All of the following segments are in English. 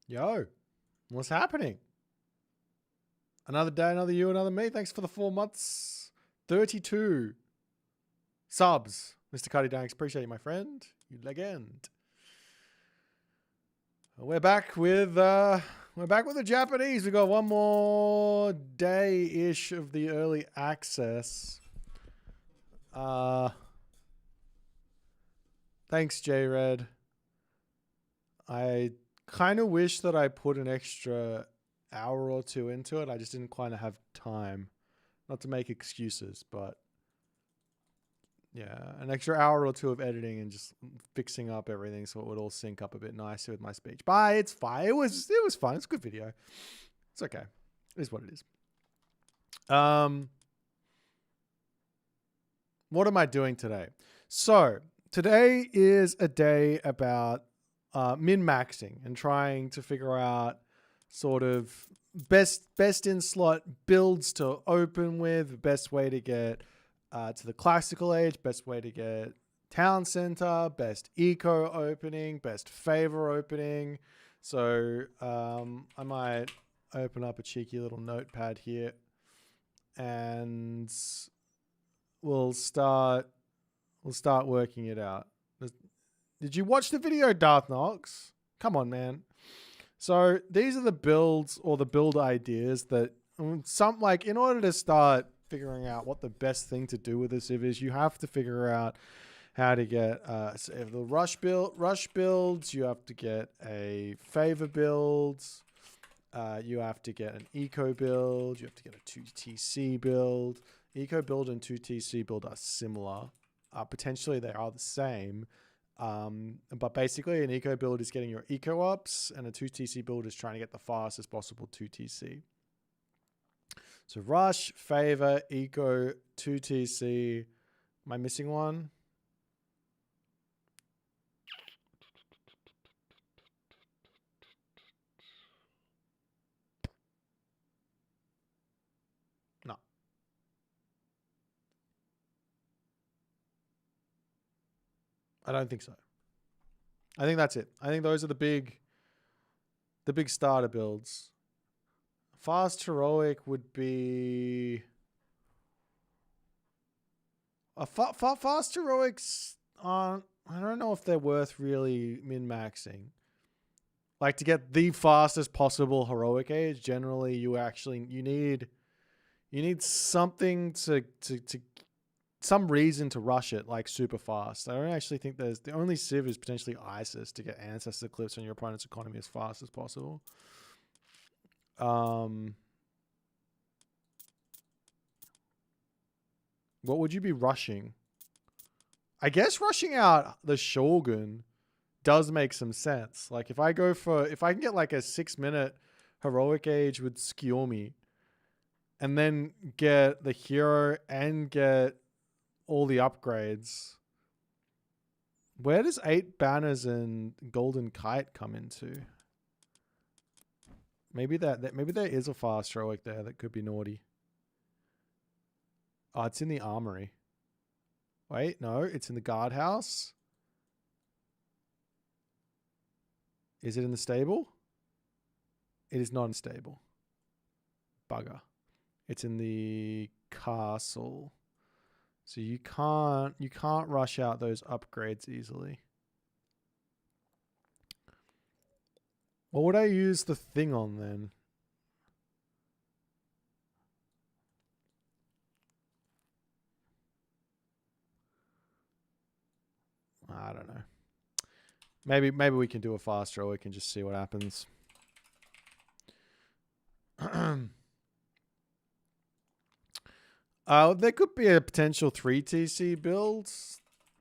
Yo, what's happening? Another day, another you, another me. Thanks for the 4 months. 32 subs. Mr. Cuddy Danks, appreciate you, my friend. You legend. We're back with the Japanese. We got one more day-ish of the early access. Thanks, J-Red. I kind of wish that I put an extra hour or two into it. I just didn't quite have time. Not to make excuses, but yeah, an extra hour or two of editing and just fixing up everything so it would all sync up a bit nicer with my speech. But it's fine. It was fun. It's a good video. It's okay. It is what it is. What am I doing today? So today is a day about min-maxing and trying to figure out sort of best in slot builds to open with, best way to get to the classical age, best way to get town center, best eco opening, best favor opening. So I might open up a cheeky little notepad here and we'll start working it out. Did you watch the video, Darth Nox? Come on, man. So these are the builds or the build ideas that in order to start figuring out what the best thing to do with this is, you have to figure out how to get so if the rush builds, you have to get a favor build, you have to get an eco build, you have to get a 2TC build. Eco build and 2TC build are similar. Potentially they are the same. But basically an eco build is getting your eco ups and a 2TC build is trying to get the fastest possible 2TC. So rush, favor, eco, 2TC. Am I missing one? No. I don't think so. I think that's it. I think those are the big starter builds. Fast heroic would be fast heroics aren't. I don't know if they're worth really min-maxing. Like to get the fastest possible heroic age, generally you need something to some reason to rush it like super fast. I don't actually think there's the only civ is potentially ISIS to get ancestor clips on your opponent's economy as fast as possible. What would you be rushing? I guess rushing out the Shogun does make some sense. Like if I can get like a 6-minute heroic age with Skyomi and then get the hero and get all the upgrades. Where does 8 banners and golden kite come into? Maybe maybe there is a fast heroic there that could be naughty. Oh, it's in the armory. Wait, no, it's in the guardhouse. Is it in the stable? It is not in the stable. Bugger. It's in the castle. So you can't rush out those upgrades easily. What would I use the thing on then? I don't know. Maybe we can do a fast draw. We can just see what happens. There could be a potential 3TC build.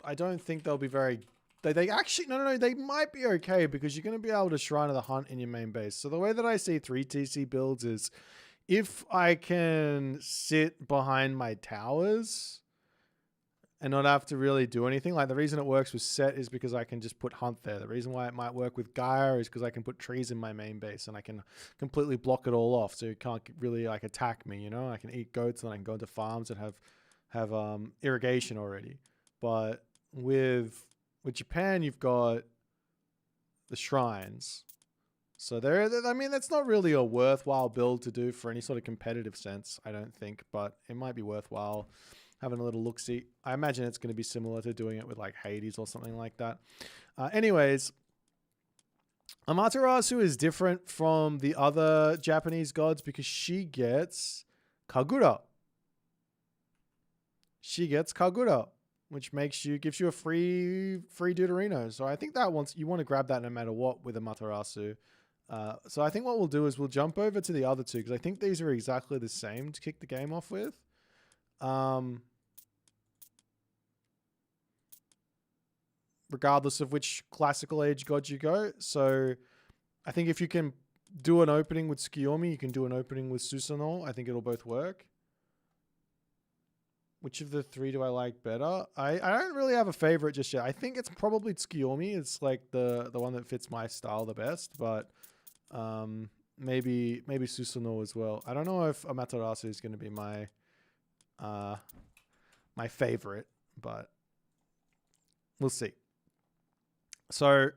I don't think they'll be very... They actually... No. They might be okay because you're going to be able to Shrine of the Hunt in your main base. So the way that I see 3TC builds is if I can sit behind my towers and not have to really do anything. Like the reason it works with Set is because I can just put Hunt there. The reason why it might work with Gaia is because I can put trees in my main base and I can completely block it all off. So you can't really like attack me, you know? I can eat goats and I can go into farms and have irrigation already. But with Japan, you've got the shrines. So I mean, that's not really a worthwhile build to do for any sort of competitive sense, I don't think, but it might be worthwhile having a little look-see. I imagine it's going to be similar to doing it with like Hades or something like that. Anyways, Amaterasu is different from the other Japanese gods because she gets Kagura. She gets Kagura, which gives you a free Deuterino. So I think that you want to grab that no matter what with Amaterasu. So I think what we'll do is we'll jump over to the other two because I think these are exactly the same to kick the game off with. Regardless of which classical age god you go. So I think if you can do an opening with Tsukiyomi, you can do an opening with Susanoo. I think it'll both work. Which of the three do I like better? I don't really have a favorite just yet. I think it's probably Tsukiyomi. It's like the one that fits my style the best, but maybe Susanoo as well. I don't know if Amaterasu is going to be my my favorite, but we'll see. So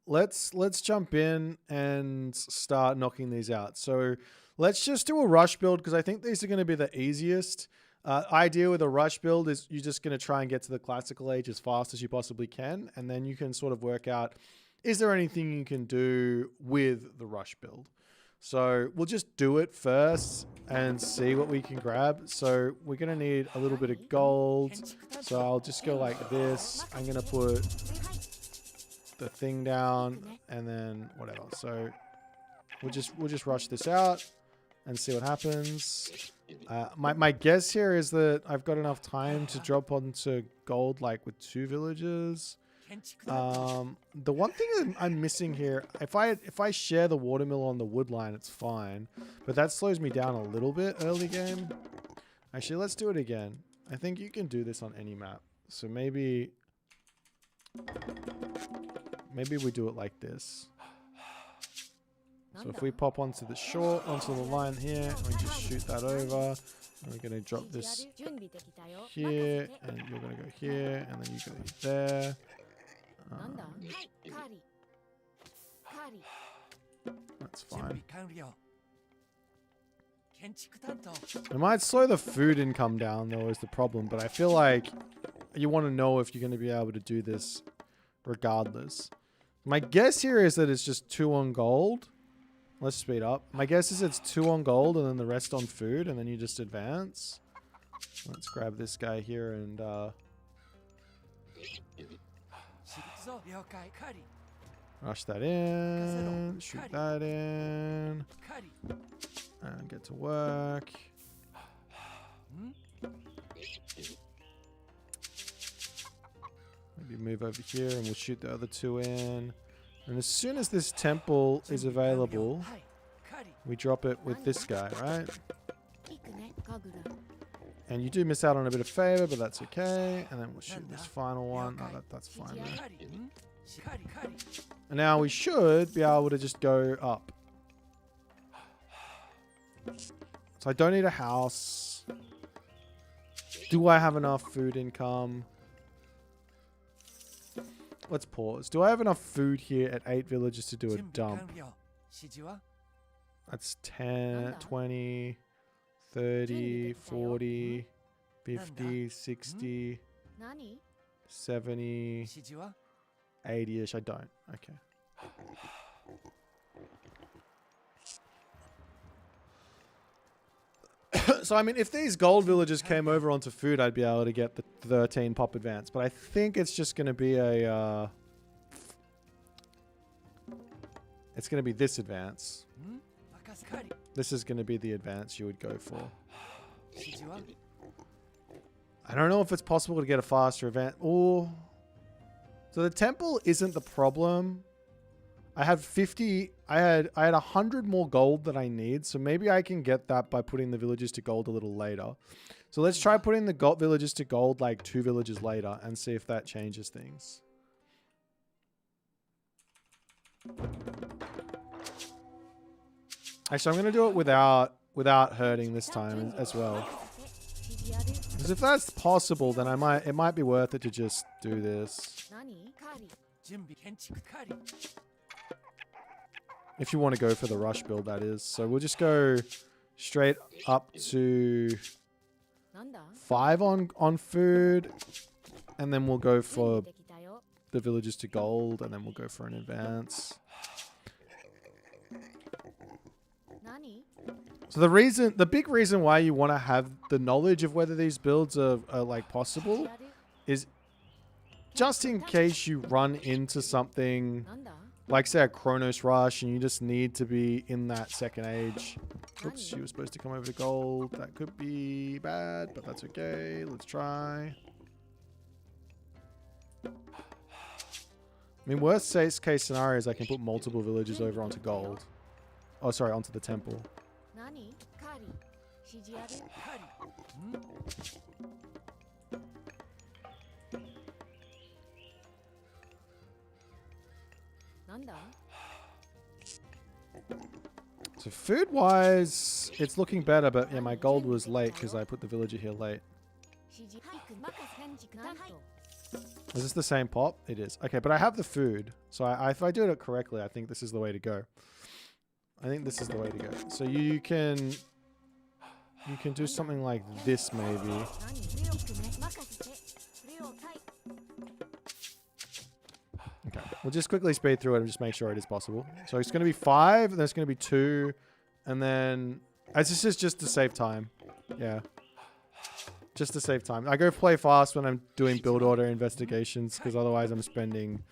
let's jump in and start knocking these out. So let's just do a rush build because I think these are going to be the easiest. Idea with a rush build is you're just going to try and get to the classical age as fast as you possibly can, and then you can sort of work out, is there anything you can do with the rush build? So we'll just do it first and see what we can grab. So we're going to need a little bit of gold. So I'll just go like this. I'm going to put the thing down and then whatever. So we'll just rush this out and see what happens. My guess here is that I've got enough time to drop onto gold like with 2 villages. The one thing that I'm missing here, if I share the watermill on the wood line, it's fine, but that slows me down a little bit early game. Actually, let's do it again. I think you can do this on any map. So maybe we do it like this. So if we pop onto the line here, and we just shoot that over, and we're going to drop this here, and you're going to go here, and then you go there. That's fine. It might slow the food income down though is the problem, but I feel like you want to know if you're going to be able to do this regardless. My guess here is that it's just 2 on gold. Let's speed up. My guess is it's 2 on gold and then the rest on food, and then you just advance. Let's grab this guy here and rush that in, shoot that in, and get to work. Maybe move over here and we'll shoot the other 2 in. And as soon as this temple is available, we drop it with this guy, right? And you do miss out on a bit of favor, but that's okay. And then we'll shoot this final one. Oh, that's fine. Man. And now we should be able to just go up. So I don't need a house. Do I have enough food income? Let's pause. Do I have enough food here at 8 villages to do a dump? That's 10, 20, 30, 40, 50, 60, 70, 80-ish. I don't. Okay. So, I mean, if these gold villagers came over onto food, I'd be able to get the 13 pop advance. But I think it's just going to be a... it's going to be this advance. This is going to be the advance you would go for. I don't know if it's possible to get a faster advance. Oh. So the temple isn't the problem. I have 50. I had 100 more gold than I need, so maybe I can get that by putting the villages to gold a little later. So let's try putting the villages to gold like 2 villages later and see if that changes things. Actually, I'm going to do it without hurting this time as well. Because if that's possible, then it might be worth it to just do this. If you want to go for the rush build, that is. So we'll just go straight up to なんだ 5 on food. And then we'll go 準備 for できたよ the villagers to gold. And then we'll go for an advance. 何 So the big reason why you want to have the knowledge of whether these builds are like possible やる is just in case you run into something なんだ like say a Chronos Rush and you just need to be in that second age. Oops, you were supposed to come over to gold. That could be bad, but that's okay. Let's try. I mean, worst case scenario is I can put multiple villages over onto gold. Oh, sorry, onto the temple. 何カリ指示あるなんだ So food wise, it's looking better, but yeah, my gold was late because I put the villager here late. 指示はい任せ返事担当 Is this the same pop? It is. Okay, but I have the food. So if I do it correctly, I think this is the way to go. I think this is the way to go. So you can do something like this maybe. 何強くね任せて了解 Okay, we'll just quickly speed through it and just make sure it is possible. So it's going to be 5, and then it's going to be 2, and then this is just to save time. Yeah. Just to save time. I go play fast when I'm doing build order investigations because otherwise I'm spending...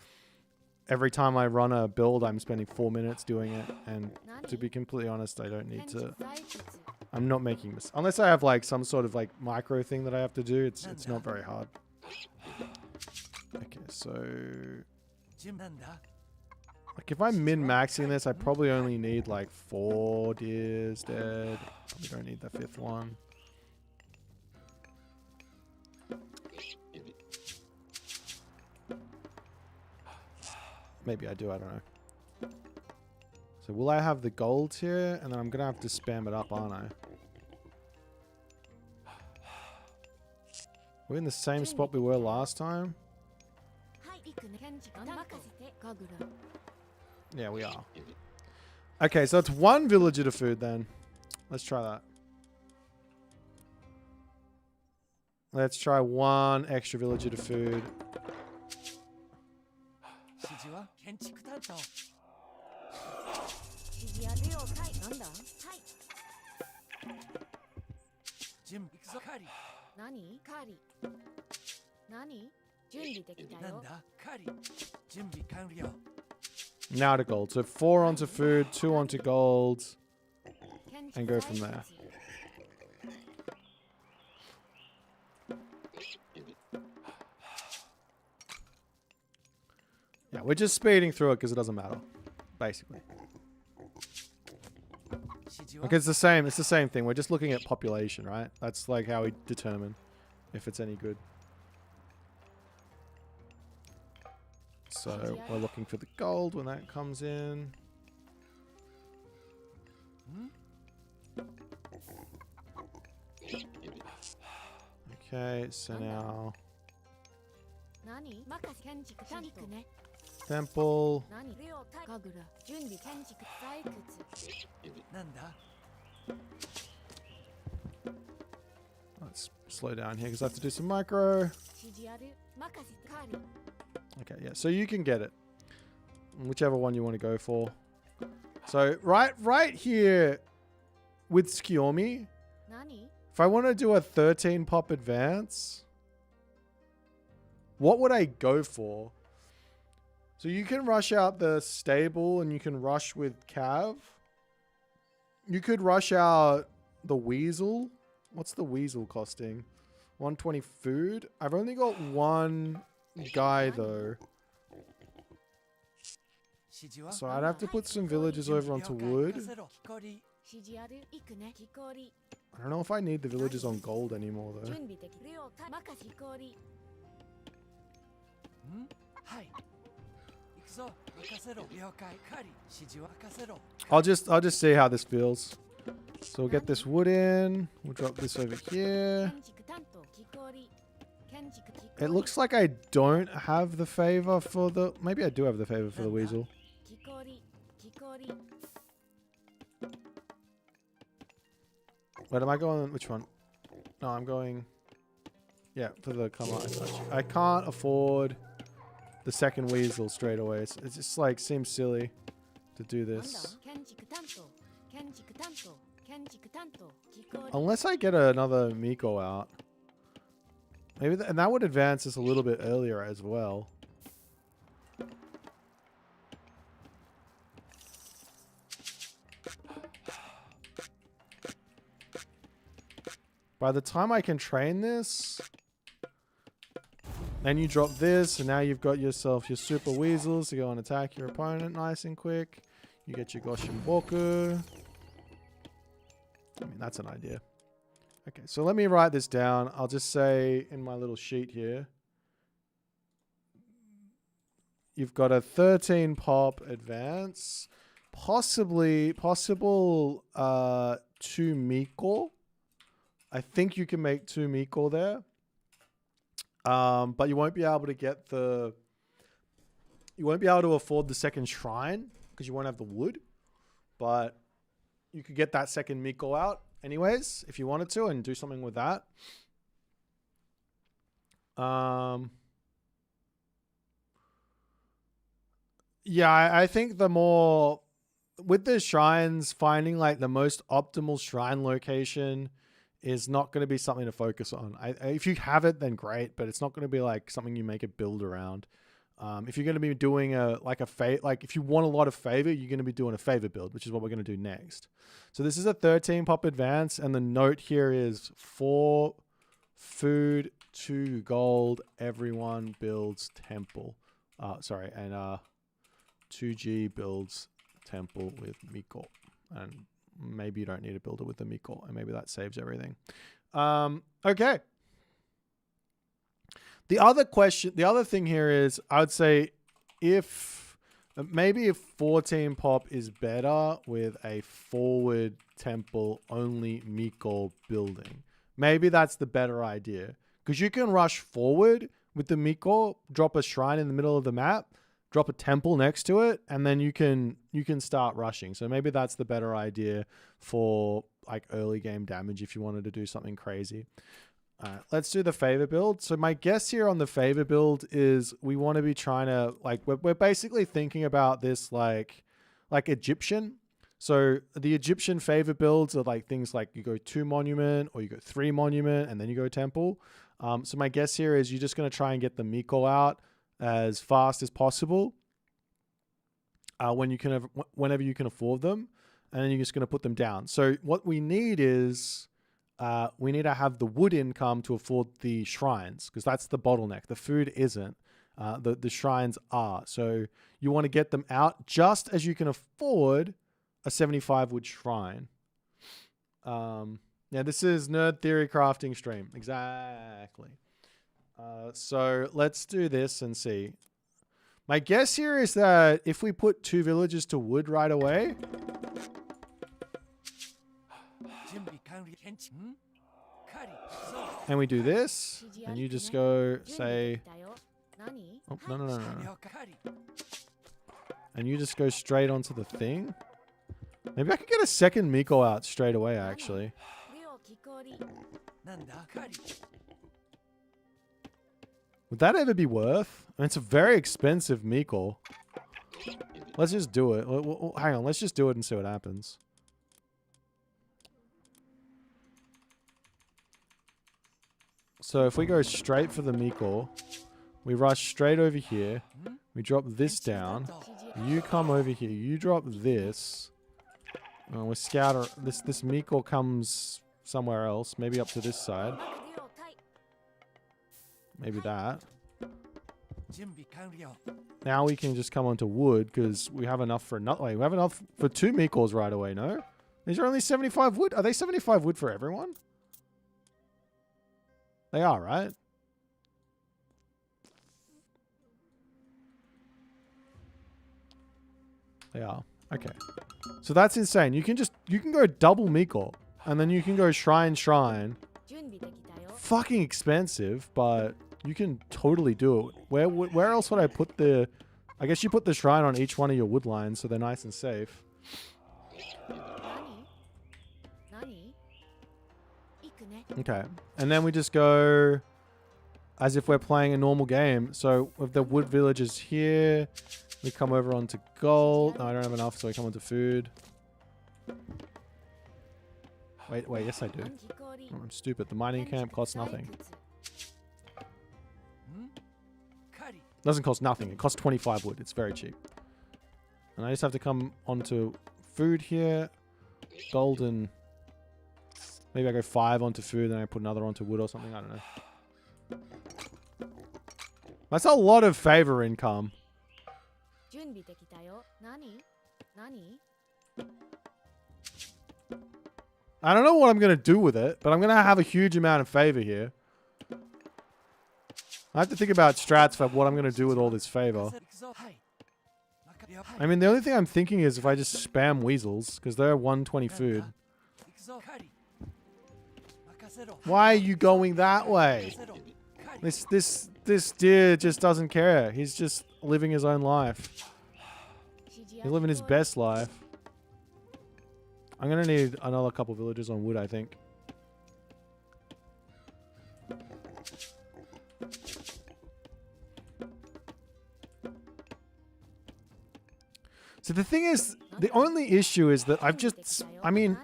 Every time I run a build, I'm spending 4 minutes doing it. And to be completely honest, I don't need 返 to... 事在決 I'm not making this... Unless I have like some sort of like micro thing that I have to do, it's not very hard. Okay, so... 順なんだ Like if I'm min-maxing this, I probably only need like 4 deers dead. Probably don't need the 5th one. Maybe I do, I don't know. So will I have the gold here? And then I'm going to have to spam it up, aren't I? We're in the same spot we were last time? はい行くね返事担当任せてガグラ Yeah, we are. Okay, so it's 1 villager to food then. Let's try that. Let's try 1 extra villager to food. 指示は建築担当指示ある了解なんだはい準備行くぞカリ何カリ何準備できたよなんだカリ準備完了 Now to gold. So 4 onto food, 2 onto gold. 返事 And go 在 from there. 決 Yeah, we're just speeding through it because it doesn't matter. Basically. 指示は Like it's the same thing. We're just looking at population, right? That's like how we determine if it's any good. So we're looking for the gold when that comes in. Okay, so now 何任せ建築担当ね temple. 何了解ガグラ準備建築採掘なんだ Let's slow down here because I have to do some micro. 指示ある任せてカリ Okay, yeah, so you can get it. Whichever one you want to go for. So right here with Skiomi, 何 if I want to do a 13 pop advance, what would I go for? So you can rush out the stable and you can rush with Cav. You could rush out the Weasel. What's the Weasel costing? 120 food. I've only got 1 guy though. 指示は So I'd have to put some villagers over onto wood. 任せろ木こり指示ある行くね木こり I don't know if I need the villagers on gold anymore though. 準備でき了解任せ木こりんはい行くぞ任せろ了解カリ指示は任せろ I'll just see how this feels. So we'll get this wood in. We'll drop this over here. 建築担当木こり建築木こり It looks like I don't have the favor for the... Maybe I do have the favor for the weasel. 木こり木こり Wait, am I going? Which one? No, I'm going. Yeah, for the come on. I can't afford the second weasel straight away. It just like seems silly to do なんだ this. 建築担当建築担当建築担当技巧 Unless I get another Miko out. Maybe and that would advance us a little bit earlier as well. By the time I can train this, then you drop this, and now you've got yourself your super weasels to go and attack your opponent nice and quick. You get your Goshin Boku. I mean, that's an idea. Okay, so let me write this down. I'll just say in my little sheet here, you've got a 13 pop advance, possible 2 Miko. I think you can make 2 Miko there. But you won't be able to get you won't be able to afford the second shrine because you won't have the wood. But you could get that second Miko out anyways if you wanted to and do something with that. Yeah, I think the more with the shrines, finding like the most optimal shrine location is not going to be something to focus on. If you have it, then great, but it's not going to be like something you make a build around. If you're going to be doing if you want a lot of favor, you're going to be doing a favor build, which is what we're going to do next. So this is a 13 pop advance, and the note here is 4 food, 2 gold, everyone builds temple. And 2G builds temple with Miko. And maybe you don't need to build it with the Miko, and maybe that saves everything. Okay. The other thing here is, I would say if 14 pop is better with a forward temple only Miko building. Maybe that's the better idea, because you can rush forward with the Miko, drop a shrine in the middle of the map, drop a temple next to it, and then you can start rushing. So maybe that's the better idea for like early game damage if you wanted to do something crazy. Let's do the favor build. So my guess here on the favor build is we want to be trying to we're basically thinking about this like Egyptian. So the Egyptian favor builds are like things like you go 2 monument or you go 3 monument and then you go temple. So my guess here is you're just going to try and get the Miko out as fast as possible whenever you can afford them, and then you're just going to put them down. So what we need is we need to have the wood income to afford the shrines, because that's the bottleneck. The food isn't. The shrines are. So you want to get them out just as you can afford a 75 wood shrine. Yeah, this is Nerd Theory Crafting stream. Exactly. So let's do this and see. My guess here is that if we put 2 villages to wood right away, and we do this, and you just go say, oh, no. And you just go straight onto the thing. Maybe I could get a second Miko out straight away, actually. Would that ever be worth? I mean, it's a very expensive Miko. Let's just do it. Hang on, let's just do it and see what happens. So if we go straight for the Miko, we rush straight over here, we drop this down, you come over here, you drop this, we scatter, this Miko comes somewhere else, maybe up to this side. Maybe that. Now we can just come onto wood because we have enough for another. Wait, we have enough for 2 Mikos right away, no? These are only 75 wood. Are they 75 wood for everyone? They are, right? They are. Okay. So that's insane. You can go double Miko and then you can go shrine. Fucking expensive, but you can totally do it. Where else would I put the... I guess you put the shrine on each one of your wood lines so they're nice and safe. Okay. And then we just go as if we're playing a normal game. So with the wood villages here, we come over onto gold. No, I don't have enough, so we come onto food. Wait, yes I do. 暗記氷 Oh, I'm stupid. The mining camp costs nothing. ん狩り Doesn't cost nothing. It costs 25 wood. It's very cheap. And I just have to come onto food here. Golden. Maybe I go 5 onto food, then I put another onto wood or something. I don't know. That's a lot of favor income. 準備できたよ。何？何？ I don't know what I'm going to do with it, but I'm going to have a huge amount of favor here. I have to think about strats for what I'm going to do with all this favor. 行くぞはい了解 I mean, the only thing I'm thinking is if I just spam weasels, because they're 120 food. 行くぞ狩り任せろ Why are you going that way? 任せろ狩り This deer just doesn't care. He's just living his own life. 指示 He's living his best life. I'm gonna need another couple villagers on wood, I think. So the thing is, the only issue is that I've just, I mean,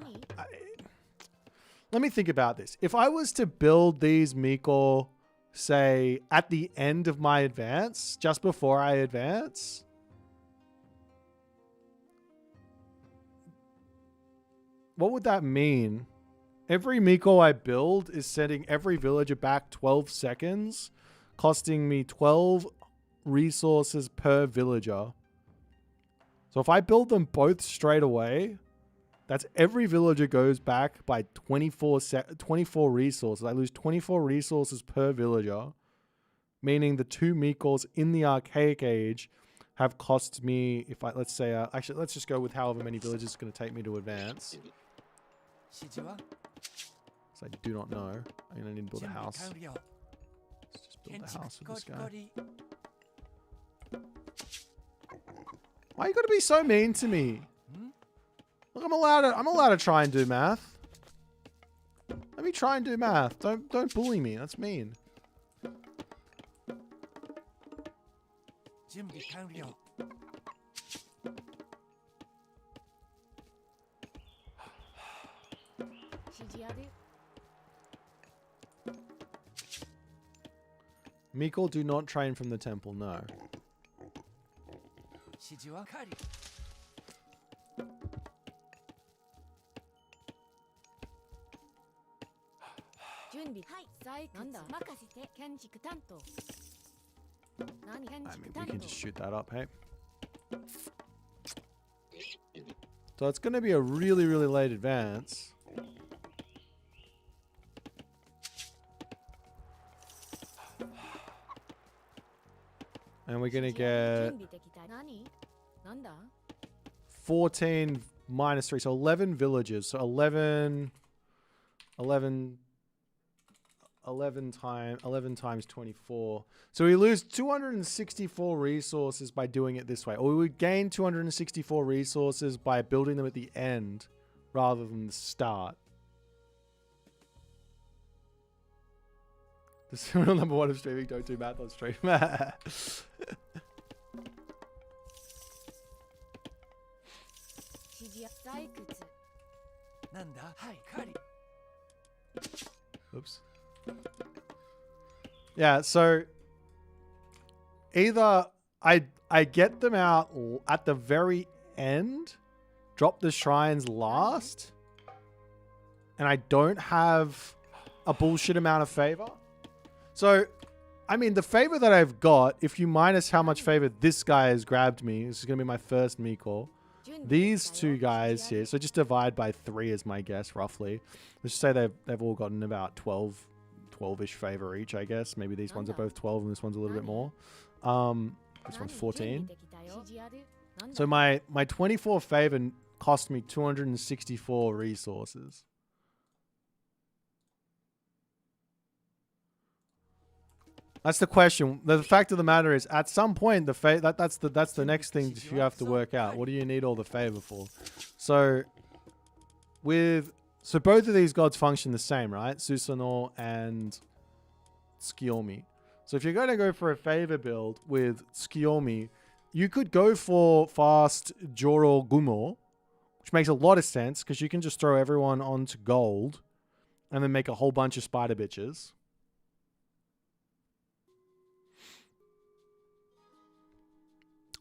let me think about this. If I was to build these Miko, say, at the end of my advance, just before I advance, what would that mean? Every Miko I build is setting every villager back 12 seconds, costing me 12 resources per villager. So if I build them both straight away, that's every villager goes back by 24 resources. I lose 24 resources per villager, meaning the 2 Mikos in the Archaic Age have cost me, if I, let's say, actually, let's just go with however many villages it's going to take me to advance. 指示は So I do not know. I'm going to need to build a 準備 house. 完了 Let's just build 建 a 築 house with コ this リ guy. コリ Why you got to be so mean to me? Look, I'm allowed to try and do math. Let me try and do math. Don't bully me. That's mean. 準備完了 指示ある。 Miko, do not train from the temple. No. 指示は狩り準備はい。採掘なんだ。任せて。建築担当。何？建 I 築 mean, 担 we can 当 just。shoot that up, hey? So it's going to be a really, really late advance. And we're going to get 準備できた。何？なんだ？ 14 minus 3. So 11 villages. So 11 times 24. So we lose 264 resources by doing it this way. Or we would gain 264 resources by building them at the end rather than the start. The serial number 1 of streaming, don't do math on stream. 指示や採掘。なんだはい狩り Oops. Yeah, so either I get them out at the very end, drop the shrines last, and I don't have a bullshit amount of favor. So, I mean, the favor that I've got, if you minus how much favor this guy has grabbed me, this is going to be my first Miko. 準備できたよ。 These 2 guys here, so just divide by 3 is my guess, roughly. Let's just say they've all gotten about 12-ish favor each, I guess. Maybe these ones are both 12 and this one's a little bit more. This one's 14. 準備できたよ。指示ある。なんだ？ So my 24 favor cost me 264 resources. That's the question. The fact of the matter is, at some point, that's the next thing you have to work out. What do you need all the favor for? So, with So both of these gods function the same, right? Susanoo and Tsukiyomi. So if you're going to go for a favor build with Tsukiyomi, you could go for fast Joro Gumo, which makes a lot of sense because you can just throw everyone onto gold and then make a whole bunch of spider bitches.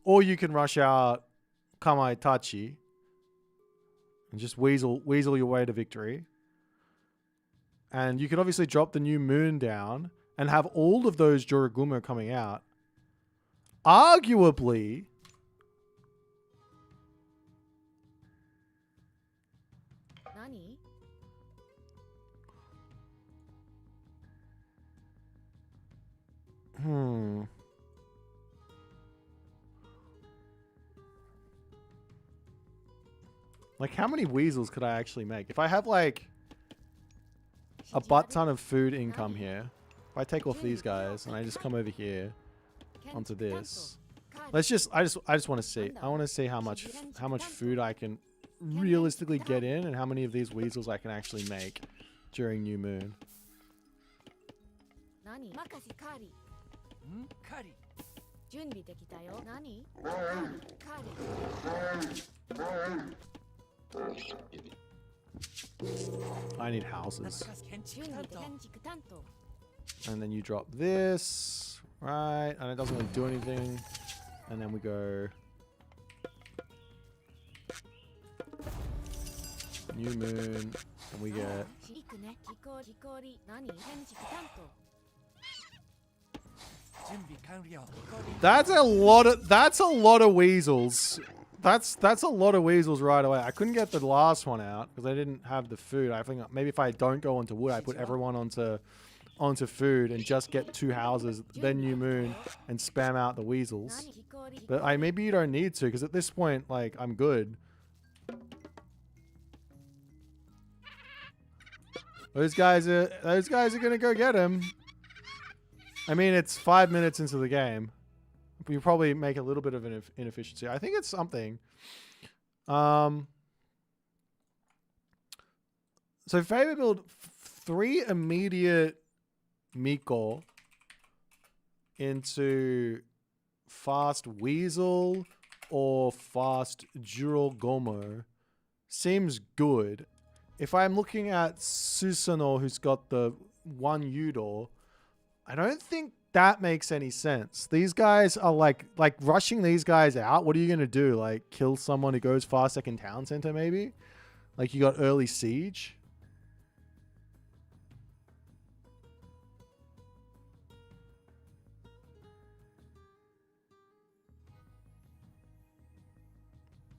Or you can rush out Kama Itachi and just weasel your way to victory. And you can obviously drop the new moon down and have all of those Jorogumo coming out. Arguably, Nani? Like, how many weasels could I actually make? If I have, like, a butt ton of food income here, if I take off these guys and I just come over here onto this, I just want to see. I want to see how much food I can realistically get in and how many of these weasels I can actually make during New Moon. Nani? Makasi Kari. カリ準備できたよ。何？カリ。 I need なん houses. とか建築準備で担当建築担当。 And then you drop this, right? And it doesn't really do anything. And then we go New Moon, and we get 行くね。木こり。何？建築担当。 準備完了 that's a lot of weasels. That's a lot of weasels right away. I couldn't get the last one out because I didn't have the food. I think maybe if I don't go onto wood, I put everyone onto food and just get 2 houses, then New Moon, and spam out the weasels. 何？木こり。 But maybe you don't need to because at this point, like, I'm good. Those guys are gonna go get him. I mean, it's 5 minutes into the game. We probably make a little bit of an inefficiency. I think it's something. So favor build 3 immediate Miko into fast Weasel or fast Jurogomo seems good. If I'm looking at Susanoo, who's got the 1 Yudo, I don't think that makes any sense. These guys are like rushing these guys out. What are you going to do? Like kill someone who goes fast second town center maybe? Like you got early siege?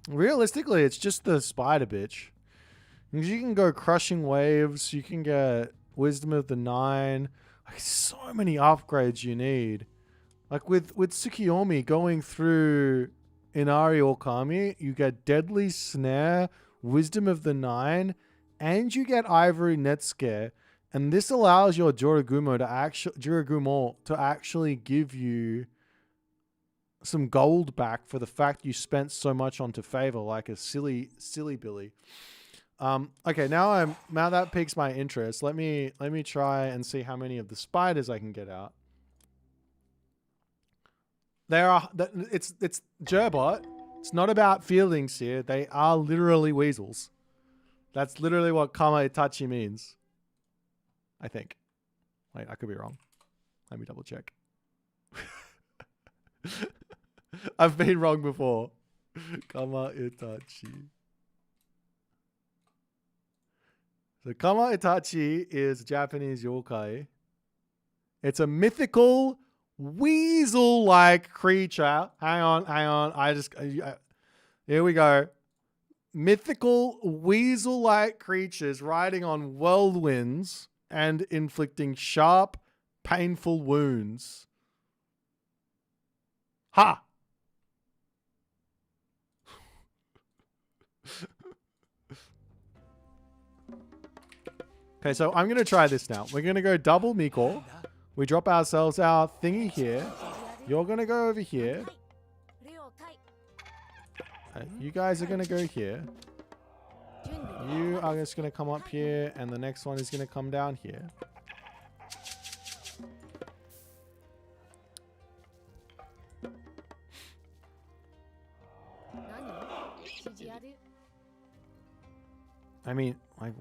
Realistically, it's just the spider bitch. Because you can go crushing waves. You can get wisdom of the 9. Like, so many upgrades you need. Like with Tsukiyomi going through Inari Okami, you get Deadly Snare, Wisdom of the 9, and you get Ivory Net Scare. And this allows your Jorogumo to actually give you some gold back for the fact you spent so much onto favor, like a silly Billy. Okay, now that piques my interest. Let me try and see how many of the spiders I can get out. It's Gerbot. It's not about feelings here. They are literally weasels. That's literally what Kama Itachi means. I think. Wait, I could be wrong. Let me double check. I've been wrong before. Kama Itachi. So Kama Itachi is Japanese yokai. It's a mythical weasel-like creature. Hang on. Here we go. Mythical weasel-like creatures riding on whirlwinds and inflicting sharp, painful wounds. Ha! Okay, so I'm going to try this now. We're going to go double Miko. We drop ourselves our thingy here. You're going to go over here. You guys are going to go here. You are just going to come up here, and the next one is going to come down here. I mean, like,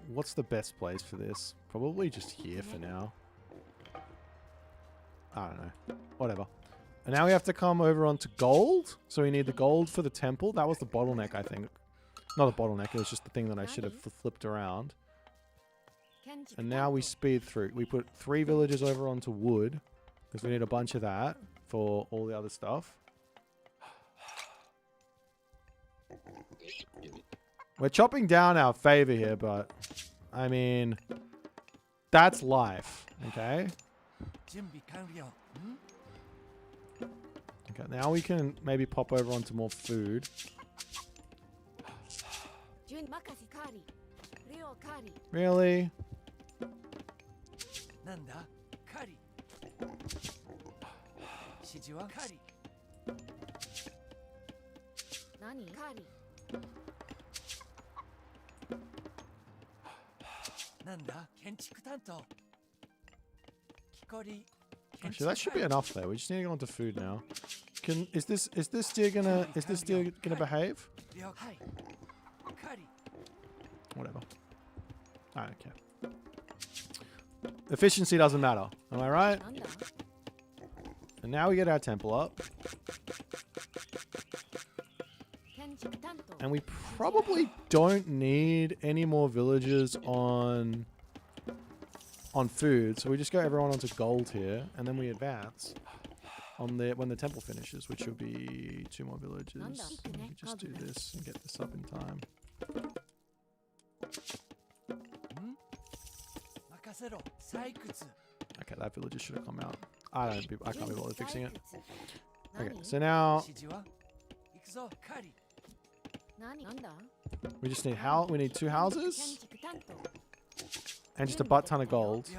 what's the best place for this? Probably just here for now. I don't know. Whatever. And now we have to come over onto gold. So we need the gold for the temple. That was the bottleneck, I think. Not a bottleneck. It was just the thing that I should have flipped around. And now we speed through. We put 3 villages over onto wood. Because we need a bunch of that for all the other stuff. We're chopping down our favor here, but I mean, that's life, okay? Okay, now we can maybe pop over onto more food. Really? Actually, that should be enough there. We just need to go onto food now. Is this deer gonna behave? Whatever. I don't care. Efficiency doesn't matter. Am I right? And now we get our temple up. And we probably don't need any more villages on food, so we just go everyone onto gold here, and then we advance on when the temple finishes, which will be 2 more villages. Let me just do this and get this up in time. Okay, that villager should have come out. I can't be bothered fixing it. Okay, so now we just need we need 2 houses and just a butt ton of gold.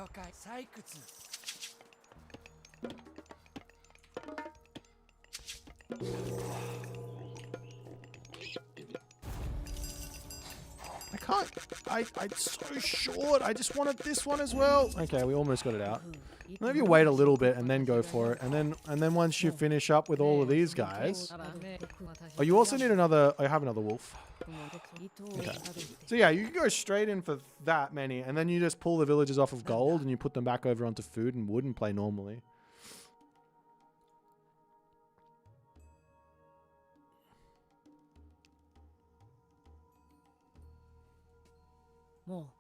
I can't. It's so short. I just wanted this one as well. Okay, we almost got it out. Maybe wait a little bit and then go for it, and then once you finish up with all of these guys. Oh, you also need another. I have another wolf. Okay. So yeah, you can go straight in for that many, and then you just pull the villages off of gold and you put them back over onto food and wood and play normally.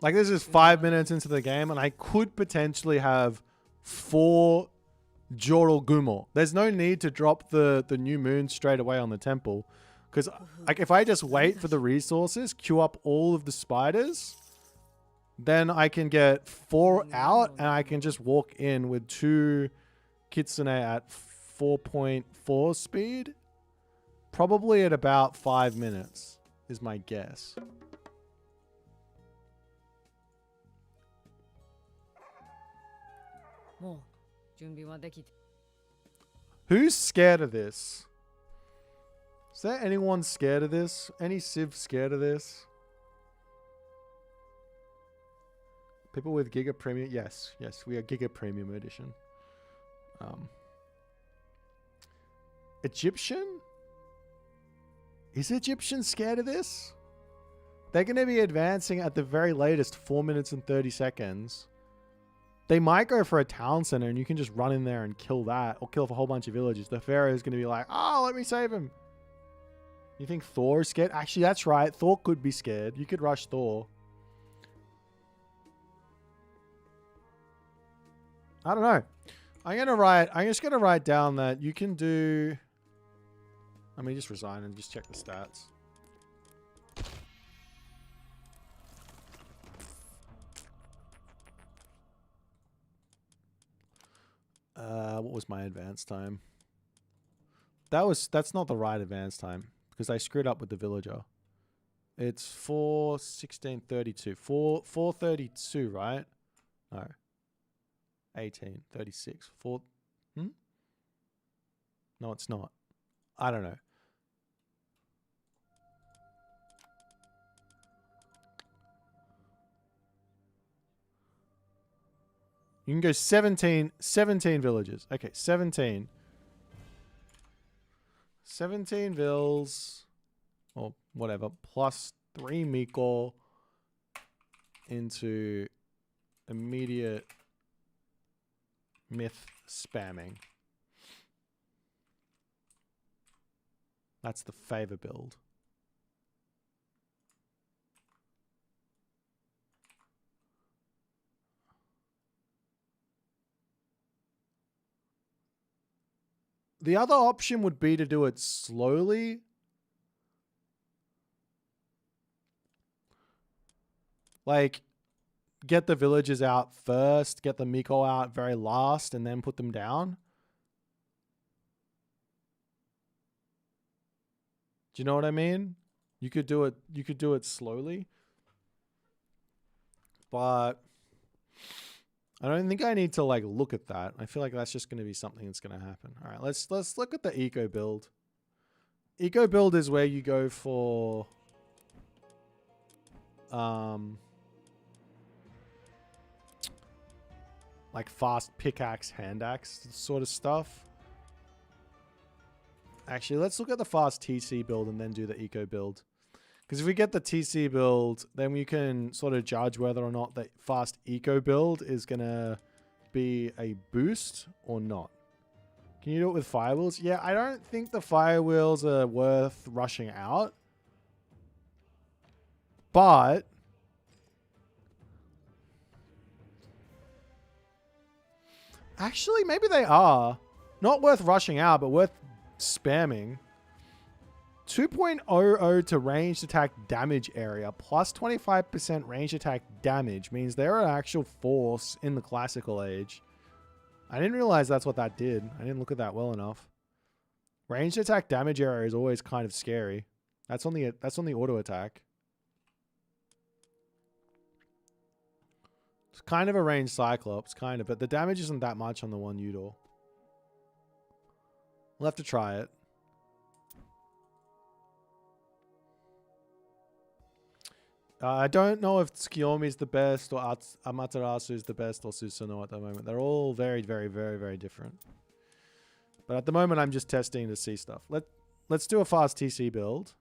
Like, this is 5 minutes into the game, and I could potentially have 4 Joral Gumo. There's no need to drop the new moon straight away on the temple. Because, like, if I just wait for the resources, queue up all of the spiders, then I can get 4 out, and I can just walk in with 2 Kitsune at 4.4 speed. Probably at about 5 minutes, is my guess. Who's scared of this? Is there anyone scared of this? Any Civ scared of this? People with Giga Premium? Yes, we are Giga Premium Edition. Egyptian? Is Egyptian scared of this? They're going to be advancing at the very latest 4 minutes and 30 seconds. They might go for a town center and you can just run in there and kill that, or kill off a whole bunch of villages. The pharaoh is going to be like, oh, let me save him. You think Thor is scared? Actually, that's right. Thor could be scared. You could rush Thor. I don't know. I'm just going to write down that you can do... I mean, just resign and just check the stats. What was my advance time? That's not the right advance time because I screwed up with the villager. It's 4:16:32. 4:32, right? No. 18:36. 4. No, it's not. I don't know. You can go 17 villages. Okay, 17. 17 vills, or whatever, plus 3 Miko into immediate myth spamming. That's the favor build. The other option would be to do it slowly. Like, get the villagers out first, get the Miko out very last, and then put them down. Do you know what I mean? You could do it slowly. But I don't think I need to like look at that. I feel like that's just going to be something that's going to happen. All right, let's look at the eco build. Eco build is where you go for like fast pickaxe, hand axe sort of stuff. Actually, let's look at the fast TC build and then do the eco build. Because if we get the TC build, then we can sort of judge whether or not the fast eco build is going to be a boost or not. Can you do it with fire wheels? Yeah, I don't think the fire wheels are worth rushing out. But actually, maybe they are. Not worth rushing out, but worth spamming. 2.00 to ranged attack damage area plus 25% ranged attack damage means they're an actual force in the classical age. I didn't realize that's what that did. I didn't look at that well enough. Ranged attack damage area is always kind of scary. That's on the auto attack. It's kind of a ranged Cyclops, kind of, but the damage isn't that much on the one Udor. We'll have to try it. I don't know if Tsukiyomi is the best or Amaterasu is the best or Susanoo at the moment. They're all very, very, very, very different. But at the moment, I'm just testing to see stuff. Let's do a fast TC build.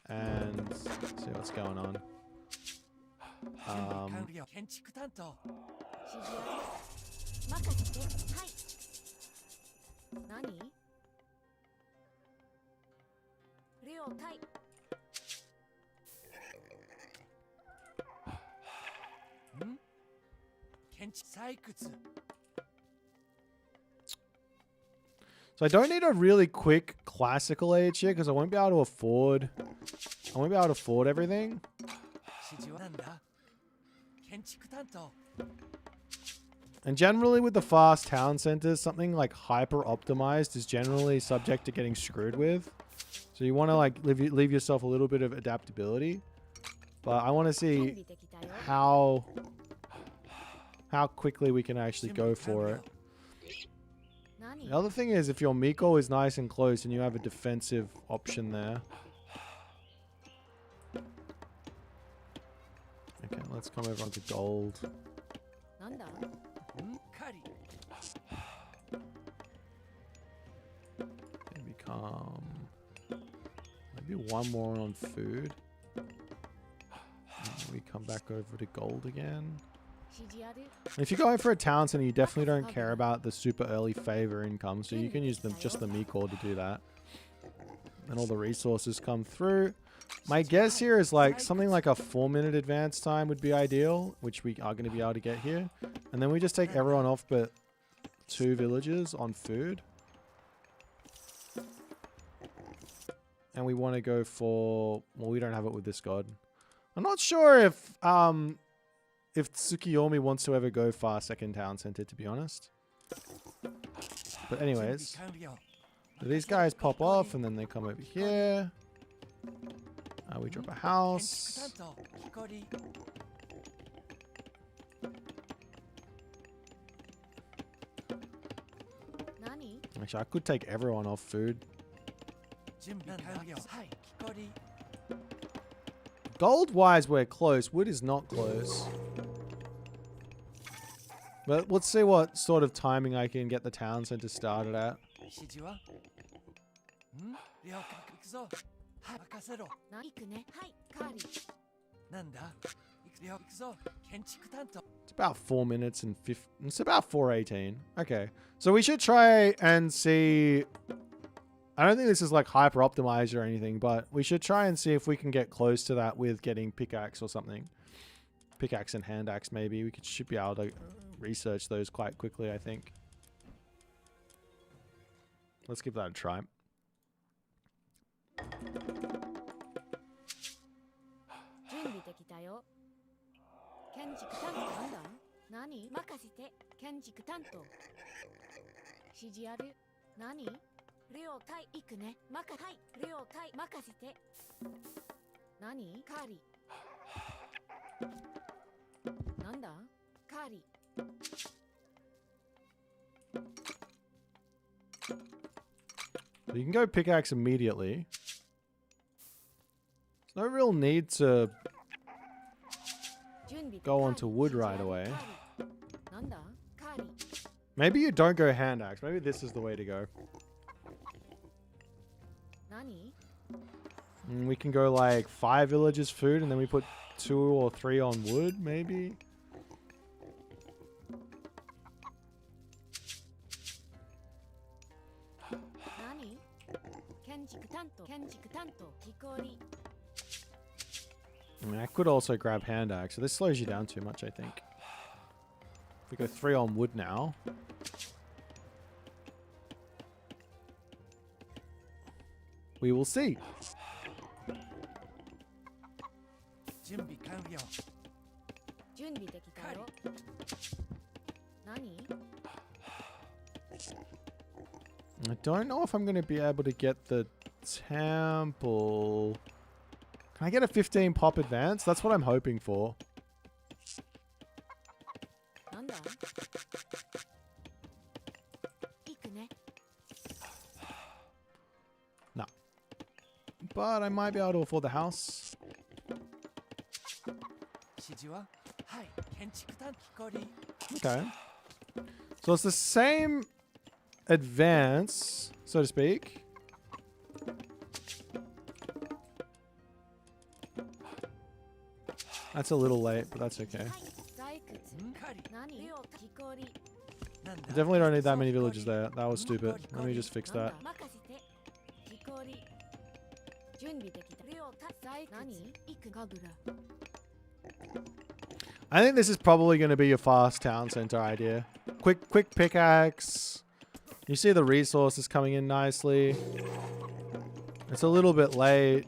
And see what's going on. So I don't need a really quick classical age here because I won't be able to afford everything. And generally with the fast town centers, something like hyper optimized is generally subject to getting screwed with. So you want to like leave yourself a little bit of adaptability. But I want to see how quickly we can actually go for it. The other thing is if your Miko is nice and close and you have a defensive option there. Okay, let's come over onto gold. And become maybe one more on food. And we come back over to gold again. If you're going for a town center, you definitely don't care about the super early favor income, so you can use just the Miko to do that. And all the resources come through. My guess here is like something like a 4-minute advance time would be ideal, which we are going to be able to get here. And then we just take everyone off but 2 villages on food. And we want to go for, well, we don't have it with this god. I'm not sure if Tsukiyomi wants to ever go for second town center, to be honest. But anyways, so these guys pop off and then they come over here. We drop a house. Actually, I could take everyone off food. Gold-wise, we're close. Wood is not close. But let's see what sort of timing I can get the town center started at. 指示は了解。行くぞ。はい、任せろ。行くね。はいカーリー。なんだ行くぞ。建築担当。 It's about 4 minutes and 50. It's about 4:18. Okay. So we should try and see. I don't think this is like hyper optimized or anything, but we should try and see if we can get close to that with getting pickaxe or something. Pickaxe and hand axe, maybe. Should be able to research those quite quickly, I think. Let's give that a try. 準備できたよ。建築担当なんだ何任せて建築担当指示ある何了解行くねはい了解任せて何カーリーなんだカーリー You can go pickaxe immediately. There's no real need to go onto wood right away. Maybe you don't go hand axe. Maybe this is the way to go. And we can go like 5 villagers food and then we put 2 or 3 on wood, maybe. I mean, I could also grab hand axe, so this slows you down too much, I think. If we go 3 on wood now. We will see. 準備完了。準備できたよ。何 I don't know if I'm going to be able to get the temple. Can I get a 15 pop advance? That's what I'm hoping for. なんだ行くね No. But I might be able to afford the house. 指示ははい、建築担当光。 Okay. So it's the same advance, so to speak. That's a little late, but that's okay. 採掘何了解氷 Definitely don't need that many villagers there. That was stupid. Let me just fix that. 任せて木こり準備できた了解採掘何行く神楽 I think this is probably going to be your fast town center idea. Quick pickaxe. You see the resources coming in nicely. It's a little bit late,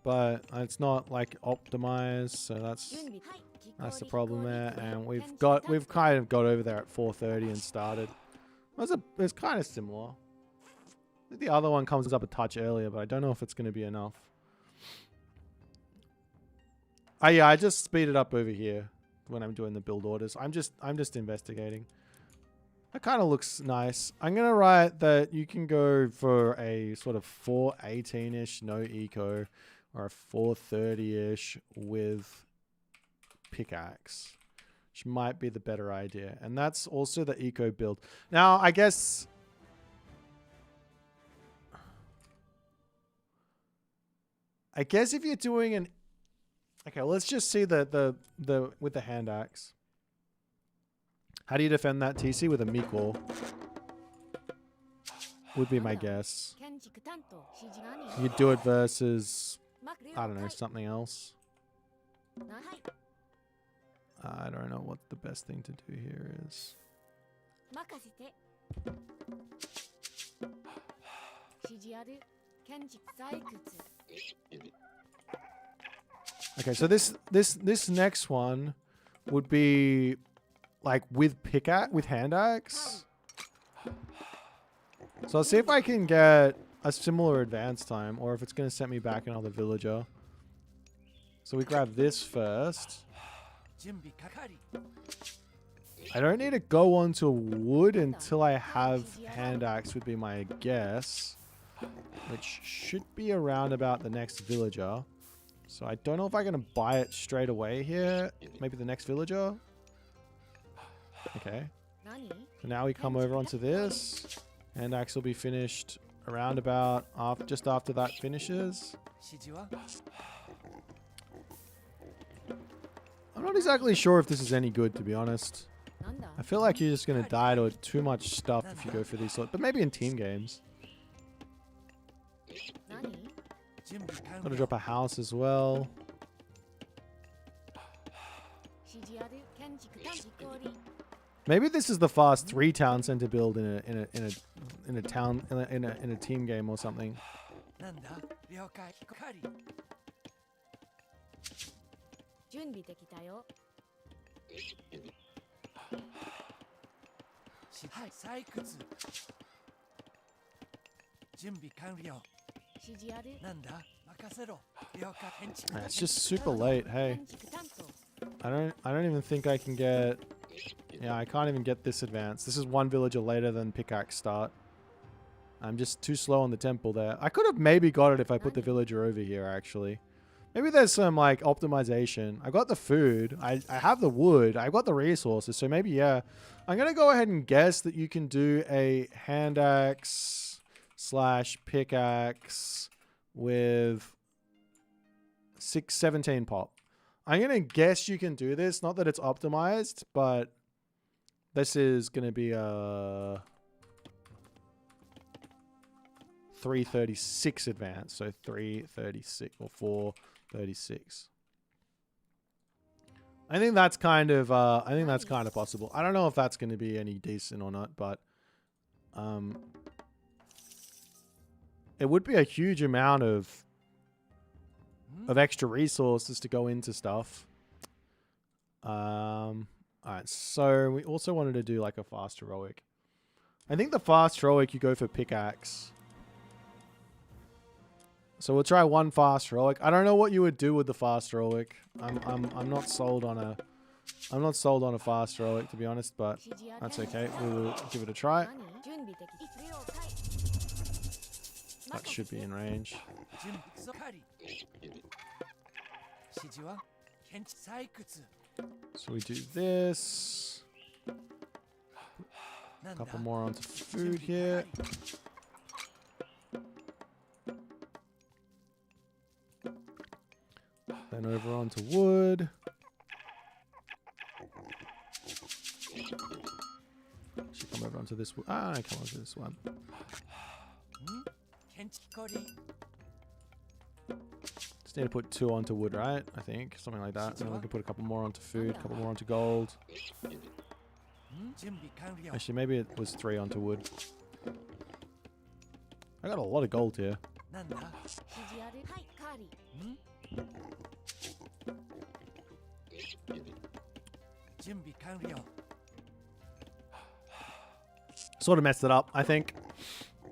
but it's not like optimized, so that's the problem there. And we've kind of got over there at 4:30 and started. It's kind of similar. I think the other one comes up a touch earlier, but I don't know if it's going to be enough. Oh yeah, I just speed it up over here when I'm doing the build orders. I'm just investigating. That kind of looks nice. I'm gonna write that you can go for a sort of 418-ish no eco or a 430-ish with pickaxe, which might be the better idea. And that's also the eco build. Now, I guess if you're doing an okay, let's just see the with the hand axe. How do you defend that TC with a meat wall? Would be my guess. You do it versus, I don't know, something else. I don't know what the best thing to do here is. Okay, so this next one would be like with hand axe. So I'll see if I can get a similar advance time or if it's going to set me back another villager. So we grab this first. I don't need to go onto wood until I have hand axe would be my guess, which should be around about the next villager. So I don't know if I'm going to buy it straight away here. Maybe the next villager. Okay. 何 So now we come over onto this. Hand axe will be finished around about just after that finishes. 指示は I'm not exactly sure if this is any good, to be honest. なんだ I feel like you're just going to die to too much stuff if you go for these sort, but maybe in team games. 何 準備完 Gotta 了 drop a house as well. 指示ある建築探知氷 Maybe this is the fast 3 town center build in a town in a team game or something. なんだ了解係準備できたよはい採掘準備完了指示あるなんだ任せろ了解建築 It's just super late. Hey, 建築担当 I don't even think I can get. Yeah, I can't even get this advance. This is one villager later than pickaxe start. I'm just too slow on the temple there. I could have maybe got it if I put the villager over here, actually. Maybe there's some, like, optimization. I got the food. I have the wood. I got the resources. So maybe, yeah. I'm going to go ahead and guess that you can do a hand axe / pickaxe with 17 pop. I'm going to guess you can do this. Not that it's optimized, but this is going to be a 336 advance. So 336 or 436. I think that's kind of possible. I don't know if that's going to be any decent or not, but it would be a huge amount of extra resources to go into stuff. Alright, so we also wanted to do like a fast heroic. I think the fast heroic you go for pickaxe. So we'll try one fast heroic. I don't know what you would do with the fast heroic. I'm not sold on a fast heroic, to be honest, but 指示ある that's okay. We'll give it a try. 何準備的了解 That should be in range. 準備係指示は建築採掘 So we do this. な A んだ couple more onto food here. Then over onto wood. Should come over onto this. I come onto this one. 建築氷 Just need to put 2 onto wood, right? I think something like that. And then we can put a couple more onto food, a couple more onto gold. 準備完了 Actually, maybe it was 3 onto wood. I got a lot of gold here. なんだ指示あるはいカーリ準備完了 Sort of messed it up, I think.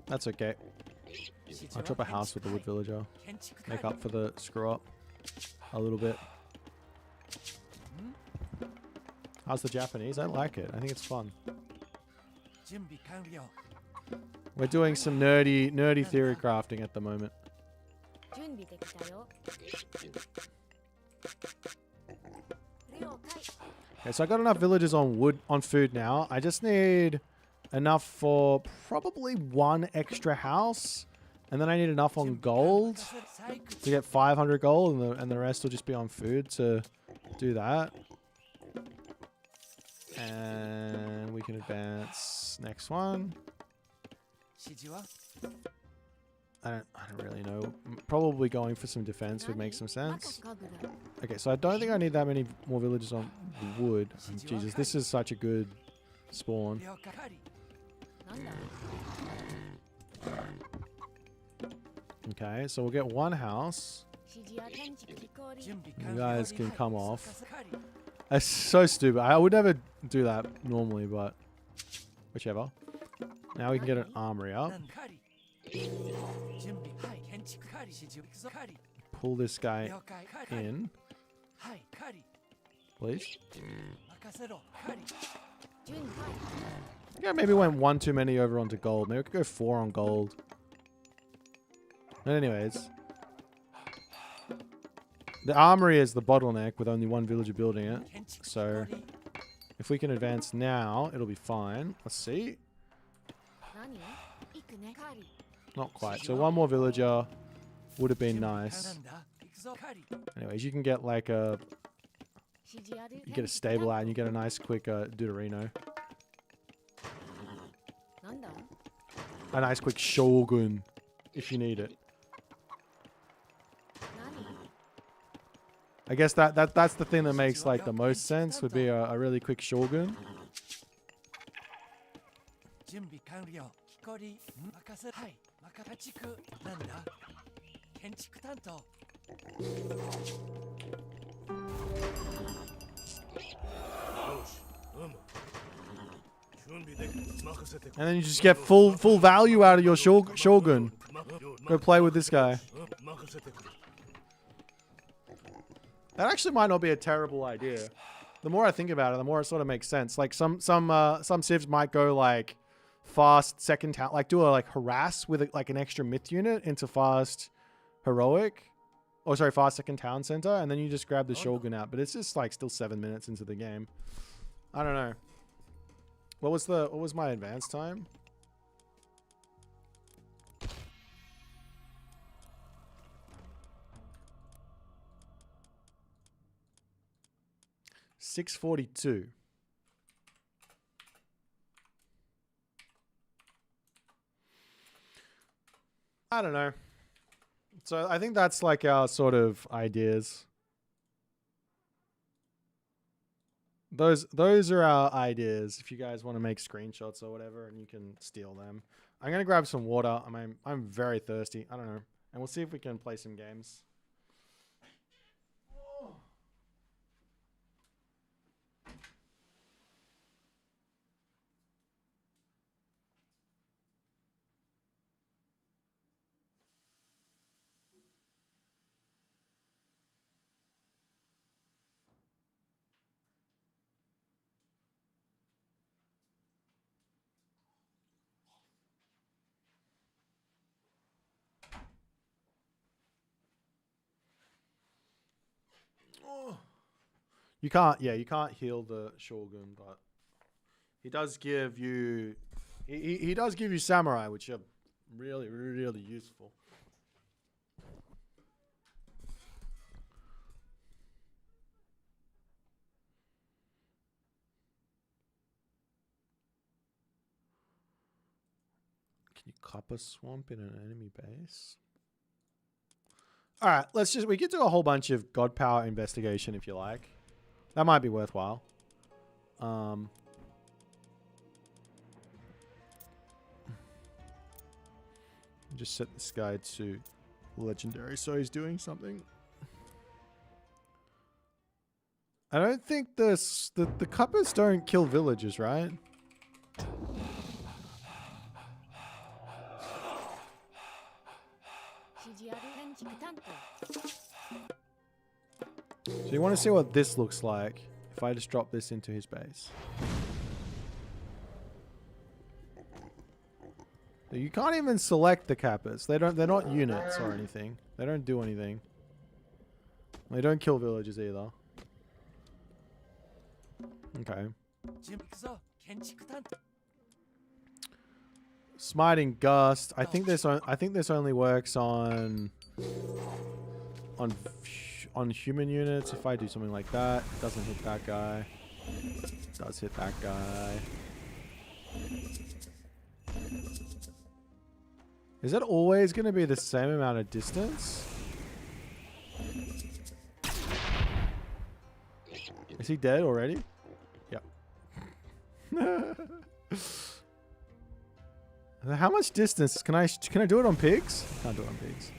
That's okay. 指示 I'll は chop a house with the wood villager. 建築 Make 狩 up for the screw up a little bit. How's the Japanese? I like it. I think it's fun. 準備完了 We're doing some nerdy theory crafting at the moment. 準備できたよ了解 Okay, so I got enough villagers on food now. I just need enough for probably 1 extra house. And then I need enough on gold 採掘 to get 500 gold, and the rest will just be on food to do that. And we can advance next one. 指示は I don't really know. Probably going for some defense would make some 何 sense. かぐら Okay, so I don't think I need that many more villagers on wood. Jesus, this is such a good spawn. 了解狩りなんだ Okay, so we'll get 1 house. 指示ある建築氷準備 You 完了 guys can come off. 狩り That's so stupid. I would never do that normally, but whichever. Now we can get an armory な up. んだ狩り準備はい建築狩り指示行くぞ狩り Pull this guy 了解狩り in, はい狩り please. 任せろ狩り準備 Yeah, maybe went 1 too many over onto gold. Maybe we could go 4 on gold. But anyways. The armory is the bottleneck with only 1 villager building it. 建築 So 氷 If we can advance now, it'll be fine. Let's see. 何行くねカーリ Not quite. So one more villager would have been 準備完 nice. なんだ行くぞカーリー Anyways, you can get like a 指示ある you get a stable out and you get a nice quick Deuterino. なんだ A nice quick shogun if you need it. 何 I guess that's the thing that makes like the most sense would be a really quick shogun. 準備完了木こり任せはい任せ建築なんだ建築担当 And then you just get full value out of your shogun. Go play with this guy. That actually might not be a terrible idea. The more I think about it, the more it sort of makes sense. Like some civs might go like fast second town, like do a like harass with like an extra myth unit into fast heroic. Oh, sorry, fast second town center, and then you just grab the shogun out. But it's just like still 7 minutes into the game. I don't know. What was my advance time? $642. I don't know. So I think that's like our sort of ideas. Those are our ideas. If you guys want to make screenshots or whatever, and you can steal them. I'm gonna grab some water. I'm very thirsty. I don't know, and we'll see if we can play some games. You can't heal the Shogun, but he does give you he does give you samurai, which are really, really useful. Can you copper swamp in an enemy base? All right, we could do a whole bunch of god power investigation if you like. That might be worthwhile. Just set this guy to legendary so he's doing something. I don't think the cuppers don't kill villagers, right? So you want to see what this looks like if I just drop this into his base. You can't even select the Kappas. They're not units or anything. They don't do anything. They don't kill villagers either. Okay. Smiting Gust. I think this only works on human units. If I do something like that, it doesn't hit that guy. It does hit that guy. Is it always going to be the same amount of distance? Is he dead already? Yep. How much distance? Can I do it on pigs? I can't do it on pigs.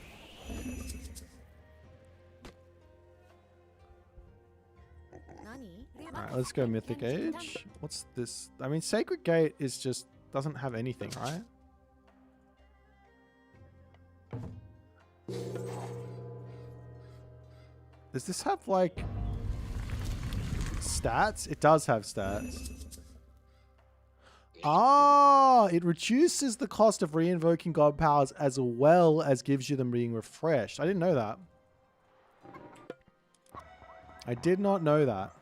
Alright, let's go Mythic Age. What's this? I mean, Sacred Gate is just doesn't have anything, right? Does this have like stats? It does have stats. Ah, it reduces the cost of re-invoking god powers as well as gives you them being refreshed. I didn't know that. I did not know that.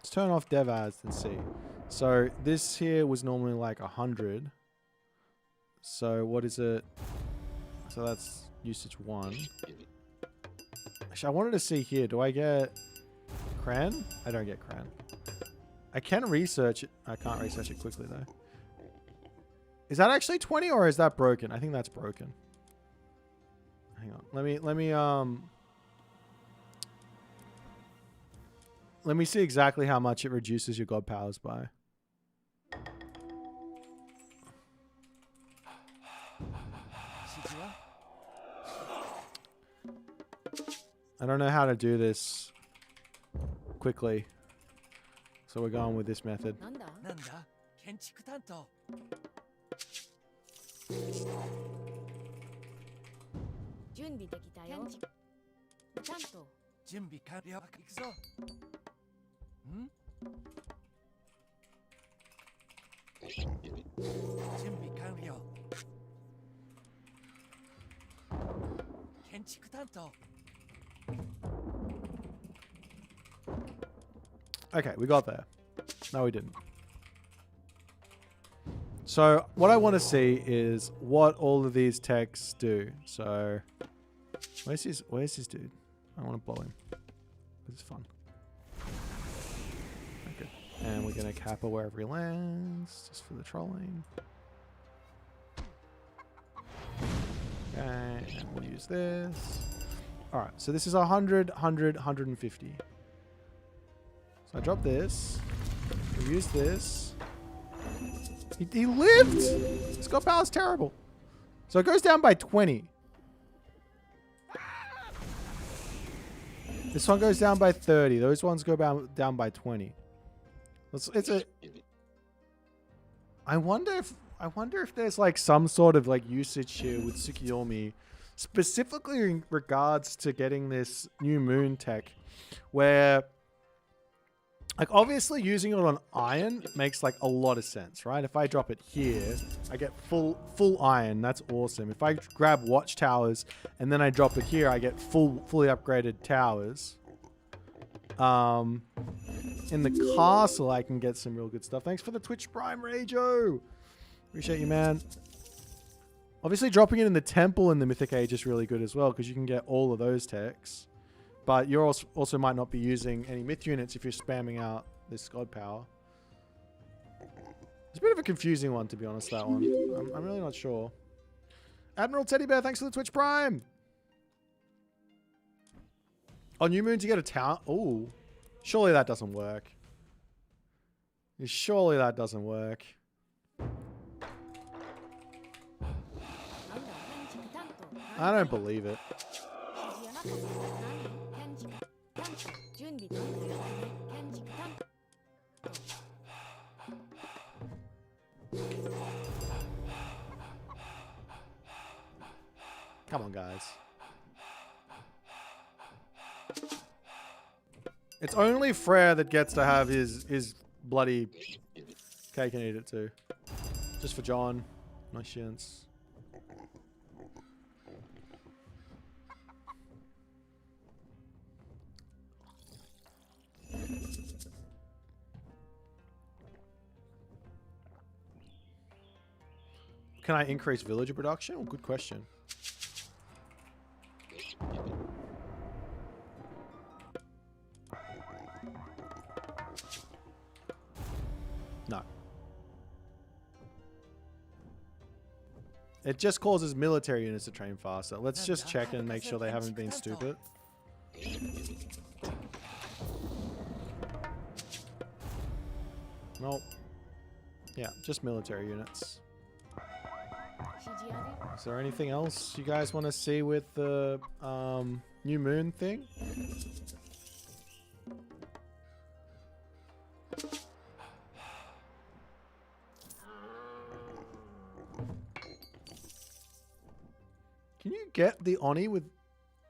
Let's turn off dev ads and see. So this here was normally like 100. So what is it? So that's usage 1. Actually, I wanted to see here. Do I get Cran? I don't get Cran. I can research it. I can't research it quickly though. Is that actually 20 or is that broken? I think that's broken. Hang on. Let me see exactly how much it reduces your god powers by. I don't know how to do this quickly. So we're going with this method. なんだなんだ建築担当準備できたよ。建築担当準備完了行くぞん準備完了建築担当 Okay, we got there. No, we didn't. So what I want to see is what all of these techs do. So where's his dude? I want to blow him. This is fun. Okay. And we're going to kappa wherever he lands, just for the trolling. Okay, and we'll use this. Alright, so this is 100, 100, 150. So I drop this. We use this. He lived! His god power is terrible. So it goes down by 20. This one goes down by 30. Those ones go down by 20. I wonder if there's like some sort of like usage here with Tsukiyomi, specifically in regards to getting this new moon tech, where like obviously using it on iron makes like a lot of sense, right? If I drop it here, I get full iron. That's awesome. If I grab watchtowers and then I drop it here, I get fully upgraded towers. In the castle, I can get some real good stuff. Thanks for the Twitch Prime, Rajo. Appreciate you, man. Obviously, dropping it in the temple in the Mythic Age is really good as well because you can get all of those techs. But you also might not be using any myth units if you're spamming out this god power. It's a bit of a confusing one, to be honest, that one. I'm really not sure. Admiral Teddy Bear, thanks for the Twitch Prime. On New Moon to get a town. Oh, surely that doesn't work. Surely that doesn't work. I don't believe it. Come on, guys. It's only Frere that gets to have his bloody cake and eat it too. Just for John. Nice chance. Can I increase villager production? Well, good question. No. It just causes military units to train faster. Let's just check and make sure they haven't been stupid. Nope. Yeah, just military units. Is there anything else you guys want to see with the new moon thing? Can you get the Oni with...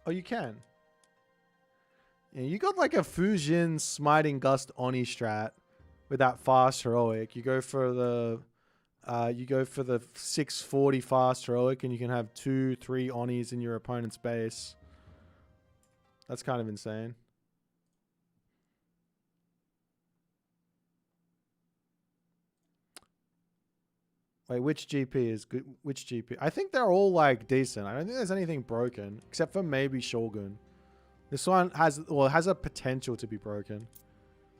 Oh, you can. Yeah, you got like a Fujin Smiting Gust Oni strat with that fast heroic. You go for the 640 fast heroic and you can have 2-3 Onis in your opponent's base. That's kind of insane. Wait, which GP is good? Which GP? I think they're all like decent. I don't think there's anything broken except for maybe Shogun. This one has, well, it has a potential to be broken.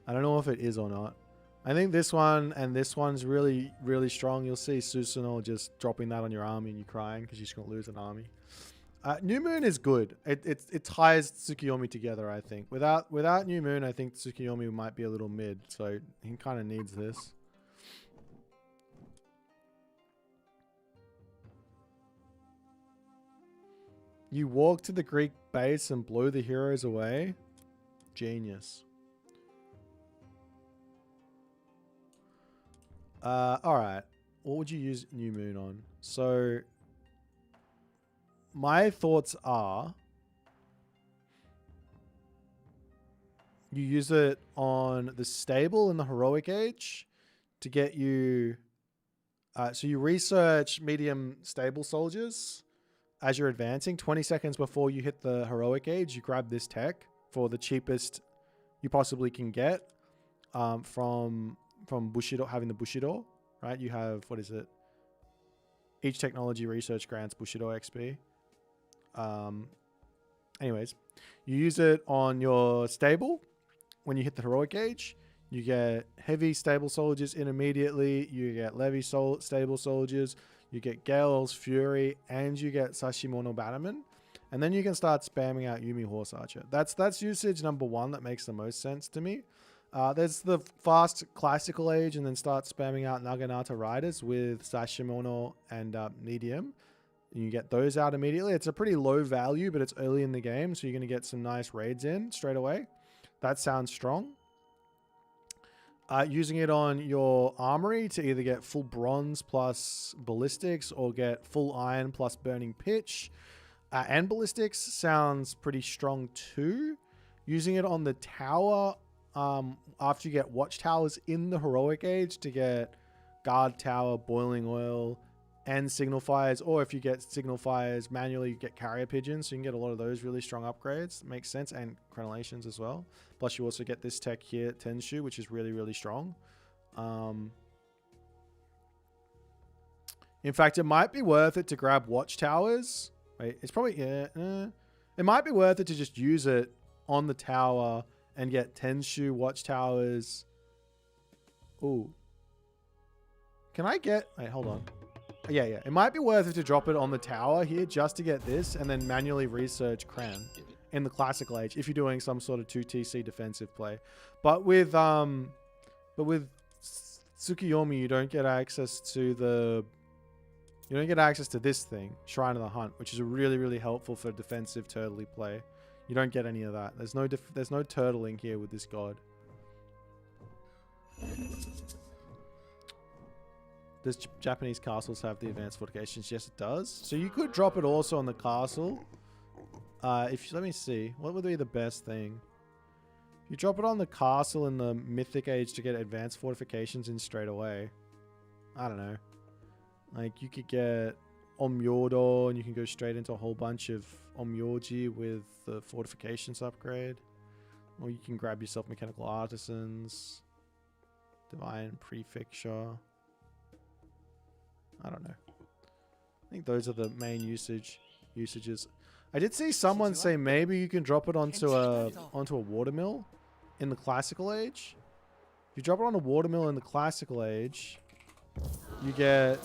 I don't know if it is or not. I think this one and this one's really, really strong. You'll see Susanoo just dropping that on your army and you crying because you're just going to lose an army. New Moon is good. It ties Tsukiyomi together, I think. Without New Moon, I think Tsukiyomi might be a little mid. So he kind of needs this. You walk to the Greek base and blow the heroes away. Genius. Alright. What would you use New Moon on? So, my thoughts are, you use it on the stable in the heroic age to get you... so you research medium stable soldiers as you're advancing. 20 seconds before you hit the heroic age, you grab this tech for the cheapest you possibly can get from Bushido, having the Bushido, right? You have, what is it? Each technology research grants Bushido XP. Anyways, you use it on your stable when you hit the heroic age. You get heavy stable soldiers in immediately. You get Levy stable soldiers. You get Gale's Fury, and you get Sashimono Bannerman. And then you can start spamming out Yumi Horse Archer. That's usage number one that makes the most sense to me. There's the fast classical age, and then start spamming out Naginata Riders with Sashimono and Medium. And you get those out immediately. It's a pretty low value, but it's early in the game, so you're going to get some nice raids in straight away. That sounds strong. Using it on your armory to either get full bronze plus ballistics or get full iron plus burning pitch and ballistics sounds pretty strong too. Using it on the tower after you get watchtowers in the heroic age to get guard tower, boiling oil, and signal fires, or if you get signal fires manually, you get carrier pigeons, so you can get a lot of those really strong upgrades. Makes sense, and crenellations as well. Plus you also get this tech here, Tenshu, which is really, really strong. In fact, it might be worth it to grab watchtowers. Wait, it's probably, it might be worth it to just use it on the tower and get Tenshu watchtowers. Ooh. Can I get, wait, hold on. Yeah. It might be worth it to drop it on the tower here just to get this and then manually research Kran in the classical age if you're doing some sort of 2TC defensive play. But with Tsukiyomi, you don't get access to this thing, Shrine of the Hunt, which is really, really helpful for defensive turtley play. You don't get any of that. There's no turtling here with this god. Does Japanese castles have the advanced fortifications? Yes, it does. So you could drop it also on the castle. Let me see. What would be the best thing? If you drop it on the castle in the Mythic Age to get advanced fortifications in straight away. I don't know. Like, you could get Omyodo and you can go straight into a whole bunch of Omyoji with the fortifications upgrade. Or you can grab yourself Mechanical Artisans. Divine Prefecture. I don't know. I think those are the main usages. I did see someone say maybe you can drop it onto a watermill in the classical age. If you drop it on a watermill in the classical age, you get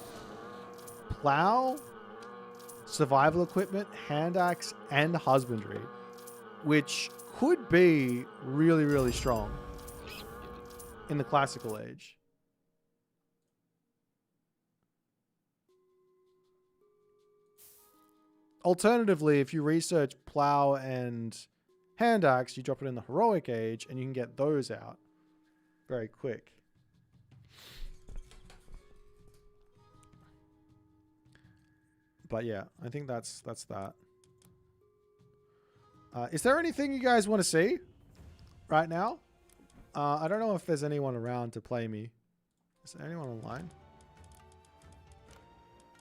plow, survival equipment, hand axe, and husbandry, which could be really, really strong in the classical age. Alternatively, if you research plow and hand axe, you drop it in the heroic age and you can get those out very quick. But yeah, I think that's that. Is there anything you guys want to see right now? I don't know if there's anyone around to play me. Is there anyone online?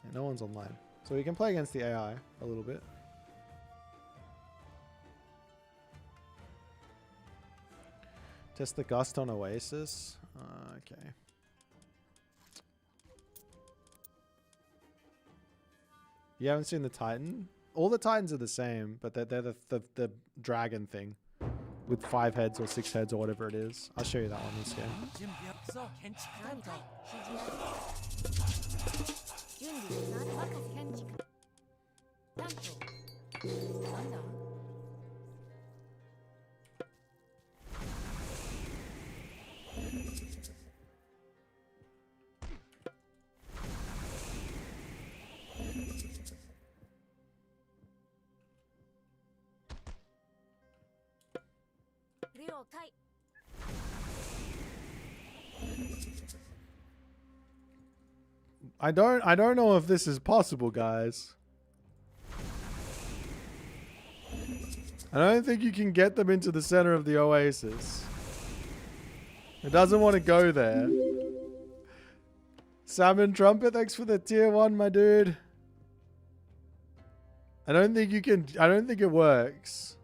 Yeah, no one's online. So we can play against the AI a little bit. Test the Gust on Oasis. Okay. You haven't seen the Titan? All the Titans are the same, but they're the dragon thing with 5 heads or 6 heads or whatever it is. I'll show you that one this game. 準備はそう建築担当準備な任せ建築担当なんだ了解 I don't know if this is possible, guys. I don't think you can get them into the center of the oasis. It doesn't want to go there. Salmon Trumpet, thanks for the tier 1, my dude. I don't think you can. I don't think it works.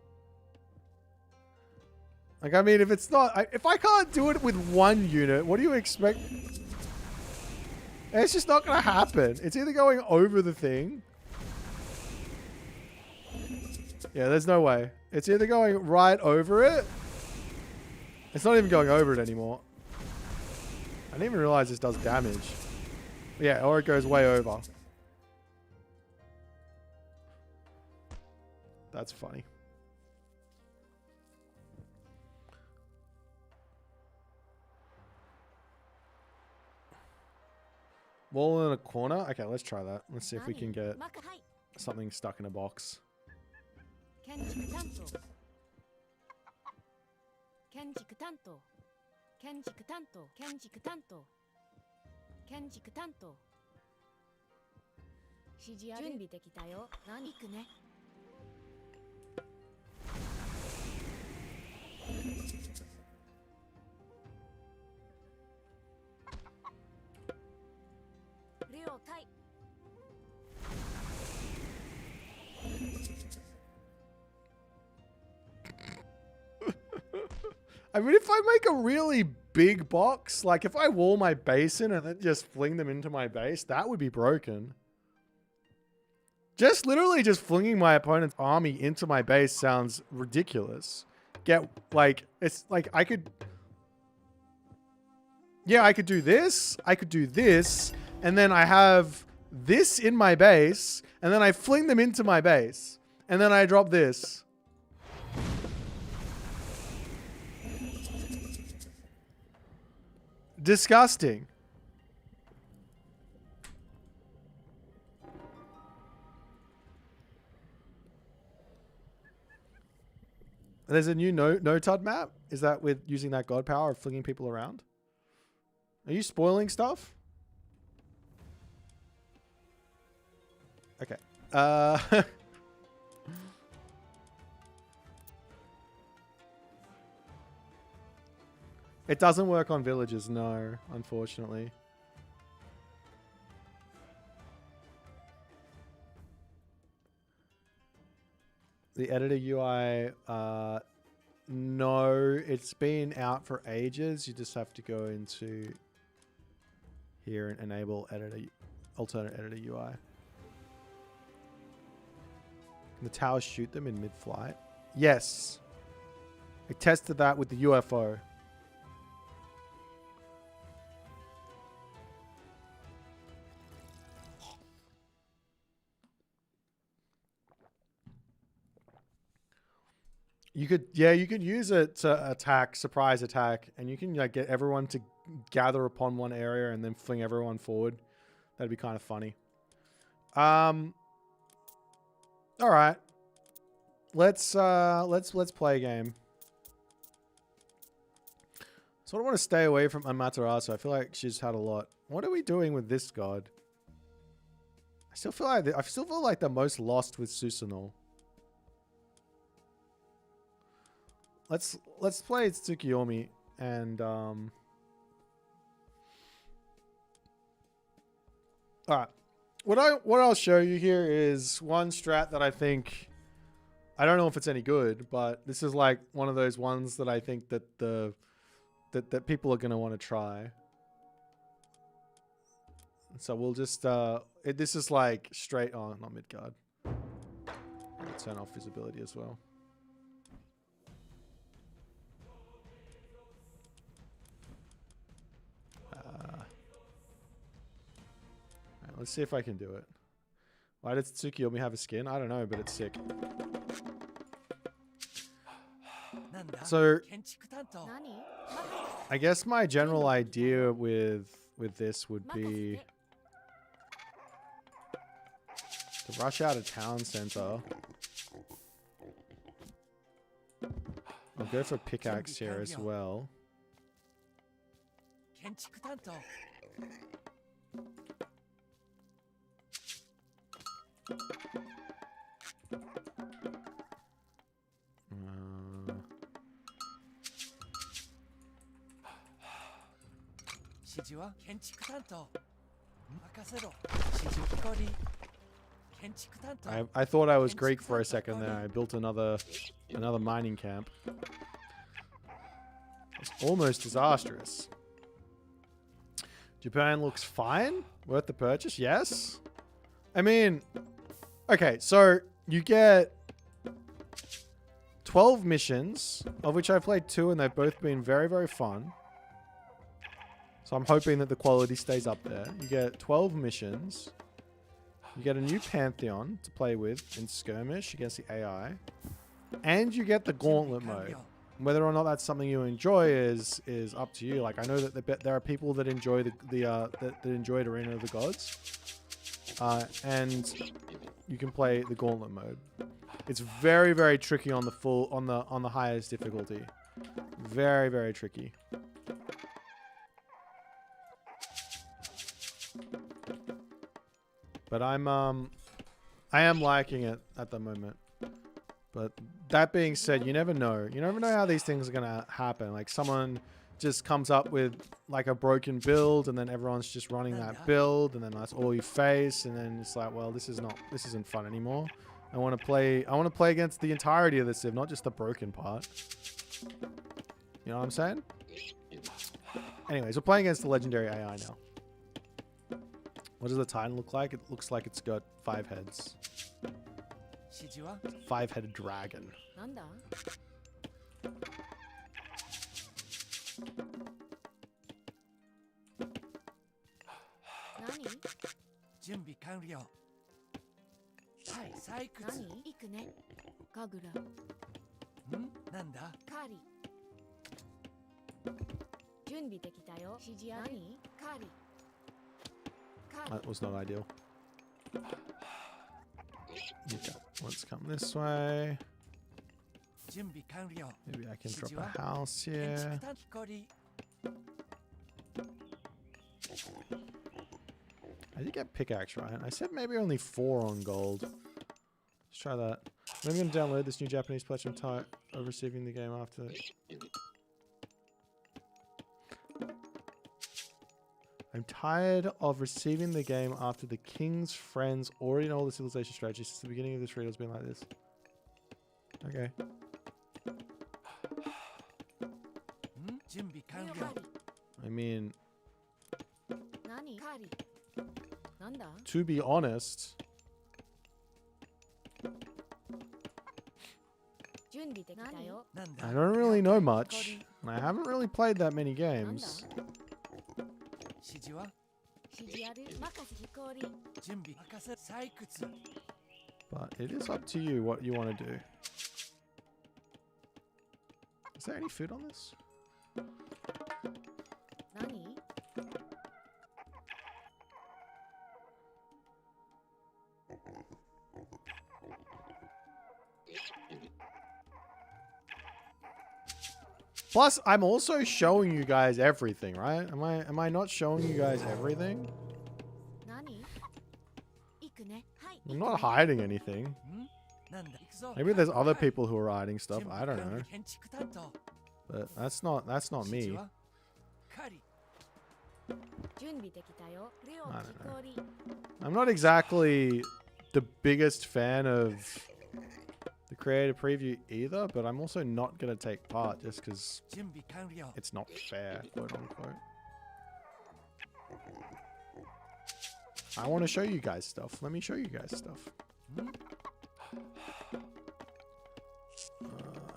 Like, I mean, if it's not, if I can't do it with 1 unit, what do you expect? It's just not going to happen. It's either going over the thing. Yeah, there's no way. It's either going right over it. It's not even going over it anymore. I didn't even realize this does damage. Yeah, or it goes way over. That's funny. Wall in a corner? Okay, let's try that. Let's see if we can get 任はい something stuck in a box. 建築担当建築担当建築担当建築担当建築担当指示ある準備できたよ何行くね了解 I mean, if I make a really big box, like if I wall my base in and then just fling them into my base, that would be broken. Just literally just flinging my opponent's army into my base sounds ridiculous. It's like I could... Yeah, I could do this, I could do this, and then I have this in my base, and then I fling them into my base, and then I drop this. Disgusting. There's a new no-tud map. Is that with using that god power of flinging people around? Are you spoiling stuff? Okay. It doesn't work on villages, no, unfortunately. The editor UI, no, it's been out for ages. You just have to go into here and enable editor, alternate editor UI. Can the towers shoot them in mid-flight? Yes. I tested that with the UFO. You could use it to attack, surprise attack, and you can like get everyone to gather upon one area and then fling everyone forward. That'd be kind of funny. All right. Let's play a game. So I want to stay away from Amaterasu. I feel like she's had a lot. What are we doing with this god? I still feel like the most lost with Susanoo. Let's play Tsukiyomi and alright. What I'll show you here is one strat that I think, I don't know if it's any good, but this is like one of those ones that I think that that people are gonna want to try. So we'll just this is like straight on, not Midgard. I'll turn off visibility as well. Alright, let's see if I can do it. Why did Tsukiyomi have a skin? I don't know, but it's sick. なんだ So 建築担当 何 I guess my general idea with this would 任せ be て to rush out of town center. I'll go for pickaxe here as well. 建築担当 指示は建築担当任せろ指示木こり建築担当 I thought I was Greek for a second there. I built another mining camp. It's almost disastrous. Japan looks fine. Worth the purchase, yes. I mean, okay, so you get 12 missions, of which I've played 2 and they've both been very, very fun. So I'm hoping that the quality stays up there. You get 12 missions. You get a new Pantheon to play with in skirmish against the AI. And you get the Gauntlet mode. Whether or not that's something you enjoy is up to you. Like, I know that there are people that enjoy that enjoyed Arena of the Gods. And you can play the Gauntlet mode. It's very, very tricky on the highest difficulty. Very, very tricky. But I am liking it at the moment. But that being said, you never know. You never know how these things are gonna happen. Like, someone just comes up with like a broken build, and then everyone's just running that build, and then that's all you face, and then it's like, well, this isn't fun anymore. I want to play against the entirety of the Civ, not just the broken part. You know what I'm saying? Anyways, we're playing against the legendary AI now. What does the Titan look like? It looks like it's got 5 heads. 指示は 5-headed dragon. なんだ 何準備完了はい採掘何行くねガグラんなんだカーリ準備できたよ指示ある何カーリカーリ That was not ideal. Okay, let's come this way. 準備完了 Maybe I can drop a house 建 here. 築担木こり I did get pickaxe, right? I said maybe only 4 on gold. Let's try that. I'm going to download this new Japanese pledge. I'm tired of receiving the game after. I'm tired of receiving the game after the King's friends already know all the civilization strategies. Since the beginning of this read, it's been like this. Okay. ん準備完了 I mean, 何カーリなんだ to be honest, 準備できたよなんだ I don't really know much. And I haven't really played that many games. 指示は指示ある任せ飛行り準備任せ採掘 But it is up to you what you want to do. Is there any food on this? 何 Plus, I'm also showing you guys everything, right? Am I not showing you guys everything? 何行くねはい I'm not hiding anything. んなんだ行くぞ Maybe there's other はい people who are hiding stuff. 準備 I don't 完了 know. 建築担当 But that's not 指示 me. は狩り準備できたよレオ I 飛 don't know. 行り I'm not exactly the biggest fan of the creative preview either, but I'm also not going to take part just because 準備完了 it's not fair, quote unquote. I want to show you guys stuff. Let me show you guys stuff.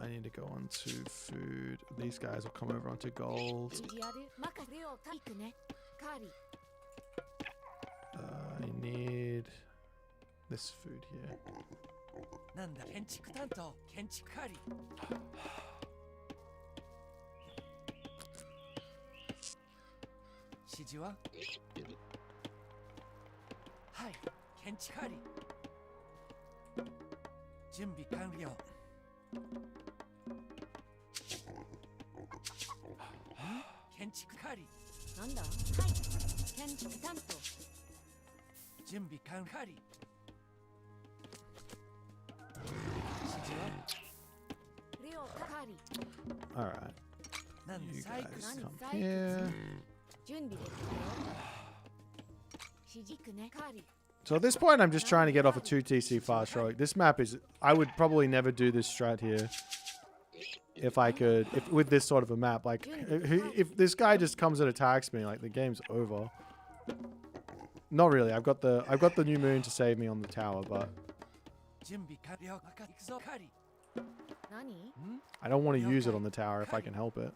I need to go on to food. These guys will come over onto gold. 指示ある任せレオタイクねカーリー I need this food here. なんだ建築担当建築係指示ははい建築係準備完了建築係なんだはい建築担当準備完了指示はレオタカーリー All right. なんだ You 採 guys 掘 come here. 準備できたよ指示くねカーリー So at this point, I'm just trying to get off a 2TC fast heroic. This map is... I would probably never do this strat here. If I could... with this sort of a map. Like, if this guy just comes and attacks me, like, the game's over. Not really. I've got the new moon to save me on the tower, but... 準備完了行くぞカーリ何 I don't want to use it on the tower if I can help it.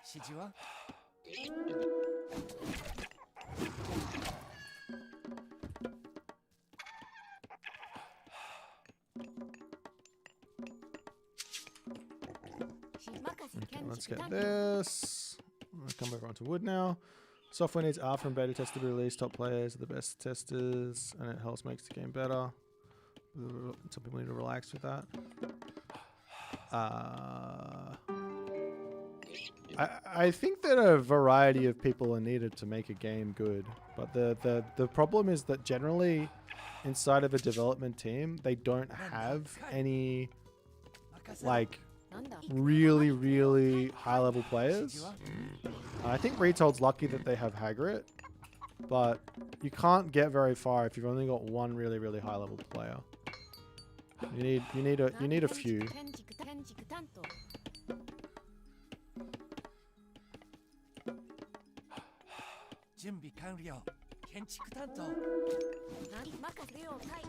指示は任せ Okay, 建 let's 築 get 担当 this. Let's come over onto wood now. Software needs alpha and beta test to be released. Top players are the best testers, and it helps makes the game better. Some people need to relax with that. I think that a variety of people are needed to make a game good, but the problem is that generally inside of a development team they don't have any 任せ like なんだ really high level 指 players. 示は I think Retold's lucky that they have Hagrid, but you can't get very far if you've only got one really high level player. You need a few. 建築担当準備完了建築担当何任せレオタイ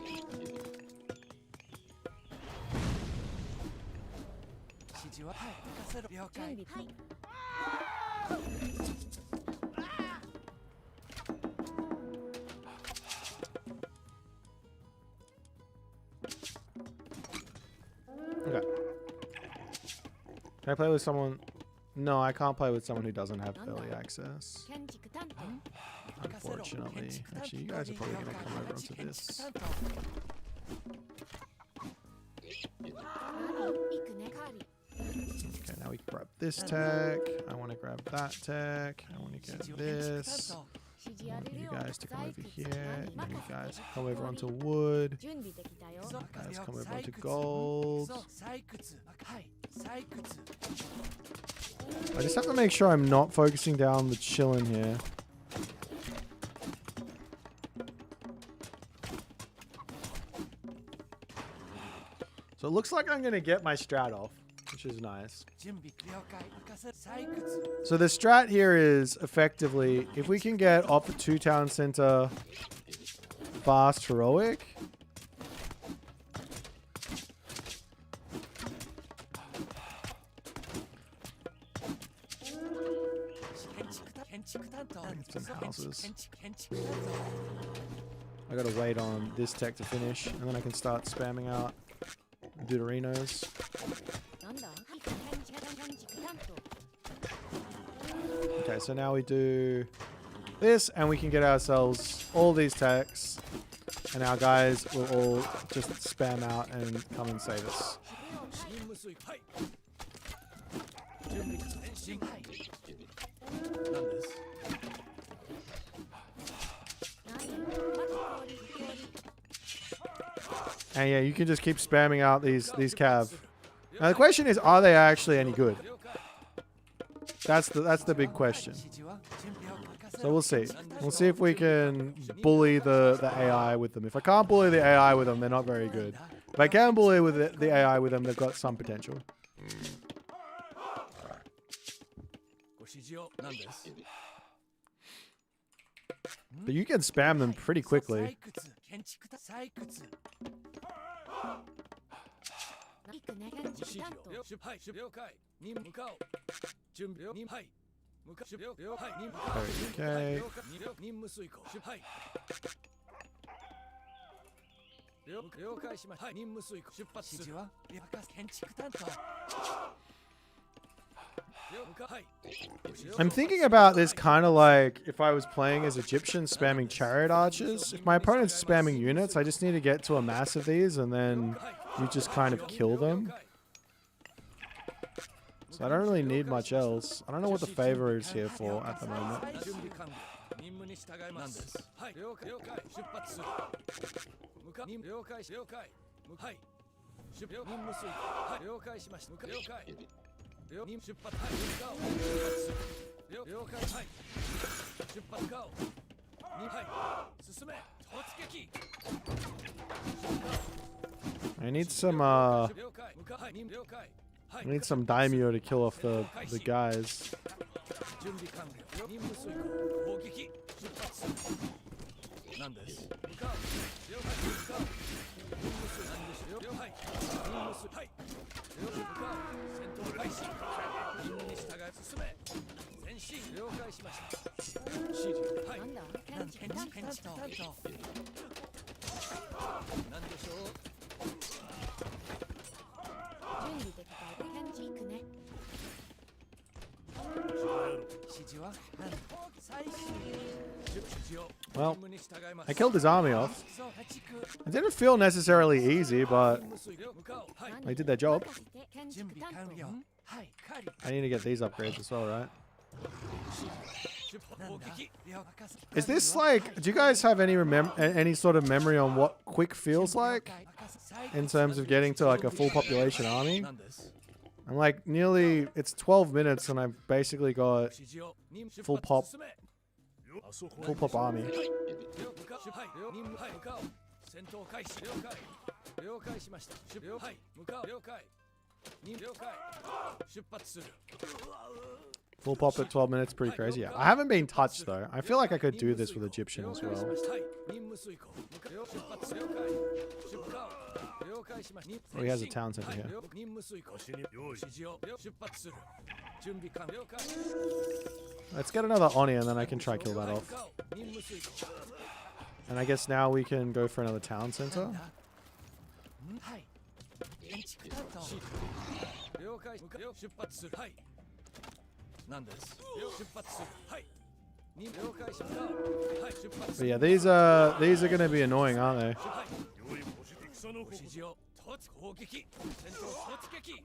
指示ははい任せろ了準解備はい Okay. Can I play with someone? No, I can't play with someone who doesn't have early access. 建築担当 Unfortunately. Actually, you guys are probably going to come over onto this. 何行くねカーリー Okay, now we grab this tech. I want to grab that tech. I want to get this. 指示 I あ want る you レオ guys to come over 採掘 here. 何 And you 任 guys せ come over onto wood. 準備できたよ You guys come over onto 採掘 gold. 採掘はい採掘 I just have to make sure I'm not focusing down the chillin' here. So it looks like I'm going to get my strat off, which is nice. 準備了解任せ採掘 So the strat here is effectively, if we can get off the 2 town center fast heroic, Some houses. I gotta wait on this tech to finish, and then I can start spamming out Deuterinos. なんだ建築担当 Okay, so now we do this, and we can get ourselves all these techs, and our guys will all just spam out and come and save us. 任務水はい準備前進はい何です 何まず氷 And yeah, you can just keep spamming out these cav. Now the question is, are they actually any good? That's the big question. 指示は準備を任せ So ろ we'll see. We'll see if we can bully the AI with them. If I can't bully the AI with them, they're not very good. If I can bully with the AI with them, they've got some potential. ご指示を何です But you can spam them pretty quickly. 採掘建築だ採掘行くね建指示築担当をはい了解に向かう準備にはい向かう了解に向かう Okay. 了解任務遂行はい了解しましたはい任務遂行出発指示は建築担当 I'm thinking about this kind of like if I was playing as Egyptians spamming chariot archers. If my opponent's spamming units, I just need to get to a mass of these and then you just kind of kill them. So I don't really need much else. I don't know what the favor is here for at the moment. 任務に従いますはい了解出発する了解はい任務遂行はい了解しました了解任出発はい向かう了解はい出発向かうはい進め突撃 I need some 了解向かうはい了解 I need some daimyo to kill off the guys. 準備完了任務遂行攻撃出発する何です向かう了解向かう任務遂何でしょう了解任務遂はい了解向かう戦闘開始任務に従い進め前進了解しました指示はいなんだ建築担当担当何でしょう準備できたよ建築ね指示は何最終指示を Well, 任務に従います I killed his army off. そう破竹 It didn't feel necessarily easy, but 任務遂行向かうはい I did their job. 任せて建準築担当備完了はい狩り I need to get these upgrades as well, right? 出発攻撃了解 Is this like? Do you guys have any sort of memory on what quick feels like in terms of getting to like a full population army? 何です I'm like nearly. It's 12 minutes and I've basically got 指示を任務 full pop, 進め full pop army. はい任務はい向かう戦闘開始了解しましたはい向かう了解了解出発する Full pop at 12 minutes, pretty crazy. Yeah, I haven't been touched though. I feel like I could do this with Egyptian as well. はい任務遂行出発了解出発了解しました Oh, he has a town center here. 任務遂行指示を出発する準備完了解 Let's get another Oni and then I can try kill that off. 任務遂行 And I guess now we can go for another town center. はい建築担当了解出発するはい何です出発するはい了解しましたはい出発す But る yeah, these are going to be annoying, aren't they? はい指示を突攻撃戦闘突撃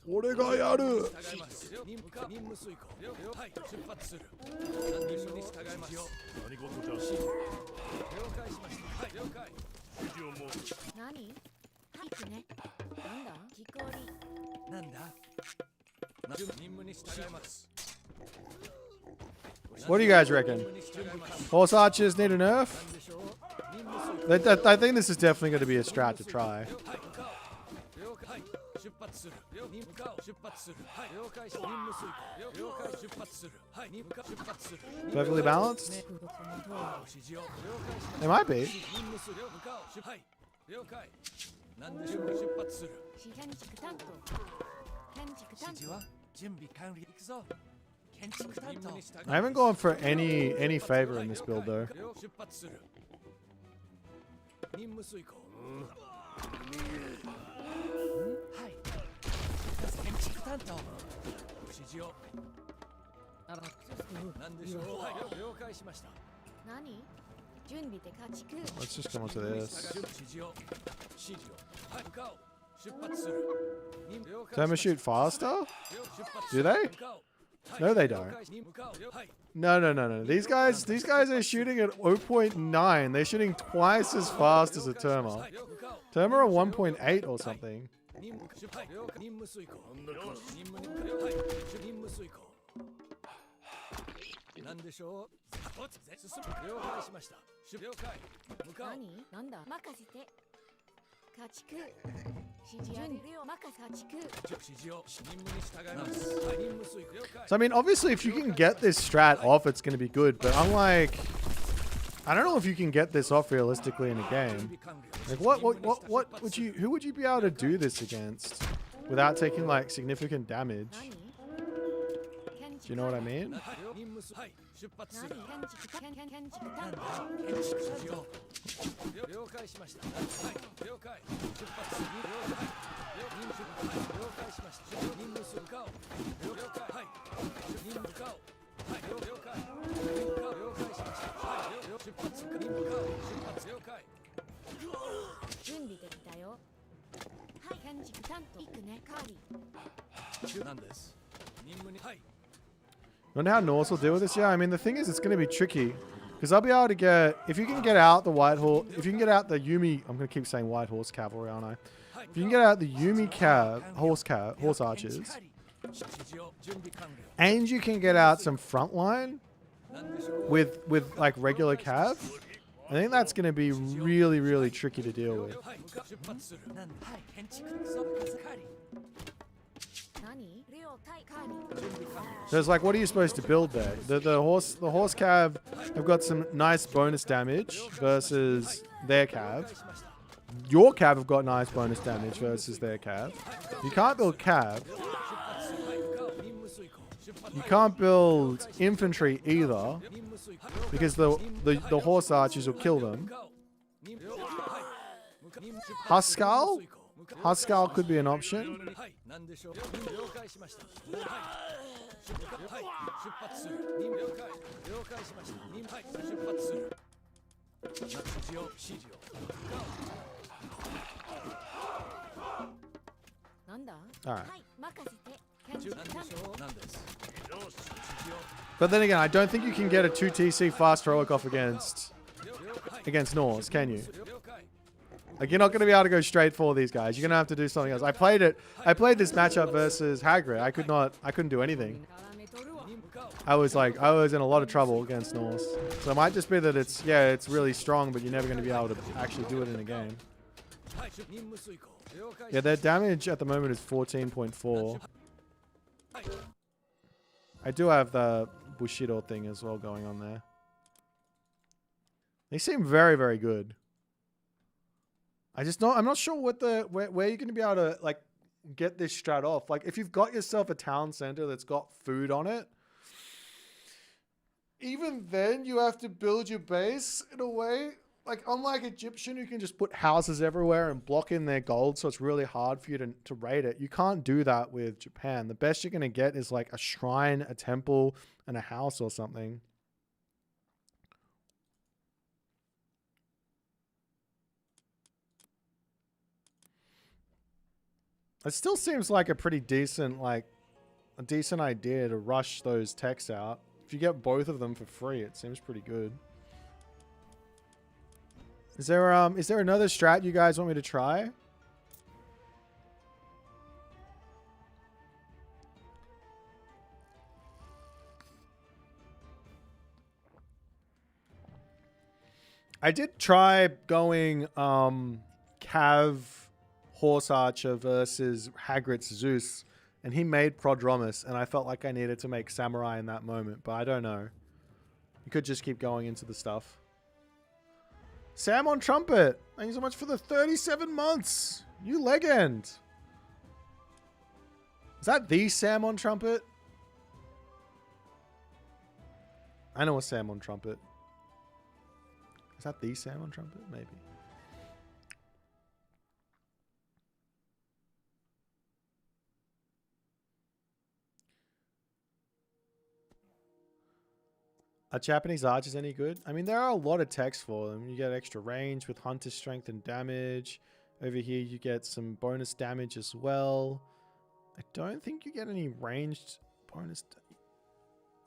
俺がやる従います任務遂行はい出発する任務に従います了解しましたはい了解何行くねなんだ木こりなんだ任務に従います What do you guys reckon? Horse archers need a nerf? I think this is definitely going to be a strat to try. Perfectly balanced? It might be. 何でしょう出発する建築担当建築担当指示は準備完了行くぞ建築担当 I haven't gone for any favor in this build though. 出発する任務遂行はい建築担当指示を何でしょうはい了解しました何準備で家畜 Let's just come on to this. 指示をはい向かう出発する Thermo shoot faster? Do they? No, they don't. No. These guys are shooting at 0.9. They're shooting twice as fast as a Terma. Terma are 1.8 or something. 任務遂行何でしょう進む了解しました了解向かう何なんだ任せて家畜 So I mean, obviously, if you can get this strat off, it's going to be good. But I'm like, I don't know if you can get this off realistically in a game. Like, what would you? Who would you be able to do this against without taking like significant damage? Do you know what I mean? Wonder how Norse will deal with this? Yeah, I mean, the thing is, it's going to be tricky. Because I'll be able to get... If you can get out the White Horse... If you can get out the Yumi... I'm going to keep saying White Horse Cavalry, aren't I? If you can get out the Yumi Horse Archers... And you can get out some frontline... With like, regular cav... I think that's going to be really, really tricky to deal with. So it's like, what are you supposed to build there? The horse cav have got some nice bonus damage versus their cav. Your cav have got nice bonus damage versus their cav. You can't build cav. You can't build infantry either, because the horse archers will kill them. Huskarl? Huskarl could be an option. Alright. But then again, I don't think you can get a 2TC fast heroic off against Norse, can you? Like, you're not going to be able to go straight for these guys. You're going to have to do something else. I played this matchup versus Hagrid. I couldn't do anything. I was in a lot of trouble against Norse. So it might just be that it's really strong, but you're never going to be able to actually do it in a game. Yeah, their damage at the moment is 14.4. I do have the Bushido thing as well going on there. They seem very, very good. I'm not sure where you're going to be able to like get this strat off. Like, if you've got yourself a town center that's got food on it, even then you have to build your base in a way. Like, unlike Egyptian, who can just put houses everywhere and block in their gold, so it's really hard for you to raid it. You can't do that with Japan. The best you're going to get is like a shrine, a temple, and a house or something. It still seems like a pretty decent, idea to rush those techs out. If you get both of them for free, it seems pretty good. Is there another strat you guys want me to try? I did try going Cav Horse Archer versus Hagrid's Zeus, and he made Prodromus, and I felt like I needed to make Samurai in that moment, but I don't know. You could just keep going into the stuff. Sam on Trumpet, thank you so much for the 37 months. You legend. Is that the Sam on Trumpet? I know a Sam on Trumpet. Is that the Sam on Trumpet? Maybe. Are Japanese archers any good? I mean, there are a lot of techs for them. You get extra range with hunter strength and damage. Over here, you get some bonus damage as well. I don't think you get any ranged bonus.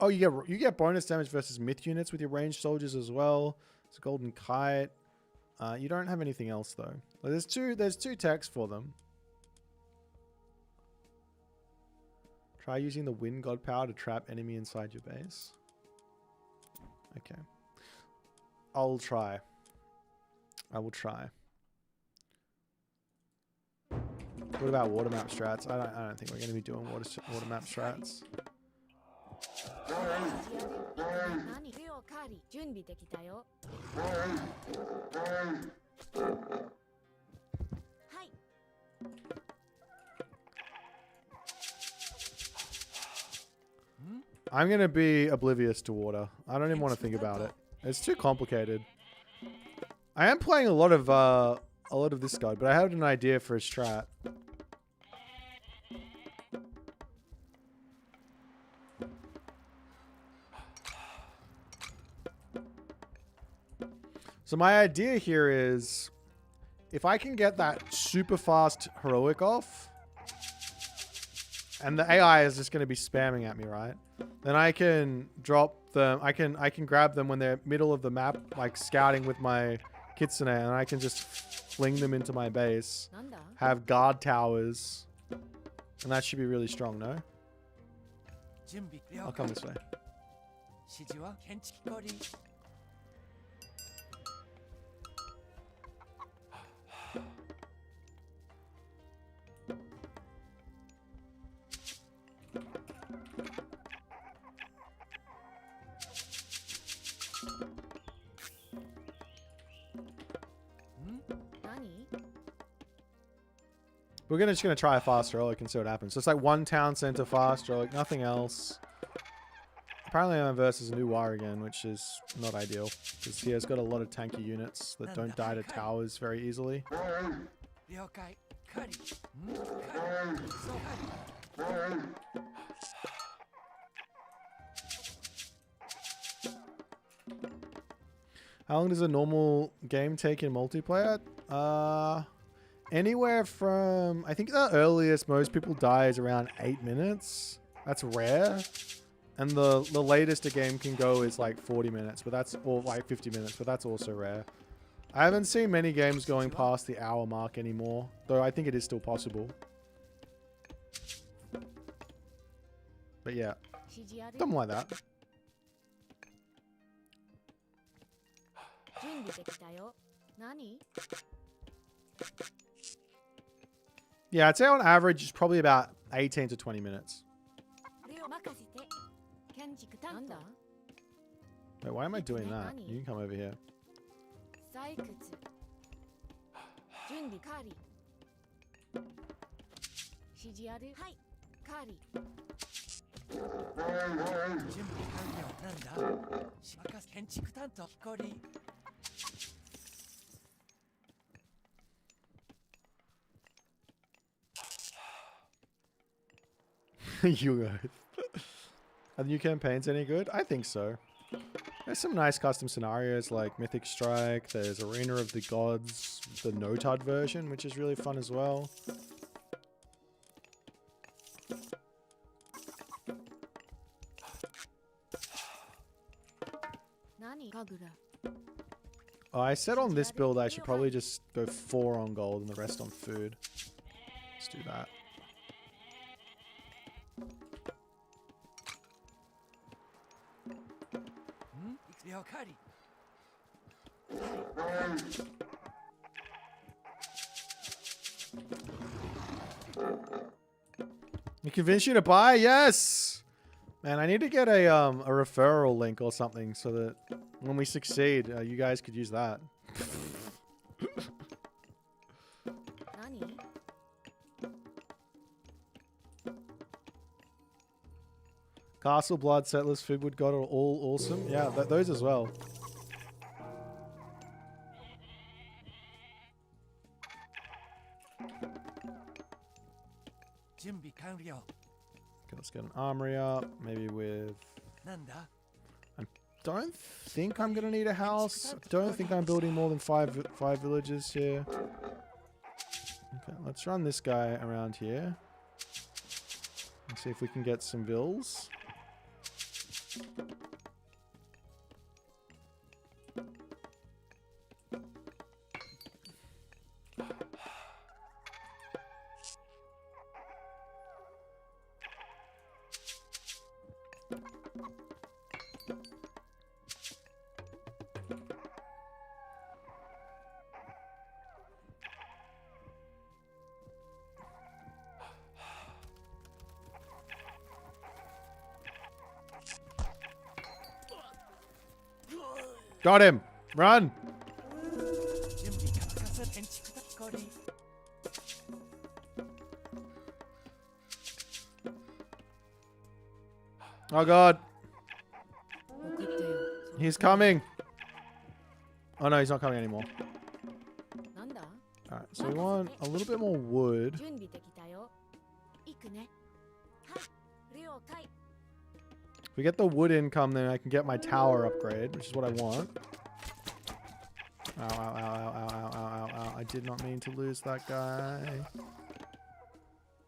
Oh, you get bonus damage versus myth units with your ranged soldiers as well. It's a golden kite. You don't have anything else though. Well, there's two techs for them. Try using the wind god power to trap enemy inside your base. Okay. I will try. What about water map strats? I don't think we're going to be doing water map strats. 何レオカーリー準備できたよはい I'm going to be oblivious to water. I don't even want to think about it. It's too complicated. I am playing a lot of this guide, but I had an idea for a strat. So my idea here is if I can get that super fast heroic off, and the AI is just going to be spamming at me, right? Then I can drop them. I can grab them when they're middle of the map, like scouting with my Kitsune, and I can just fling them into my base. なんだ Have guard towers, and that should be really strong, no? 準備了 I'll 解 come this way. 指示は建築コリー 何 We're just gonna try a fast heroic and see what happens. So it's like one town center fast heroic, nothing else. Apparently I'm versus a new war again, which is not ideal because he has got a lot of tanky units that don't die to towers very easily. 了解カリカリそうカリ How long does a normal game take in multiplayer? Anywhere from, I think the earliest most people die is around 8 minutes. That's rare. And the latest a game can go is like 40 minutes, but that's, or like 50 minutes, but that's also rare. I haven't seen many games going past the hour mark anymore, though I think it is still possible. But yeah, 指示ある something like that. 準備できたよ何 Yeah, I'd say on average it's probably about 18 to 20 minutes. レオ任せて建築担当なんだ Wait, why am I doing that? You can come over here. 採掘準備カーリー指示あるはいカーリー準備完了なんだ任せ建築担当コリー You guys. Are the new campaigns any good? I think so. There's some nice custom scenarios like Mythic Strike. There's Arena of the Gods, the Notad version, which is really fun as well. Oh, I said on this build I should probably just go 4 on gold and the rest on food. Let's do that. You convinced you to buy? Yes! Man, I need to get a referral link or something so that when we succeed, you guys could use that. Castle, Blood, Settlers, Figwood God are all awesome. Yeah, those as well. Okay, let's get an armory up. Maybe with... I don't think I'm going to need a house. I don't think I'm building more than five villages here. Okay, let's run this guy around here. And see if we can get some vills. Got him. Run. 準備任せ建築だこり Oh god. 送ってよ。 He's coming. Oh no, he's not coming anymore. なんだ Alright, so we want a little bit more wood. 準備できたよ。行くね。はい。了解。 If we get the wood income, then I can get my tower upgrade, which is what I want. Ow, ow, ow, ow, ow, ow, ow, ow, ow. I did not mean to lose that guy.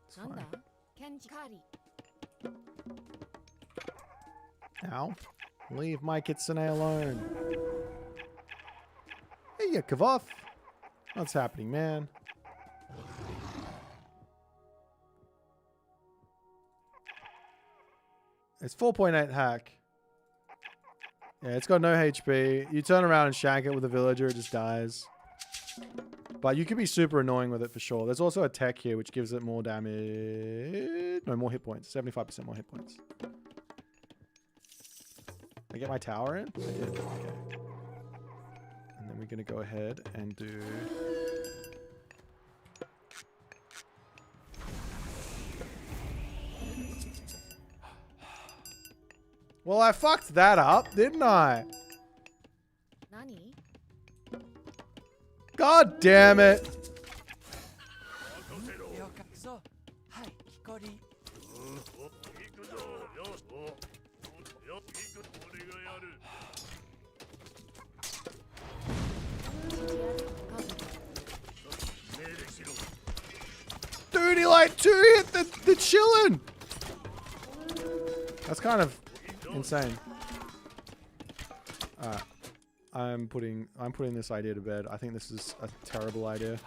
It's なんだ fine. ケンジカーリ Ow. Leave my kitsune alone. Hey, you Kavoth. What's happening, man? It's 4.8 hack. Yeah, it's got no HP. You turn around and shank it with a villager, it just dies. But you can be super annoying with it for sure. There's also a tech here which gives it more damage. No, more hit points. 75% more hit points. I get my tower in? I did. Okay. And then we're going to go ahead and do... Well, I fucked that up, didn't I? 何 God damn it. 了解そうはい木こり Dude, he like two hit the chillin'. That's kind of insane. Alright. I'm putting this idea to bed. I think this is a terrible idea.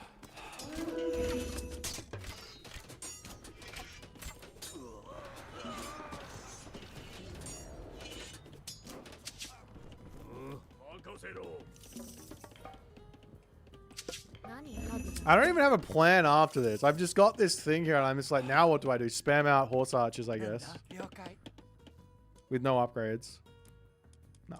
I don't even have a plan after this. I've just got this thing here and I'm just like, now what do I do? Spam out horse archers, I なんだ guess. 了解 With no upgrades. No.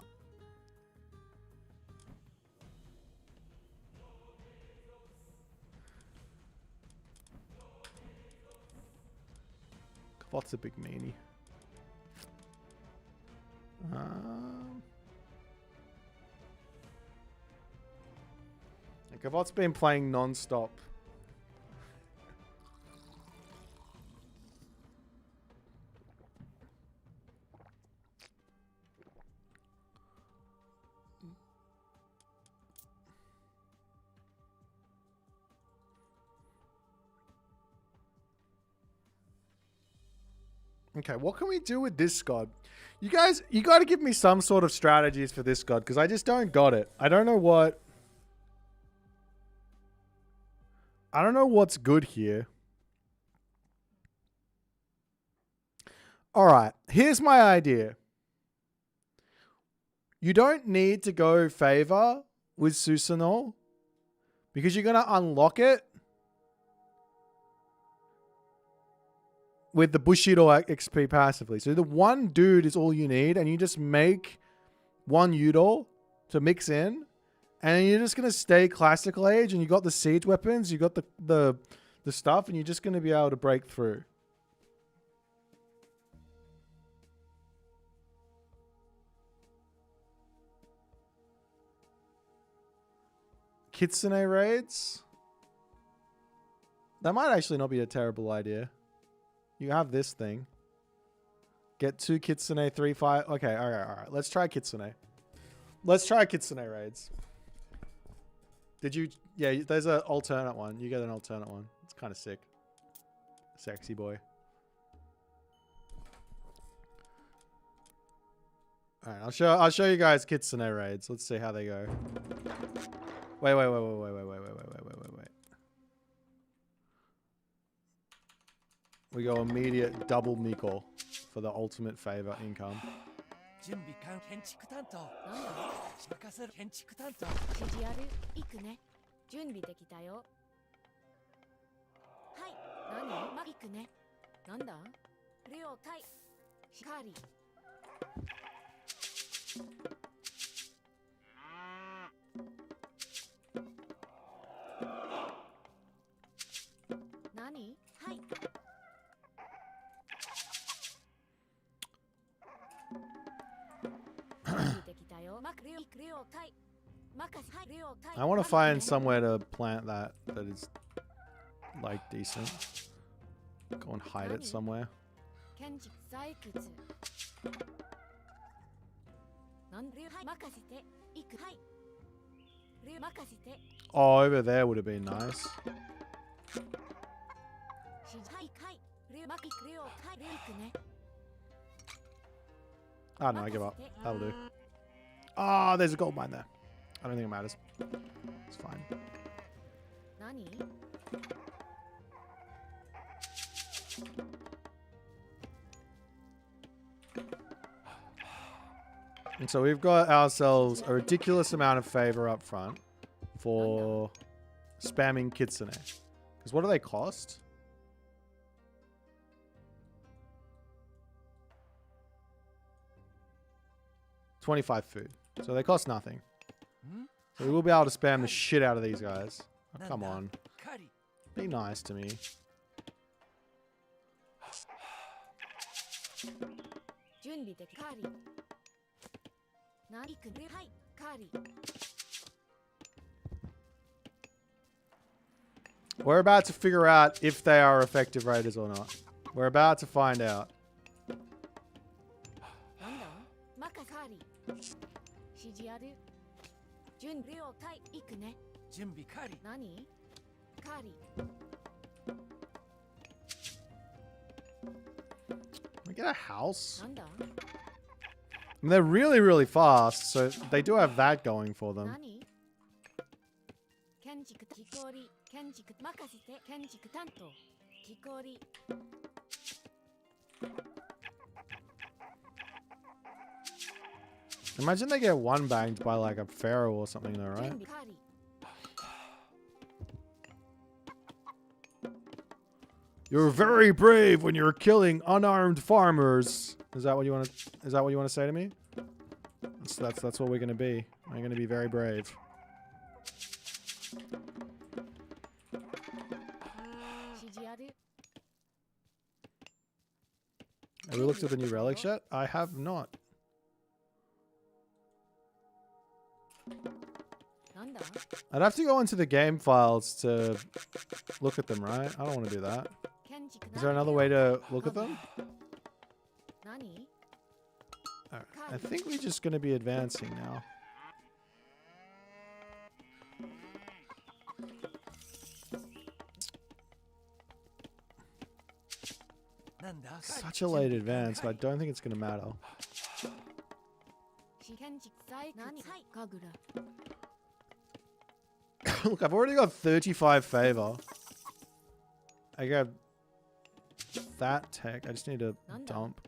What's a big meanie? Gavot's been playing non-stop. Okay, what can we do with this god? You guys, you got to give me some sort of strategies for this god because I just don't got it. I don't know what... I don't know what's good here. Alright, here's my idea. You don't need to go favor with Susanoo because you're going to unlock it with the Bushido XP passively. So the one dude is all you need and you just make one Udor to mix in. And you're just going to stay classical age and you got the siege weapons, you got the stuff, and you're just going to be able to break through. Kitsune raids? That might actually not be a terrible idea. You have this thing. Get 2 Kitsune, 3, 5. Okay, alright. Let's try Kitsune. Let's try Kitsune raids. Did you... Yeah, there's an alternate one. You get an alternate one. It's kind of sick. Sexy boy. Alright, I'll show you guys Kitsune raids. Let's see how they go. Wait. We go immediate double Miko for the ultimate favor income. 準備完建築担当なんだ任せる建築担当指示ある行くね。準備できたよ。はい。何ま、行くね。なんだ了解。しかり。I want to find somewhere to plant that is like decent. Go and hide it somewhere. Oh, over there would have been nice. Oh no, I give up. That'll do. Ah, there's a gold mine there. I don't think it matters. It's fine. And so we've got ourselves a ridiculous amount of favor up front for spamming Kitsune. Because what do they cost? $25 food. So they cost nothing. So we will be able to spam the shit out of these guys. Oh, come on. Be nice to me. We're about to figure out if they are effective raiders or not. We're about to find out. Can we get a house? And they're really, really fast, so they do have that going for them. Imagine they get one banged by like a pharaoh or something though, right? You're very brave when you're killing unarmed farmers. Is that what you want to? Is that what you want to say to me? That's what we're gonna be. We're gonna be very brave. Have we looked at the new relics yet? I have not. I'd have to go into the game files to look at them, right? I don't want to do that. Is there another way to look at them? Alright, I think we're just going to be advancing now. Such a late advance, but I don't think it's going to matter. Look, I've already got 35 favor. I got that tech. I just need to dump.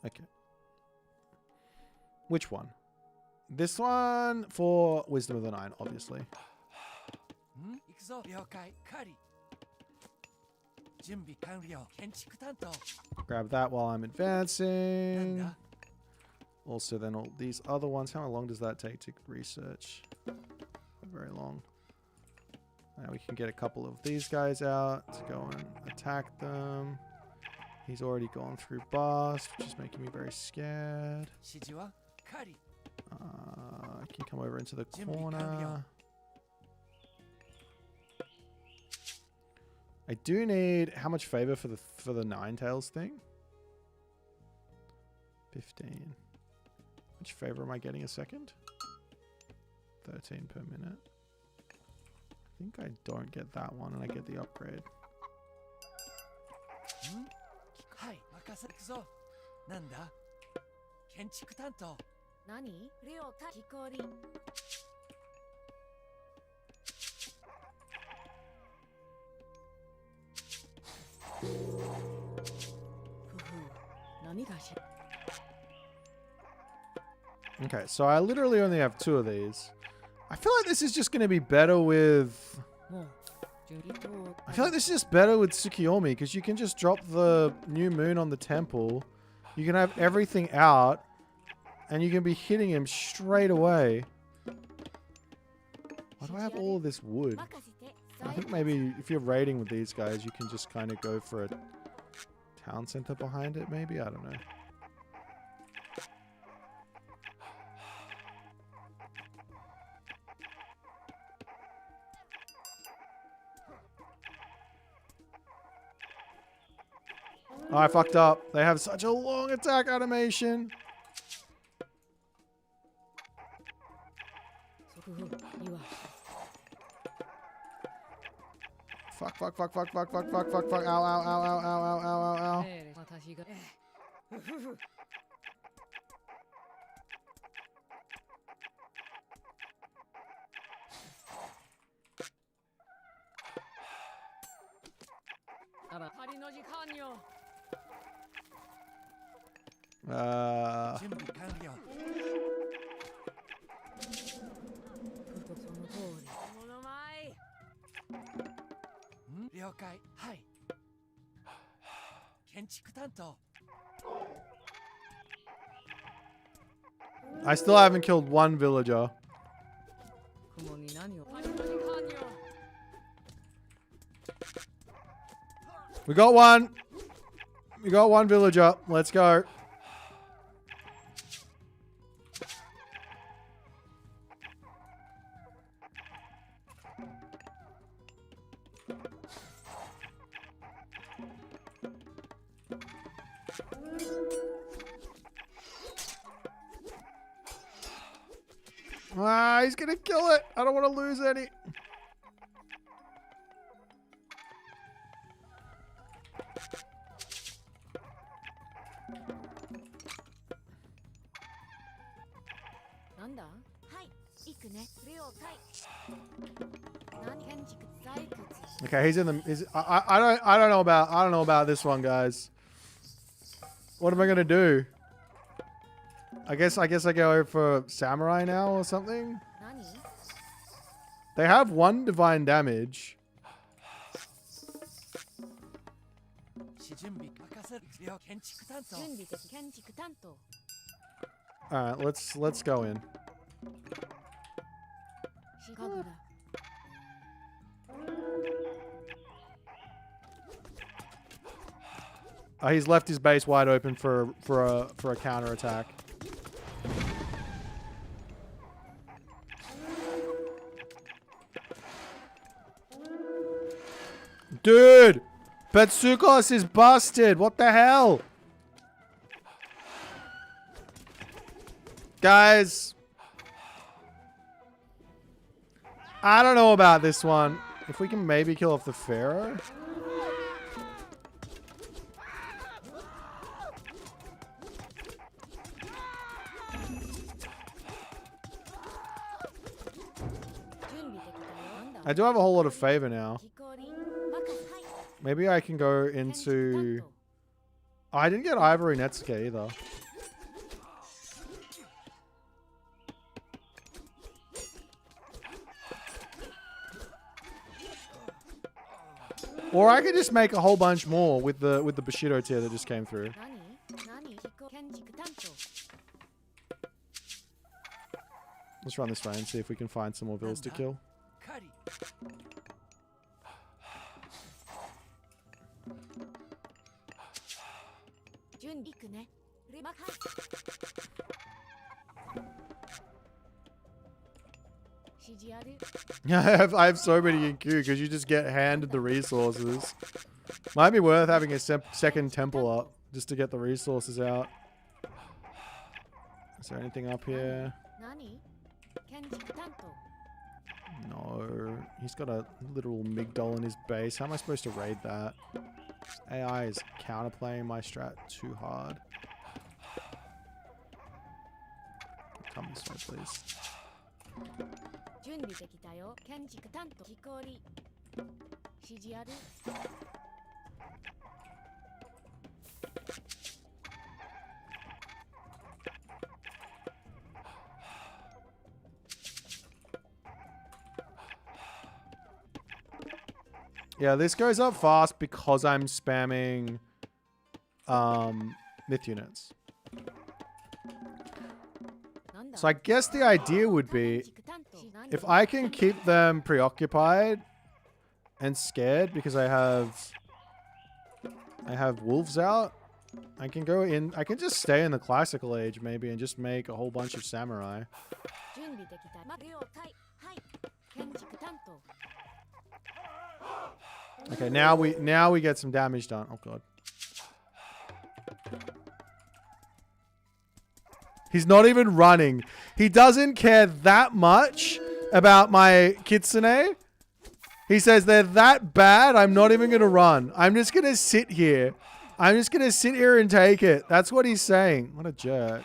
Okay. Which one? This one for Wisdom of the Nine, obviously. Grab that while I'm advancing. Also, then all these other ones. How long does that take to research? Not very long. Now we can get a couple of these guys out to go and attack them. He's already gone through Bast, which is making me very scared. I can come over into the corner. I do need how much favor for the Ninetales thing? 15. How much favor am I getting a second? 13 per minute. I think I don't get that one, and I get the upgrade. Okay, so I literally only have 2 of these. I feel like this is just going to be better with... I feel like this is just better with Tsukiyomi, because you can just drop the new moon on the temple. You can have everything out, and you can be hitting him straight away. Why do I have all of this wood? I think maybe if you're raiding with these guys, you can just kind of go for a town center behind it, maybe? I don't know. Oh, I fucked up. They have such a long attack animation. 速報言わ Fuck, fuck, fuck, fuck, fuck, fuck, fuck, fuck, fuck. Ow, ow, ow, ow, ow, ow, ow, ow, ow. 私があら針の時間よ 準備完了。その通り物前了解。はい。建築担当。 I still haven't killed one villager. 雲に何を針の時間よ We got one. We got one villager. Let's go. Ah, he's gonna kill it. I don't want to lose any. Okay, he's in the. I don't know about this one, guys. What am I gonna do? I guess I go for samurai now or something. They have one divine damage. All right, let's go in. Oh, he's left his base wide open for a counter attack. Dude, Betsukos is busted. What the hell? Guys, I don't know about this one. If we can maybe kill off the Pharaoh. I do have a whole lot of favor now. Maybe I can go into... Oh, I didn't get Ivory Netsuke either. Or I could just make a whole bunch more with the Bushido tier that just came through. Let's run this way and see if we can find some more villas to kill. I have so many in queue because you just get handed the resources. Might be worth having a second temple up just to get the resources out. Is there anything up here? No. He's got a literal Migdol in his base. How am I supposed to raid that? AI is counterplaying my strat too hard. Come this way, please. Yeah, this goes up fast because I'm spamming myth units. So I guess the idea would be if I can keep them preoccupied and scared because I have wolves out, I can go in. I can just stay in the classical age maybe and just make a whole bunch of samurai. Okay, now we get some damage done. Oh god. He's not even running. He doesn't care that much about my kitsune. He says they're that bad, I'm not even going to run. I'm just going to sit here. I'm just going to sit here and take it. That's what he's saying. What a jerk.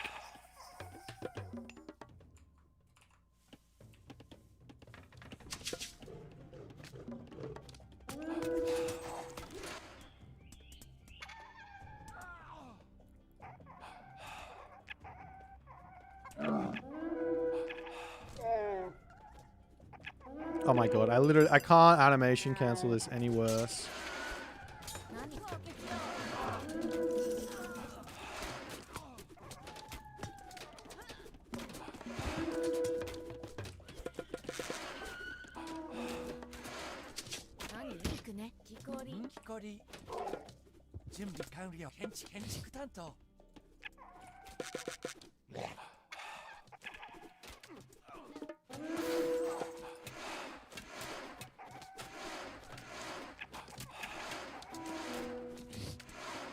Oh my god, I can't animation cancel this any worse. 何行くね木こり木こり準備完了建築担当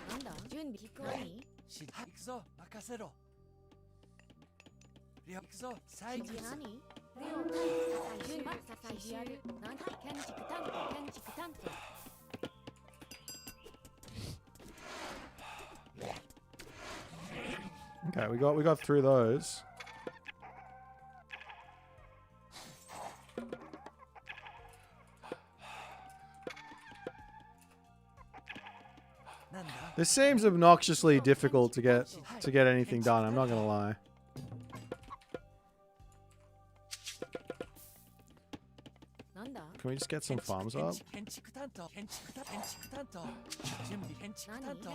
なんだ準備木こり行くぞ任せろ行くぞ最後何了解準備最終何建築担当建築担当 Okay, we got through those. This seems obnoxiously difficult to get anything done, I'm not gonna lie. Can we just get some farms up? 建築担当準備建築担当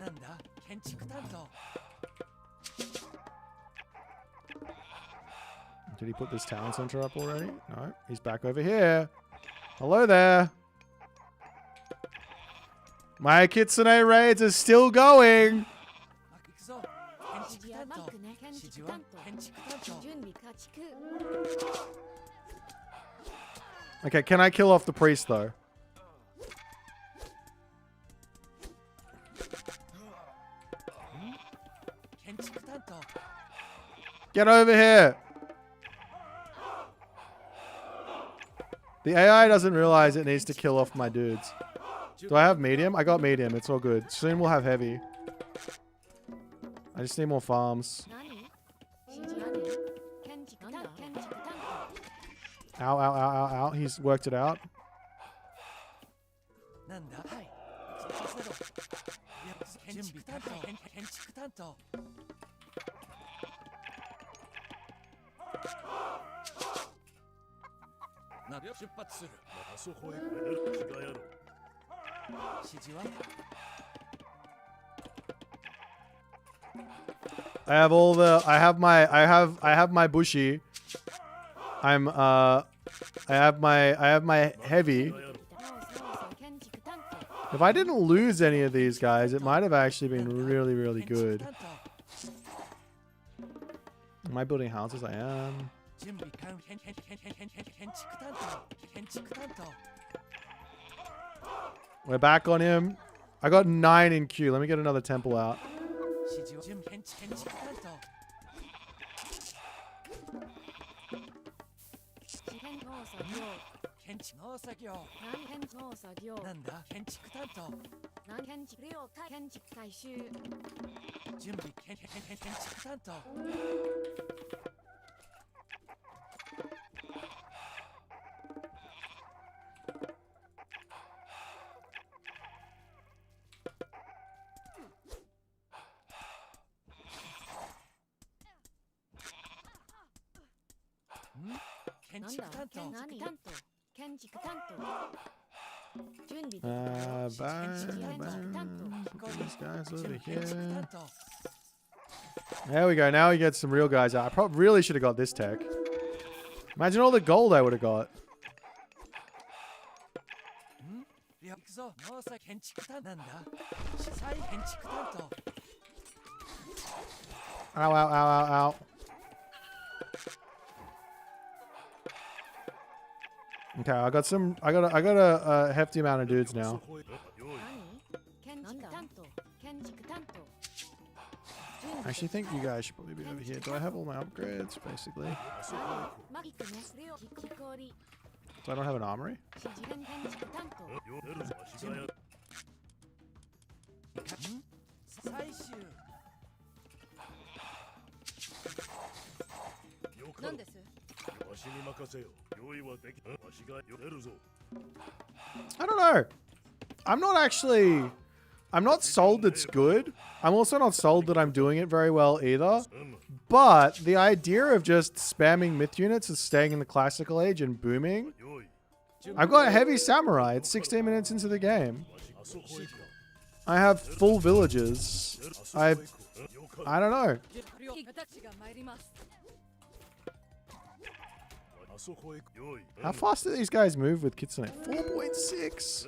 なんだ建築担当 Did he put this town center up already? No, he's back over here. Hello there. My Kitsune raids are still going. 行くぞ建築担当建築担当建築担当 準備家畜 Okay, can I kill off the priest though? Get over here. The AI doesn't realize it needs to kill off my dudes. Do I have medium? I got medium. It's all good. Soon we'll have heavy. I just need more farms. 建築担当 Ow, ow, ow, ow, ow. He's worked it out. なんだはい任せろ準備担当建築担当な出発するあそこへ帰る気がやろ指示は I have all the I have my bushy. I have my heavy. If I didn't lose any of these guys, it might have actually been really, really good. Am I building houses? I am. 準備完建築担当建築担当 We're back on him. I got 9 in queue. Let me get another temple out. 指示を準備建築担当 建築農作業なんだ建築担当建築了解建築最終準備建築担当 建築担当建築担当準備 These guys over 建築 here. 担当 There we go. Now we get some real guys out. I probably really should have got this tech. Imagine all the gold I would have got. 行くぞ農作建築担当なんだ再建築担当 Ow, ow, ow, ow, ow. Okay, I got a hefty amount of dudes now. 建築担当建築担当準 I actually think you guys should probably be over here. Do I have all my upgrades, basically? マギクねレオ木こり So I don't have an armory? 指示建築担当最終なんです I don't know. I'm not sold it's good. I'm also not sold that I'm doing it very well either. But the idea of just spamming myth units and staying in the classical age and booming. I've got a heavy samurai. It's 16 minutes into the game. I have full villages. I don't know. How fast do these guys move with Kitsune? 4.6.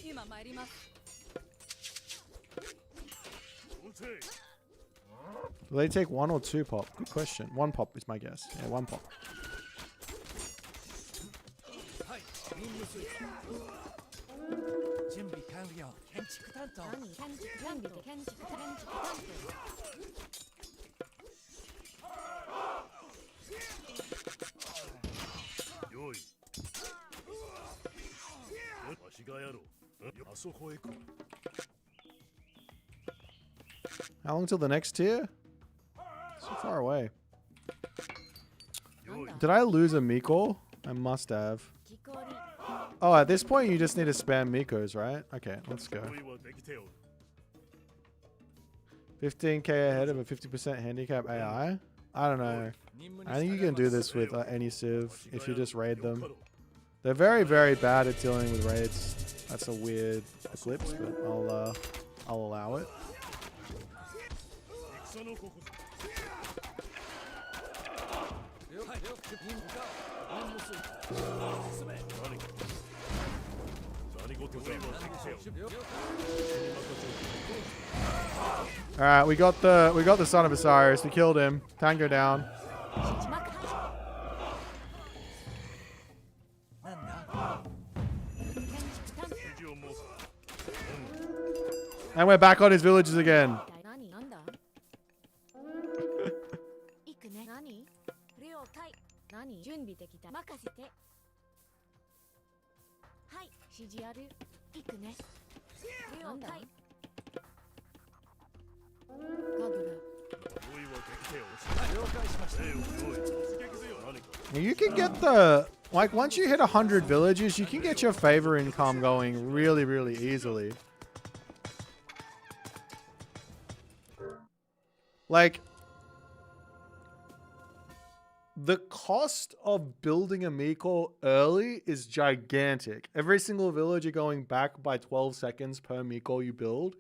今参ります Do they take 1 or 2 pop? Good question. 1 pop is my guess. Yeah, 1 pop. はい任務遂行準備完了建築担当何建築担当建築担当How long till the next tier? So far away. なんだ Did I lose a Miko? I must have. 木こり Oh, at this point you just need to spam Mikos, right? Okay, let's go. 15k ahead of a 50% handicap AI? I don't know. I think you can do this with any civ if you just raid them. They're very, very bad at dealing with raids. That's a weird eclipse, but I'll allow it. はい了解任務か任務遂行進め All right, we got the son of Osiris. We killed him. Tango down. 指示幕なんだ 建築担当 And we're back on his villages again. 何なんだ行くね何了解何準備できた任せてはい指示ある行くね了解カグ 了解しました You can get the like once you hit 100 villages, you can get your favor income going really, really easily. Like the cost of building a Miko early is gigantic. Every single villager going back by 12 seconds per Miko you build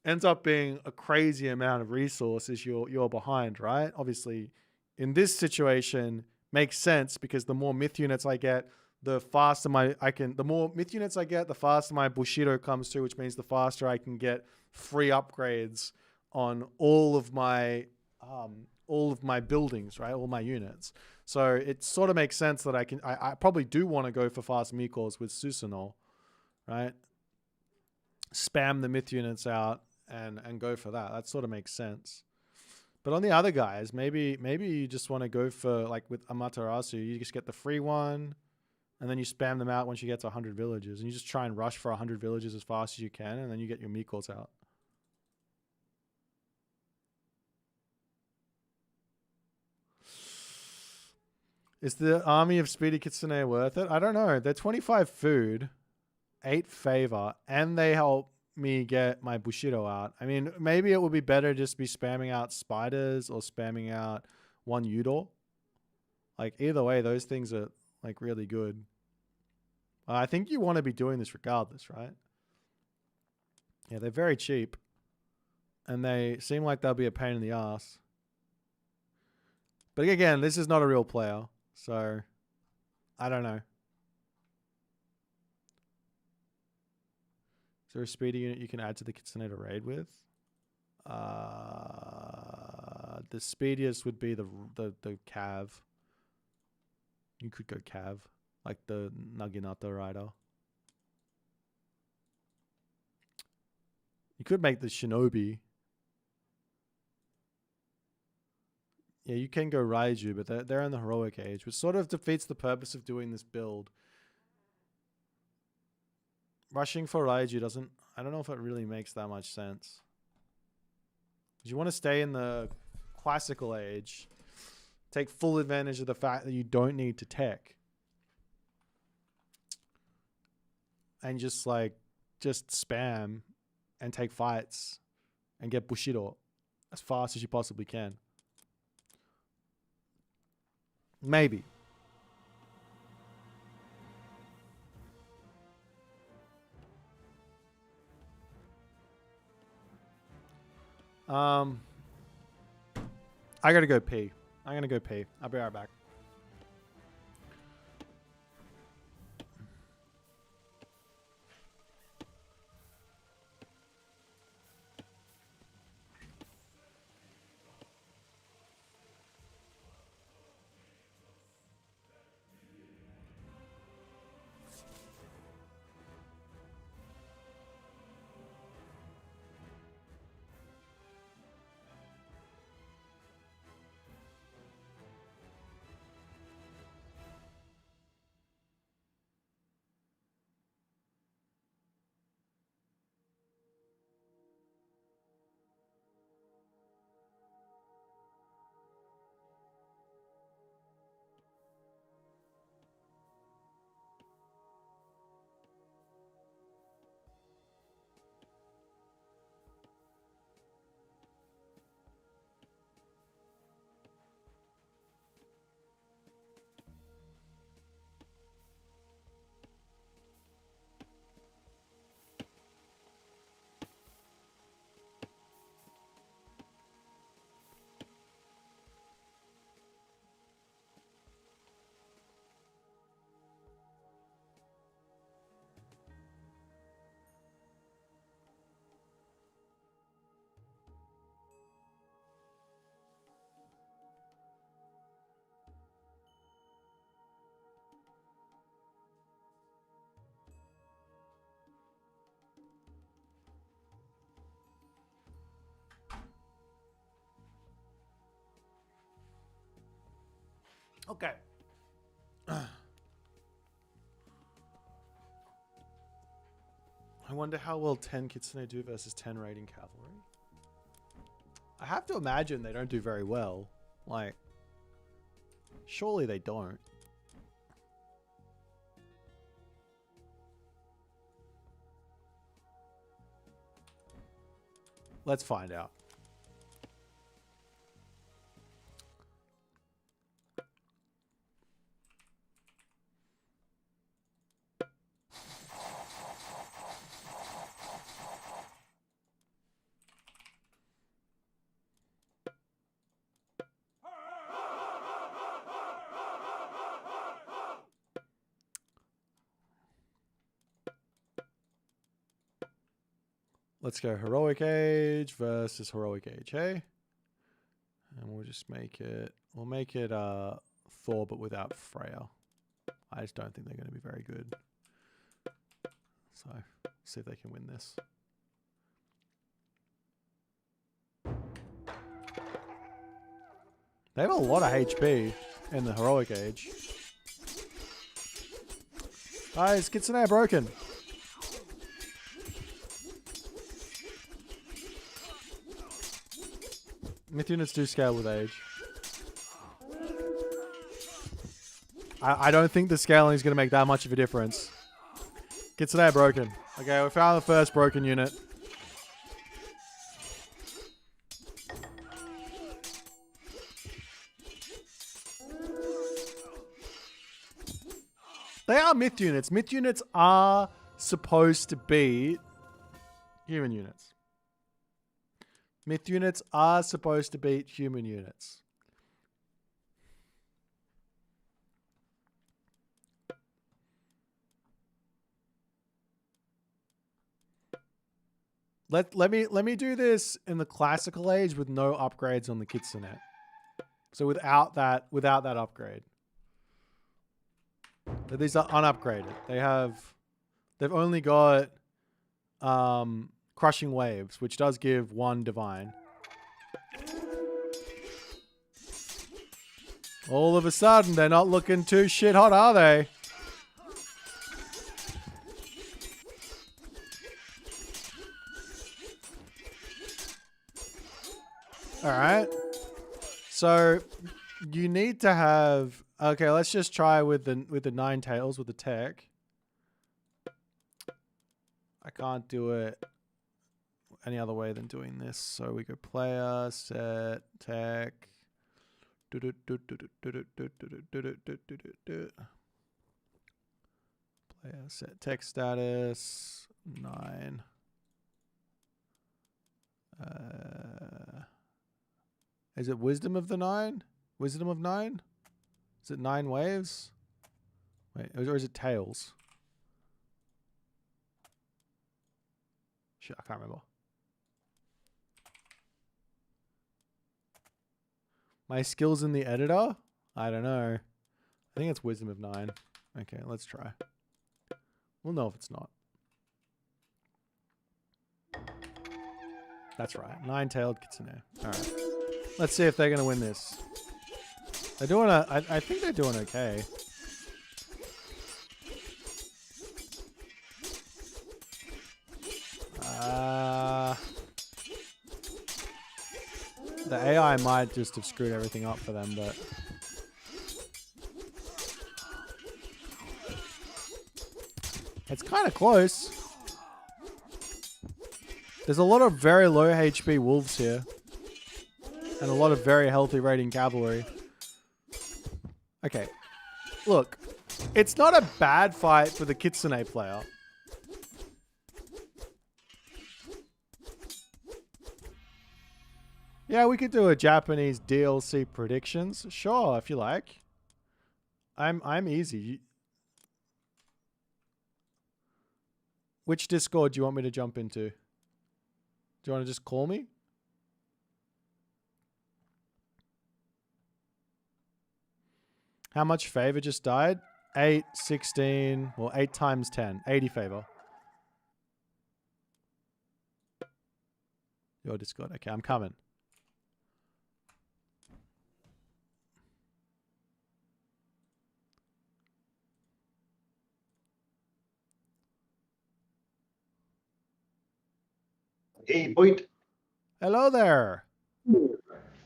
ends up being a crazy amount of resources you're behind, right? Obviously, in this situation, makes sense because the more myth units I get, the faster the more myth units I get, the faster my Bushido comes through, which means the faster I can get free upgrades on all of my buildings, right? All my units. So it sort of makes sense that I probably do want to go for fast Mikos with Susanoo, right? Spam the myth units out and go for that. That sort of makes sense. But on the other guys, maybe you just want to go for, like with Amaterasu, you just get the free one and then you spam them out once you get to 100 villages and you just try and rush for 100 villages as fast as you can and then you get your Mikos out. Is the army of Speedy Kitsune worth it? I don't know. They're 25 food, 8 favor, and they help me get my Bushido out. I mean, maybe it would be better just be spamming out spiders or spamming out 1 Udor. Like, either way, those things are, like, really good. I think you want to be doing this regardless, right? Yeah, they're very cheap. And they seem like they'll be a pain in the ass. But again, this is not a real player. So, I don't know. Is there a speedy unit you can add to the Kitsune to raid with? The speediest would be the Cav. You could go Cav, like the Naginata rider. You could make the shinobi. Yeah, you can go Raiju, but they're in the heroic age, which sort of defeats the purpose of doing this build. Rushing for Raiju doesn't... I don't know if it really makes that much sense. You want to stay in the classical age. Take full advantage of the fact that you don't need to tech. And just spam and take fights and get Bushido as fast as you possibly can. Maybe. I gotta go pee. I'm gonna go pee. I'll be right back. Okay. I wonder how well 10 Kitsune do versus 10 raiding cavalry. I have to imagine they don't do very well. Like, surely they don't. Let's find out. Let's go heroic age versus heroic age, hey? And we'll just make it, we'll make it Thor but without Freya. I just don't think they're going to be very good. So, see if they can win this. They have a lot of HP in the heroic age. Guys, Kitsune are broken. Myth units do scale with age. I don't think the scaling is going to make that much of a difference. Kitsune are broken. Okay, we found the first broken unit. They are myth units. Myth units are supposed to be human units. Myth units are supposed to beat human units. Let me do this in the classical age with no upgrades on the Kitsune. So without that upgrade. These are unupgraded. They've only got Crushing Waves, which does give 1 divine. All of a sudden, they're not looking too shit hot, are they? All right. So you need to have. Okay, let's just try with the Ninetales with the tech. I can't do it any other way than doing this. So we go player, set, tech. Player, set, tech status, 9. Is it Wisdom of the 9? Wisdom of 9? Is it 9 waves? Wait, or is it Tails? Shit, I can't remember. My skills in the editor? I don't know. I think it's Wisdom of 9. Okay, let's try. We'll know if it's not. That's right. 9-tailed Kitsune. Alright. Let's see if they're going to win this. They're doing I think they're doing okay. The AI might just have screwed everything up for them, but... It's kind of close. There's a lot of very low HP wolves here. And a lot of very healthy raiding cavalry. Okay. Look. It's not a bad fight for the Kitsune player. Yeah, we could do a Japanese DLC predictions. Sure, if you like. I'm easy. Which Discord do you want me to jump into? Do you want to just call me? How much favor just died? 8, 16, well, 8 times 10. 80 favor. Your Discord. Okay, I'm coming. Hey, Boyd. Hello there.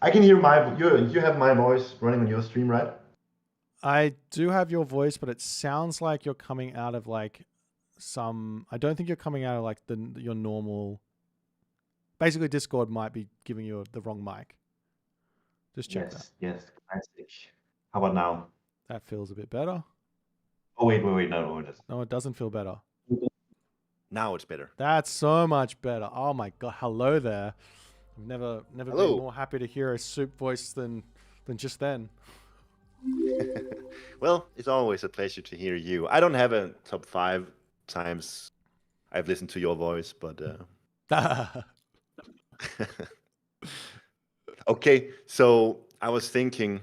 I can hear you have my voice running on your stream, right? I do have your voice, but it sounds like you're coming out of like some... I don't think you're coming out of like your normal... Basically, Discord might be giving you the wrong mic. Just check that. Yes, classic. How about now? That feels a bit better. Oh, wait, no, it doesn't. No, it doesn't feel better. Now it's better. That's so much better. Oh my god, hello there. I've never been more happy to hear a soup voice than just then. Well, it's always a pleasure to hear you. I don't have a top 5 times I've listened to your voice, but okay, so I was thinking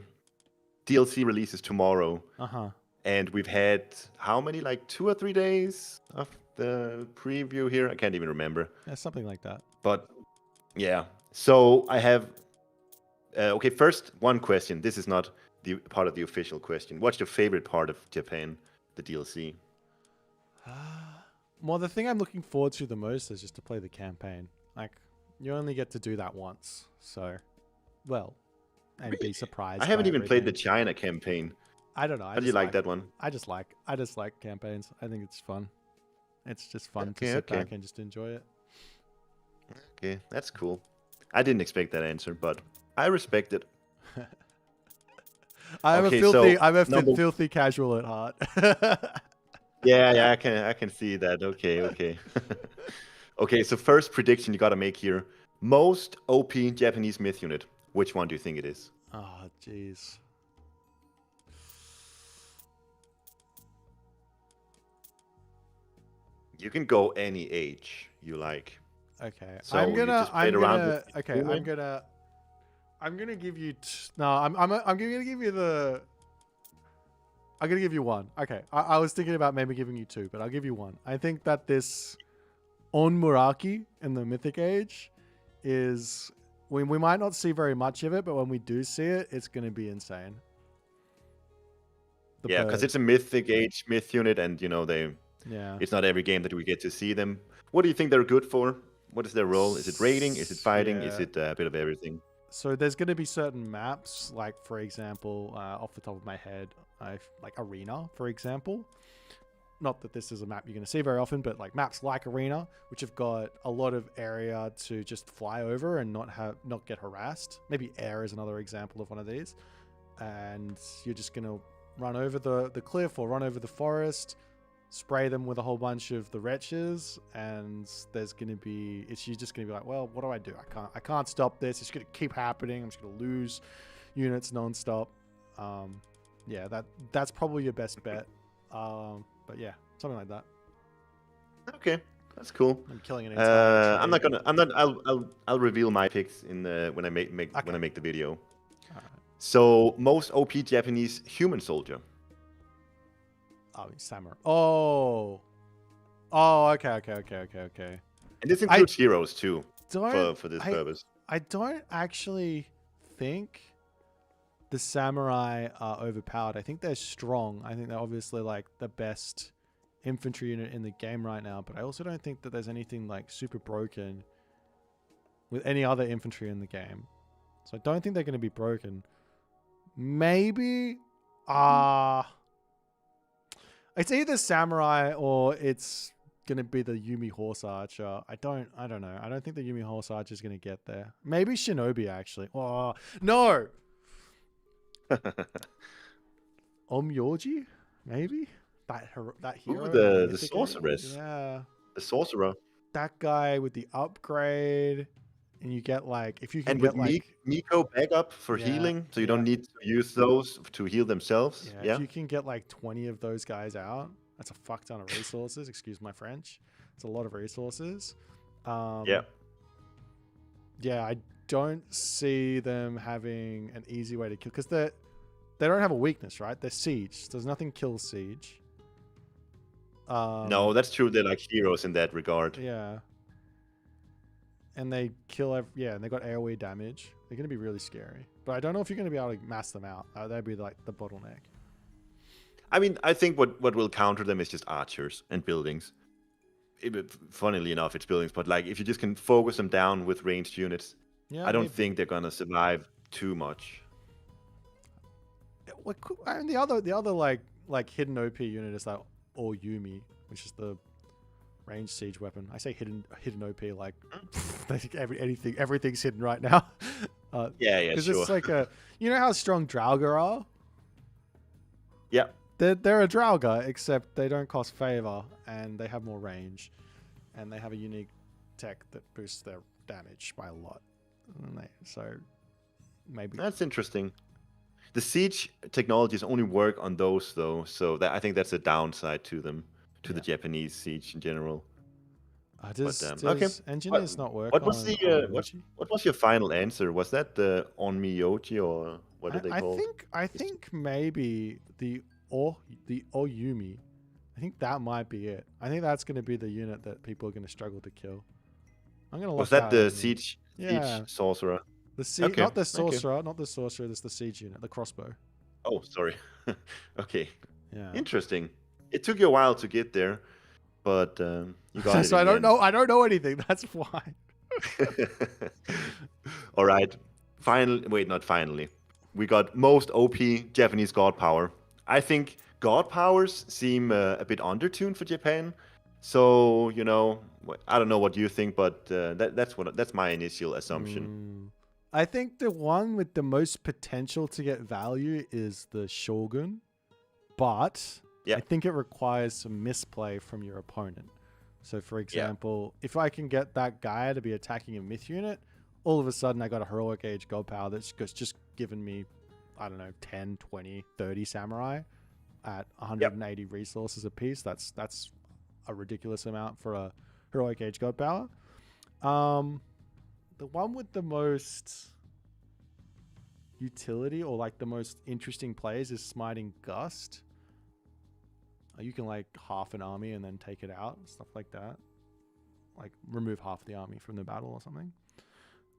DLC releases tomorrow. Uh-huh. And we've had how many, like 2 or 3 days of the preview here? I can't even remember. Yeah, something like that. But yeah, so I have okay, first one question. This is not the part of the official question. What's your favorite part of Japan, the DLC? Well, the thing I'm looking forward to the most is just to play the campaign. Like, you only get to do that once. So, well, and be surprised. I haven't even played the everything. China campaign. I don't know. How do you like that one? I just like campaigns. I think it's fun. It's just fun to Okay, sit okay. back and just enjoy it. Okay, that's cool. I didn't expect that answer, but I respect it. I'm Okay, a so filthy casual at heart. Yeah, I can see that. Okay. Okay, so first prediction you gotta make here. Most OP Japanese myth unit. Which one do you think it is? Oh, jeez. You can go any age you like. Okay. So I'm you gonna just played around with the okay, human? I'm gonna give you I'm gonna give you the I'm gonna give you one. Okay. I was thinking about maybe giving you 2, but I'll give you 1. I think that this on Muraki in the Mythic Age is we might not see very much of it, but when we do see it, it's going to be insane. The Yeah, because bird. it's a Mythic Age myth unit, and Yeah. it's not every game that we get to see them. What do you think they're good for? What is their role? Is it raiding? Is it fighting? Is Yeah. it a bit of everything? So there's going to be certain maps, like for example, off the top of my head, like Arena, for example. Not that this is a map you're going to see very often, but like maps like Arena, which have got a lot of area to just fly over and not get harassed. Maybe Air is another example of one of these, and you're just going to run over the cliff or run over the forest, spray them with a whole bunch of the wretches, and you're just going to be like, well, what do I do? I can't stop this. It's going to keep happening. I'm just going to lose units nonstop. Yeah, that's probably your best bet. But yeah, something like that. Okay, that's cool. I'm killing an entire I'm tree. not gonna. I'll reveal my picks when I make Okay. when I make the video. Alright. So most OP Japanese human soldier. Oh, samurai. Oh, okay. And this includes heroes too for this purpose. I don't actually think the samurai are overpowered. I think they're strong. I think they're obviously like the best infantry unit in the game right now, but I also don't think that there's anything like super broken with any other infantry in the game. So I don't think they're going to be broken. Maybe it's either samurai or it's going to be the Yumi Horse Archer. I don't know. I don't think the Yumi Horse Archer is going to get there. Maybe Shinobi actually. Oh, no. Omyoji? Maybe? That hero? the Mythic sorceress. Age? Yeah. The sorcerer. That guy with the upgrade. And you get like, if you can And get with like... Miko backup for Yeah, healing, so you yeah. don't need to use those to heal themselves. Yeah, Yeah. if you can get like 20 of those guys out, that's a fuck ton of resources. Excuse my French. It's a lot of resources. Yeah. Yeah, I don't see them having an easy way to kill because they don't have a weakness, right? They're siege. There's nothing kills siege. No, that's true. They're like heroes in that regard. Yeah. And they kill and they got AoE damage. They're going to be really scary. But I don't know if you're going to be able to mass them out. That'd be like the bottleneck. I mean, I think what will counter them is just archers and buildings. Funnily enough, it's buildings, but like if you just can focus them down with ranged units, Yeah, I don't maybe. think they're gonna survive too much. And the other like hidden OP unit is that Oyumi, which is the ranged siege weapon. I say hidden OP like I think everything's hidden right now. Yeah, Because sure. it's like you know how strong Draugr are? Yeah, They're a Draugr, except they don't cost favor and they have more range, and they have a unique tech that boosts their damage by a lot. So maybe that's interesting. The siege technologies only work on those though, so I think that's a downside to them, to the Japanese siege in general. does okay. engineers not work? What was on the Yoji? what was your final answer? Was that the Onmyoji or what did they call? I think maybe the Oyumi. I think that might be it. I think that's going to be the unit that people are going to struggle to kill. I'm going to look. Was that the as in- siege Yeah. sorcerer? The siege, Okay, not the okay. sorcerer, not the sorcerer. That's the siege unit, the crossbow. Oh, sorry. Okay, Yeah. interesting. It took you a while to get there, but you got it. So in the end. I don't know anything. That's why. All right. Not finally. We got most OP Japanese god power. I think god powers seem a bit undertuned for Japan. So, I don't know what you think, but that's my initial assumption. I think the one with the most potential to get value is the Shogun, but Yeah. I think it requires some misplay from your opponent. So, for example, if I can get that guy to be attacking a myth unit, all of a sudden I got a heroic age god power that's just given me, I don't know, 10, 20, 30 samurai at 180 resources apiece. That's a ridiculous amount for a heroic age god power. The one with the most utility or like the most interesting plays is Smiting Gust. You can like half an army and then take it out, stuff like that. like remove half the army from the battle or something.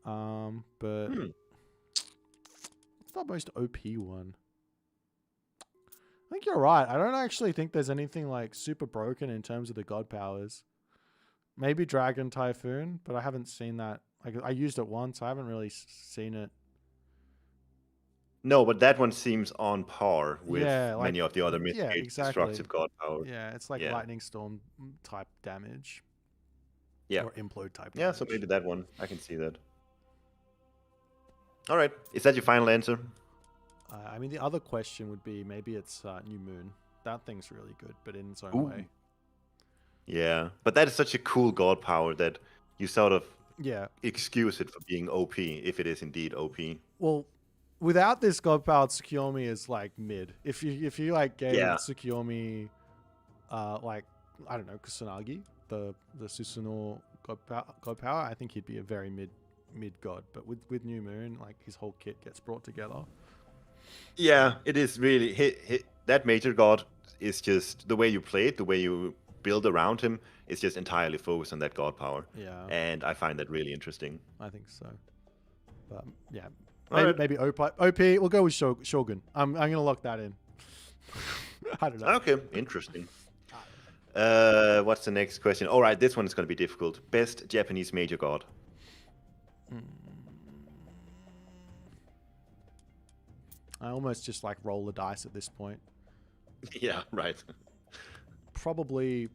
But what's the most OP one? I think you're right. I don't actually think there's anything like super broken in terms of the god powers. Maybe Dragon Typhoon, but I haven't seen that. Like I used it once. I haven't really seen it. No, but that one seems on par with Yeah, many of the other yeah, Mythgate exactly. destructive god powers. Yeah, it's like Yeah. lightning storm type damage. Yeah. Or implode type Yeah, damage. so maybe that one. I can see that. All right. Is that your final answer? I mean, the other question would be maybe it's New Moon. That thing's really good, but in its own Ooh. way. Yeah. But that is such a cool god power that you sort of Yeah. excuse it for being OP if it is indeed OP. Well, without this god power, Tsukiyomi is like mid. If you like gave Yeah. Tsukiyomi, like I don't know, Kusanagi, the Susanoo god power, I think he'd be a very mid god. But with New Moon, like his whole kit gets brought together. Yeah, it is really that major god is just the way you play it, the way you build around him is just entirely focused on that god power. Yeah, And I find that really interesting. I think so. But yeah, All maybe right. maybe OP. We'll go with Shogun. I'm gonna lock that in. I don't know. Okay, interesting. What's the next question? All right, this one is going to be difficult. Best Japanese major god. I almost just like roll the dice at this point. Yeah, right. Probably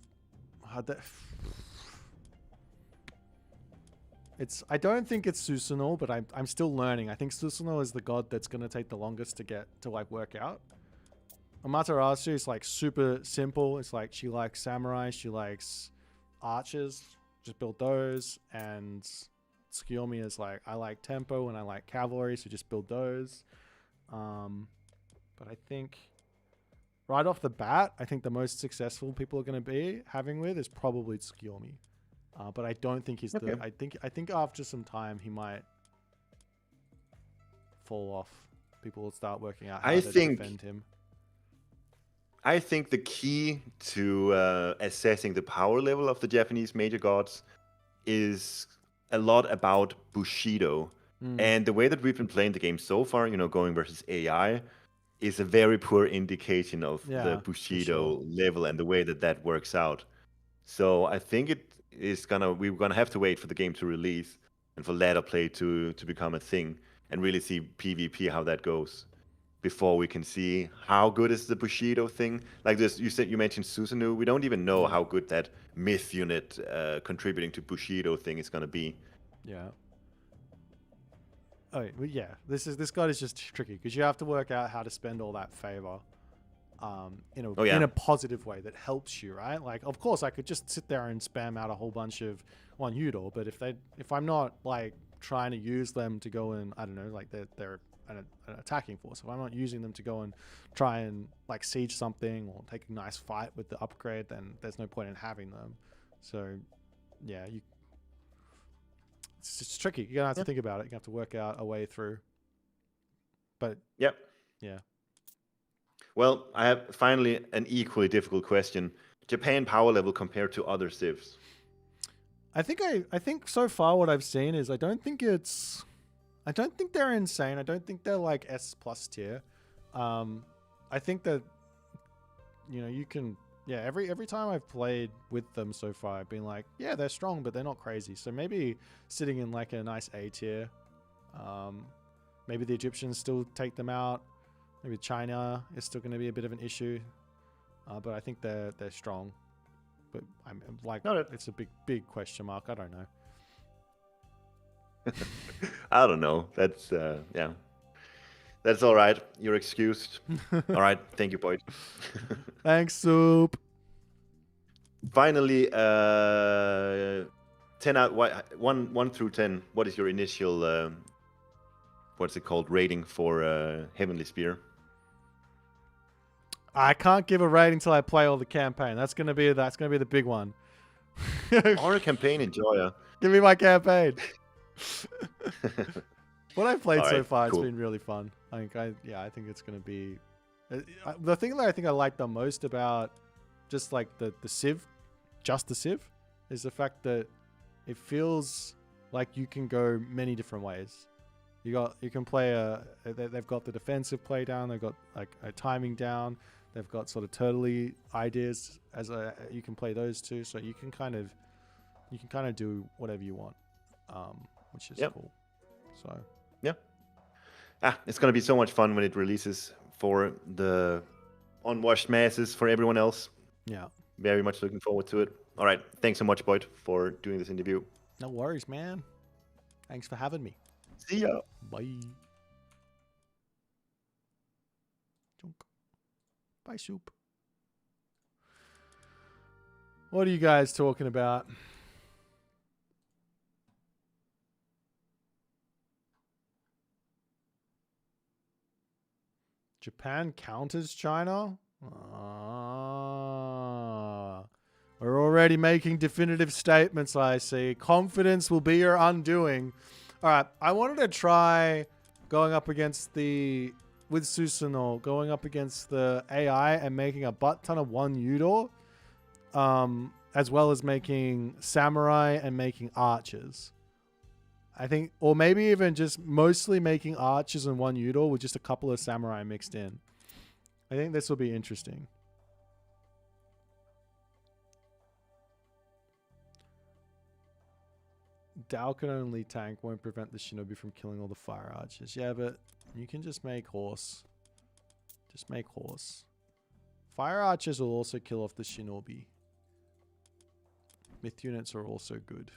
I don't think it's Susanoo, but I'm still learning. I think Susanoo is the god that's going to take the longest to get to like work out. Amaterasu is like super simple. It's like she likes samurai, she likes archers, just build those. And Tsukiyomi is like, I like tempo and I like cavalry, so just build those. But I think right off the bat, I think the most successful people are going to be having with is probably Tsukiyomi. But I don't think he's Okay. I think after some time he might fall off. People will start working out how I to think- defend him. I think the key to assessing the power level of the Japanese major gods is a lot about Bushido. And the way that we've been playing the game so far, going versus AI, is a very poor indication of Yeah, the for Bushido level and the way that works out. So I think we're gonna have to wait for the game to release and for ladder play to become a thing and really see PvP how that goes before we can see how good is the Bushido thing. Like this, you mentioned Susanoo. We don't even know how good that myth unit contributing to Bushido thing is gonna be. Yeah. Oh well, yeah. This god is just tricky because you have to work out how to spend all that favor, in a positive way that helps you, right? Like, of course, I could just sit there and spam out a whole bunch of one Udor, but if I'm not like trying to use them to go and I don't know, like they're an attacking force. If I'm not using them to go and try and like siege something or take a nice fight with the upgrade, then there's no point in having them. So, yeah, it's just tricky. You're gonna have to think about it. You have to work out a way through. But Yep. yeah, Well, I have finally an equally difficult question. Japan power level compared to other civs. I think so far what I've seen is I don't think they're insane. I don't think they're like S plus tier. I think that you can every time I've played with them so far, I've been like, yeah, they're strong, but they're not crazy. So maybe sitting in like a nice A tier. Maybe the Egyptians still take them out. Maybe China is still going to be a bit of an issue. But I think they're strong. But I'm like, it's a big question mark. I don't know. I don't know. That's yeah. That's all right. You're excused. All right. Thank you, Boyd. Thanks, Soup. Finally, 10 out 1 through 10. What is your initial what's it called rating for Heavenly Spear? I can't give a rating until I play all the campaign. That's gonna be the big one. Or a campaign enjoyer. Give me my campaign. What I've played All so right, far, cool. it's been really fun. I think it's gonna be the thing that I think I like the most about just like the Civ, just the Civ, is the fact that it feels like you can go many different ways. You can play they've got the defensive play down, they've got like a timing down, they've got sort of turtley ideas you can play those two, so you can kind of do whatever you want, which is cool. So it's gonna be so much fun when it releases for the unwashed masses, for everyone else. Yeah. Very much looking forward to it. All right, thanks so much, Boyd, for doing this interview. No worries, man. Thanks for having me. See ya. Bye. Junk. Bye, Soup. What are you guys talking about? Japan counters China? We're already making definitive statements, I see. Confidence will be your undoing. All right, I wanted to try going up against with Susanoo, going up against the AI and making a butt ton of one Yudo, as well as making samurai and making archers. I think, or maybe even just mostly making archers and one Yudo with just a couple of samurai mixed in. I think this will be interesting. Dao can only tank, won't prevent the shinobi from killing all the fire archers. Yeah, but you can just make horse. Just make horse. Fire archers will also kill off the shinobi. Myth units are also good.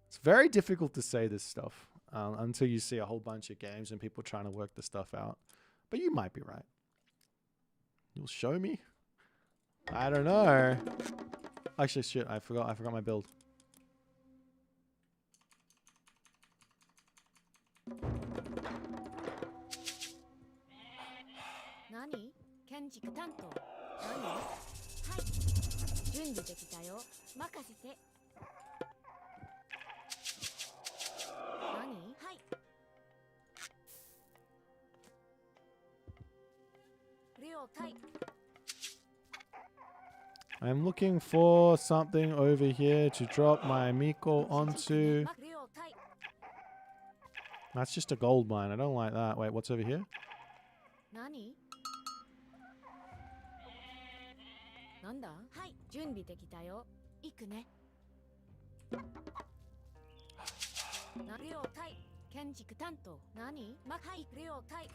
It's very difficult to say this stuff until you see a whole bunch of games and people trying to work the stuff out. But you might be right. You'll show me? I don't know. Actually, shit, I forgot my build. Nani? Kenjiku Tanto. Nani? Hai. Junbi dekita yo. Makasete. Nani? Hai. Ryo Tai. I'm looking for something over here to drop my Miko onto. Ryo Tai. That's just a gold mine. I don't like that. Wait, what's over here? Nani? Nanda? Hai. Junbi dekita yo. Iku ne. Ryo Tai. Kenjiku Tanto. Nani? Hai. Ryo Tai.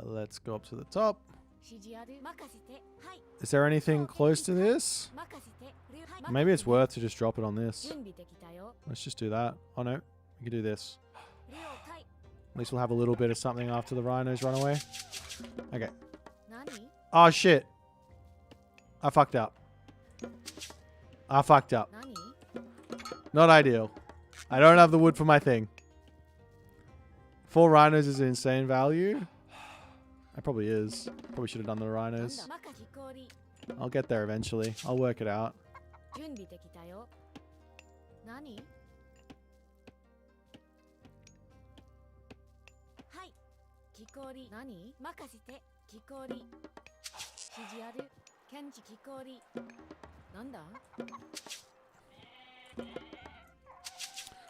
Let's go up to the top. 指示ある。任せて。はい。 Is there anything close to this? 任せて。はい。 Maybe it's worth to just drop it on this. 準備できたよ。 Let's just do that. Oh no, we can do this. リオタイ。 At least we'll have a little bit of something after the rhinos run away. Okay. 何？ Oh shit. I fucked up. I fucked up. 何？ Not ideal. I don't have the wood for my thing. 4 rhinos is an insane value. It probably is. Probably should have done the なんだ？ rhinos. マカヒコリ。 I'll get there eventually. I'll work it out. 準備できたよ。何？はい。キコリ。何？任せて。キコリ。指示ある。ケンジキコリ。なんだ？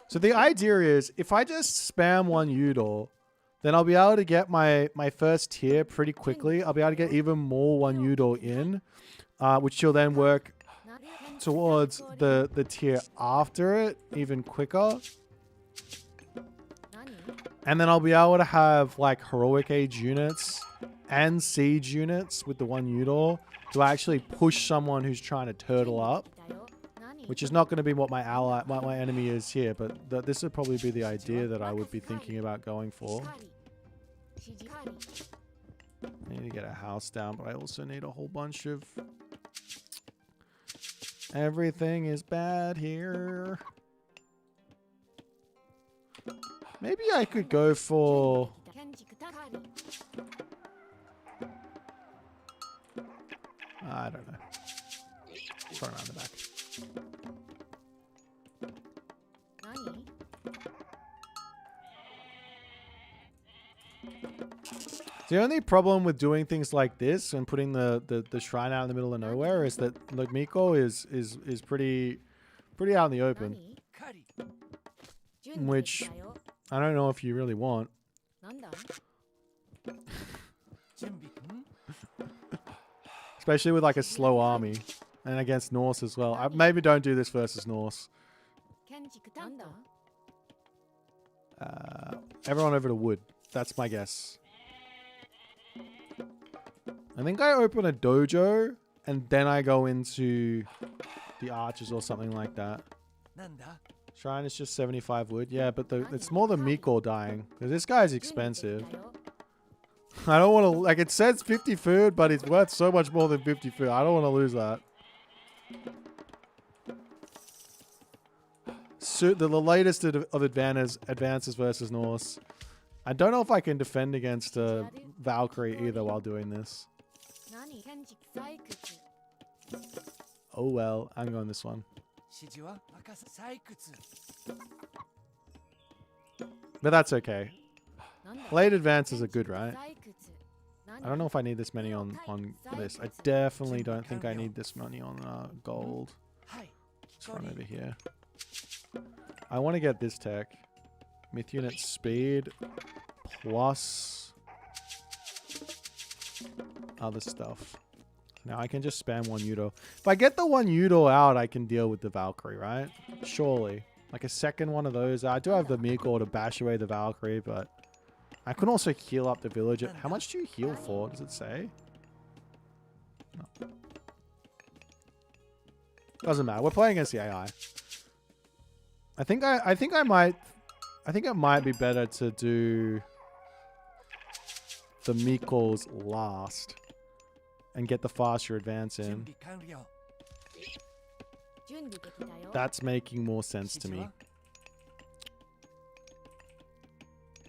So the idea is, if I just spam one Udor, then I'll be able to get my first tier pretty quickly. I'll be able to get even more one Udor in, which will then work towards the tier after it even quicker. 何？ And then I'll be able to have like heroic age units and siege units with the one Udor to actually push someone who's trying to turtle up. だよ。何？ Which is not going to be what my enemy is here, but this would probably be the idea that I would be thinking about going for. 指示あり。 I need to get a house down, but I also need a whole bunch of... Everything is bad here. Maybe I could go for... ケンジクタカリ。 I don't know. Turn around the back. 何？ The only problem with doing things like this and putting the shrine out in the middle of nowhere is that like Miko is pretty Pretty out in the open, 何 狩り準備で which きたよ I don't know if you really want. なんだ準備 Especially with like a slow army and against Norse as well. Maybe don't do this versus Norse. 建築担当 Everyone over to wood. That's my guess. I think I open a dojo and then I go into the archers or something like that. なんだ Shrine is just 75 wood. Yeah, but it's more the Miko dying. Because this guy's 準備で expensive. きたよ I don't want to... Like, it says 50 food, but it's worth so much more than 50 food. I don't want to lose that. So, the latest of advances versus Norse. I don't know if I can defend against Valkyrie either while doing this. 何建築採掘 Oh well, I'm going this one. 指示は任せ採掘 But that's okay. なんだ Late advances are good, right? 採掘 I don't know if I need this many on this. I definitely don't think I need this money on gold. はい Let's run over here. I want to get this tech. Myth unit speed plus other stuff. Now I can just spam one Udo. If I get the one Udo out, I can deal with the Valkyrie, right? Surely. Like a second one of those. I do have the Miko to bash away the Valkyrie, but I can also heal up the villager. How much do you heal for? Does it say? No. Doesn't matter. We're playing against the AI. I think it might be better to do the Mikos last and get the faster advance 準 in. 備完了 準備できたよ That's making more sense to 指示 me. は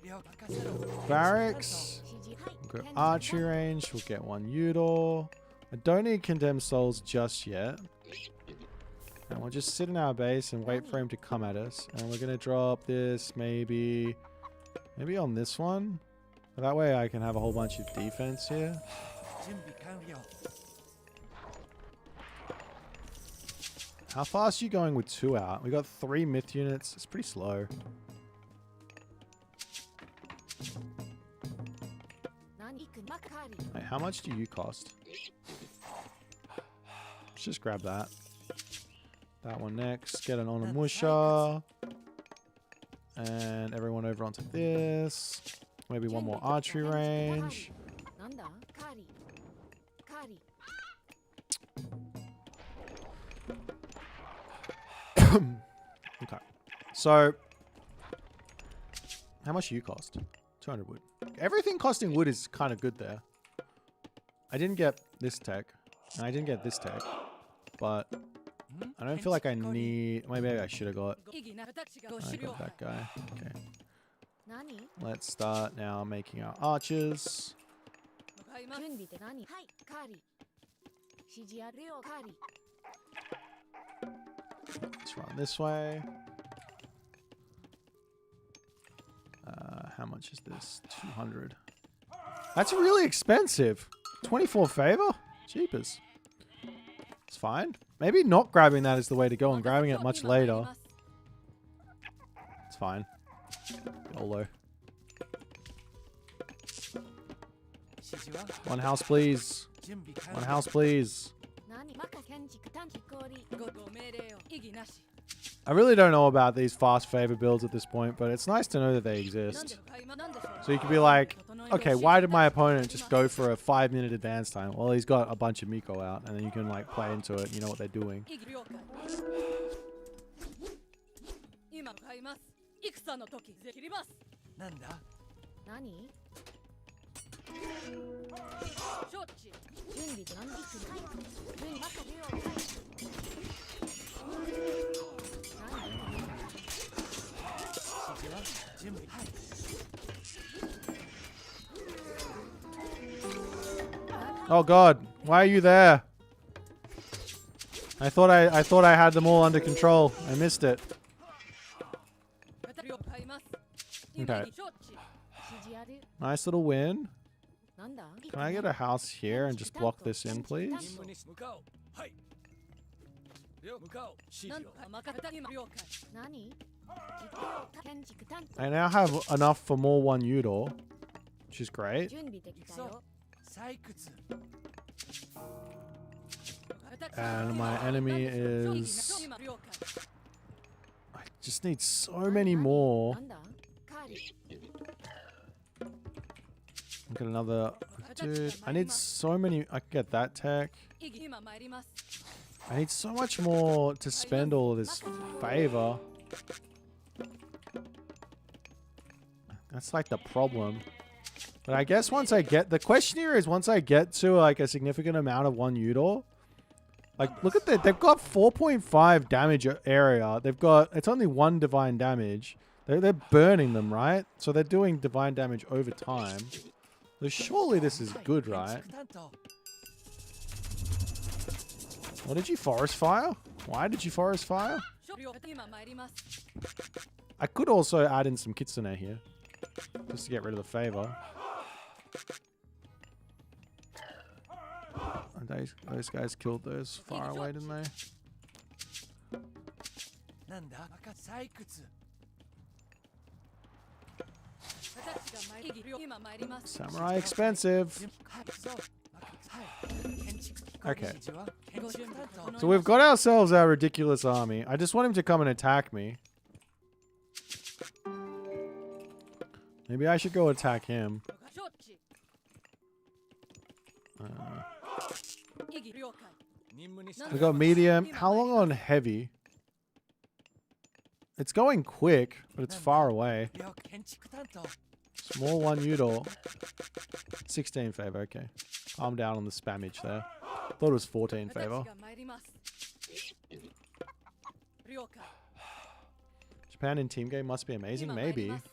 了任せろ Barracks. 指示はい We'll go 建築 archery range. We'll get one Udor. I don't need condemned souls just yet. And we'll just sit in our base and wait for him to come at us. And we're gonna drop this maybe on this one. That way I can have a whole bunch of defense here. 準備完了 How fast are you going with 2 out? We got 3 myth units. It's pretty slow. 何行くマカリ Wait, how much do you cost? Let's just grab that. That one next. Get an Onimusha. And everyone over onto this. Maybe one more archery range. なんだカリカリ Okay. So, how much do you cost? 200 wood. Everything costing wood is kind of good there. I didn't get this tech. And I didn't get this tech. But I don't feel like I need... Maybe I should have got... I got that guy. Okay. 何 Let's start now making our archers. 準備で何はいカリ指示あるよカリ Let's run this way. How much is this? 200. That's really expensive. 24 favor? Jeepers. It's fine. Maybe not grabbing that is the way to go and grabbing it much later. It's fine. YOLO. 指示は One house, please. 準備完 One 了 house, please. 何マカ建築短期氷ご命令を異議なし I really don't know about these fast favor builds at this point, but it's nice to know that they exist. So you could be like, okay, why did my opponent just go for a 5-minute advance time? Well, he's got a bunch of Miko out, and then you can like play into it. You know what they're doing. 今向かいます戦の時切りますなんだ何承知準備で何行くはい準備マカルよ何指示は準備はい Oh God, why are you there? I thought I had them all under control. I missed it. 了解ます Okay. 指示ある Nice little win. なんだ Can I get a house here and just block this in, please? 任務に向かおうはい了向かおう指なん示をとか任せた今了解何行くよ建築担当 I now have enough for more one Udor, which is great. 準備できたよ採掘 And my enemy is... 今了解 I just need so many more. なんだカーリ Get another... Dude, I need so many... I can get that tech. 意義今参ります I need so much more to spend all of this favor. That's like the problem. But I guess once I get... The question here is once I get to like a significant amount of one Udor... Like, look at that. They've got 4.5 damage area. They've got... It's only 1 divine damage. They're burning them, right? So they're doing divine damage over time. So surely this is good, right? 建築担当 What did you forest fire? Why did you forest fire? 了解今参ります I could also add in some kitsune here. Just to get rid of the favor. And those guys killed those far away, didn't they? なんだ採掘私が参り意義今参ります Samurai expensive. はいそうはい建築 Okay. 指示は建築担当 So we've got ourselves our ridiculous army. I just want him to come and attack me. Maybe I should go attack him. 承知 Uh, 意義了解 任務に従 we い got ます medium. How long on heavy? It's going quick, but it's far away. 了建築担当 Small one Udor. 16 favor, okay. Calm down on the spammage there. Thought it was 14 favor. 私が参ります了解 Japan in team game must be amazing, 今参り maybe. ます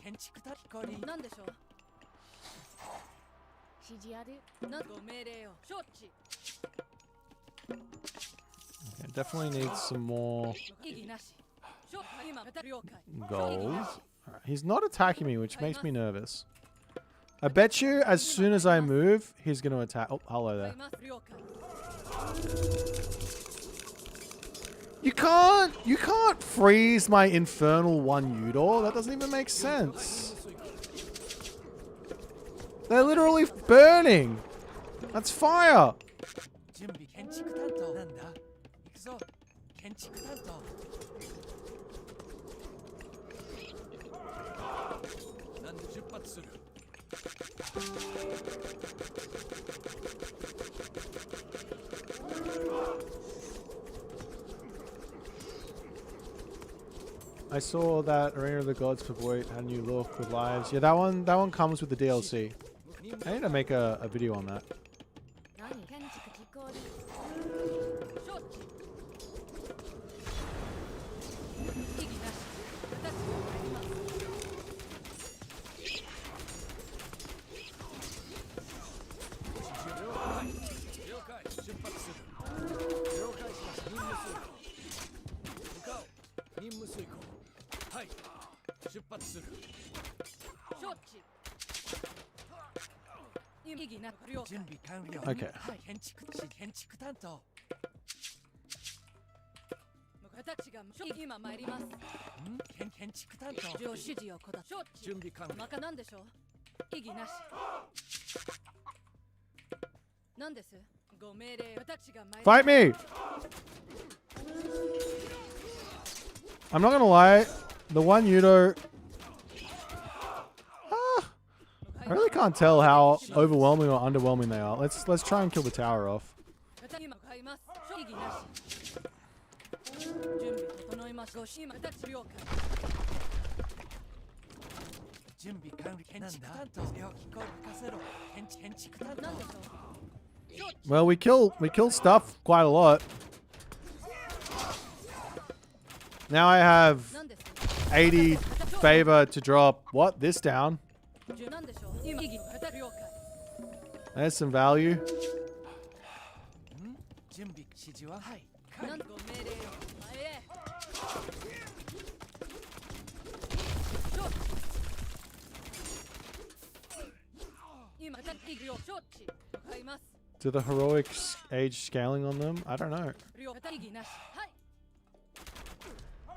建築担当光何でしょう指示あるなんご命令を承知 Okay, definitely need some more 意義なし承知今了解 gold. Alright, he's not attacking me, which makes me nervous. I bet you as soon as I move, he's going to attack. Oh, hello 買 there. います了解 You can't freeze my infernal one Udor. That doesn't even make sense. They're literally burning. That's fire. 準備建築担当なんだ行くぞ建築担当なんで出発する I saw that Arena of the Gods for Void had a new look with lives. Yeah, that one comes with the DLC. I need to make a video on that. 何建築実行り承知意義なし私が参ります了解出発する了解しました任務遂行向かおう任務遂行はい出発する承知意義な了解準備完了 Okay. はい建築担当私が今参ります建築担当上指示を下承知準備完了まかなんでしょう意義なしなんですご命令私が参り Fight me! I'm not gonna lie, the one Udo... I really can't tell how overwhelming or underwhelming they are. Let's try and kill the tower off. 今買います意義なし準備整いますご指示私了解準備完了建築担当よ聞こえ任せろ建築担当なんでしょう Well, we kill stuff quite a lot. Now I have なんです 80 favor to drop what? This down. なんでしょう今意義了解 There's some value. 準備指示ははいなんご命令を前へ承知今意義を承知買います Do the heroic age scaling on them? I don't know. 了解意義なしはい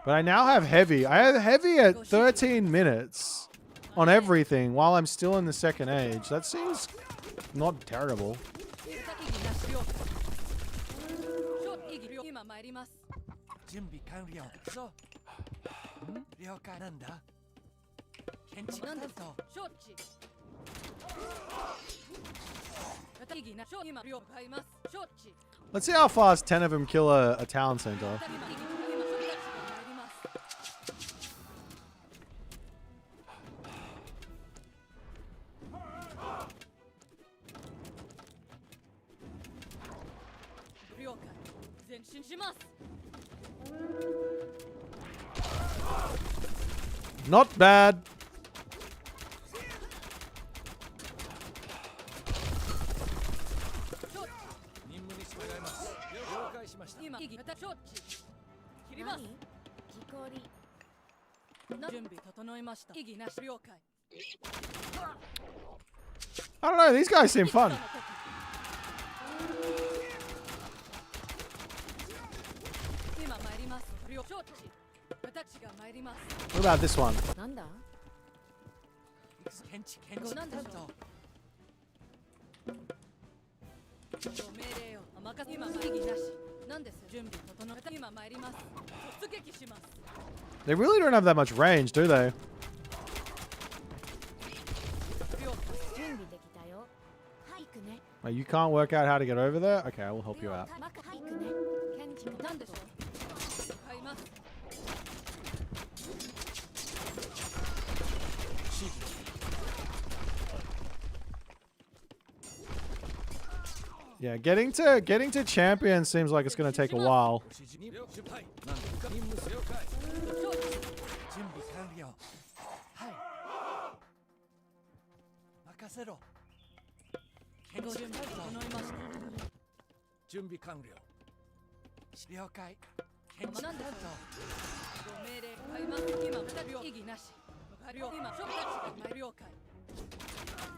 But I now have heavy. I have heavy at 13 minutes on everything while I'm still in the second age. That seems not terrible. 意義なし了解意義了今参ります準備完了そう了解なんだ建築なんです担当承知意義なし今了解ます承知 Let's see how fast 10 of them kill a town center. 今意義今処理たちが参ります了解前進します Not bad. 任務に従います了解しました今意義また承知切ります何木こり準備整いました意義なし了解 I don't know. These guys seem fun. 今参ります了承知私が参ります What about this one? なんだ建築担当ご命令を任せ今意義なし何です準備整えた今参ります突撃します They really don't have that much range, do they? 了解準備できたよはい行くね Like, you can't work out how to get over there? Okay, I will help you out. はい行くね建築何でしょう買います Yeah, getting to champion seems like it's gonna take a while. ご指示に了解はい何か任務了解承知準備完了はい任せろ建ご準備築担当整いました準備完了了解建築担何でしょ当うご命令買います今また了意義なし了今諸たちが参り了解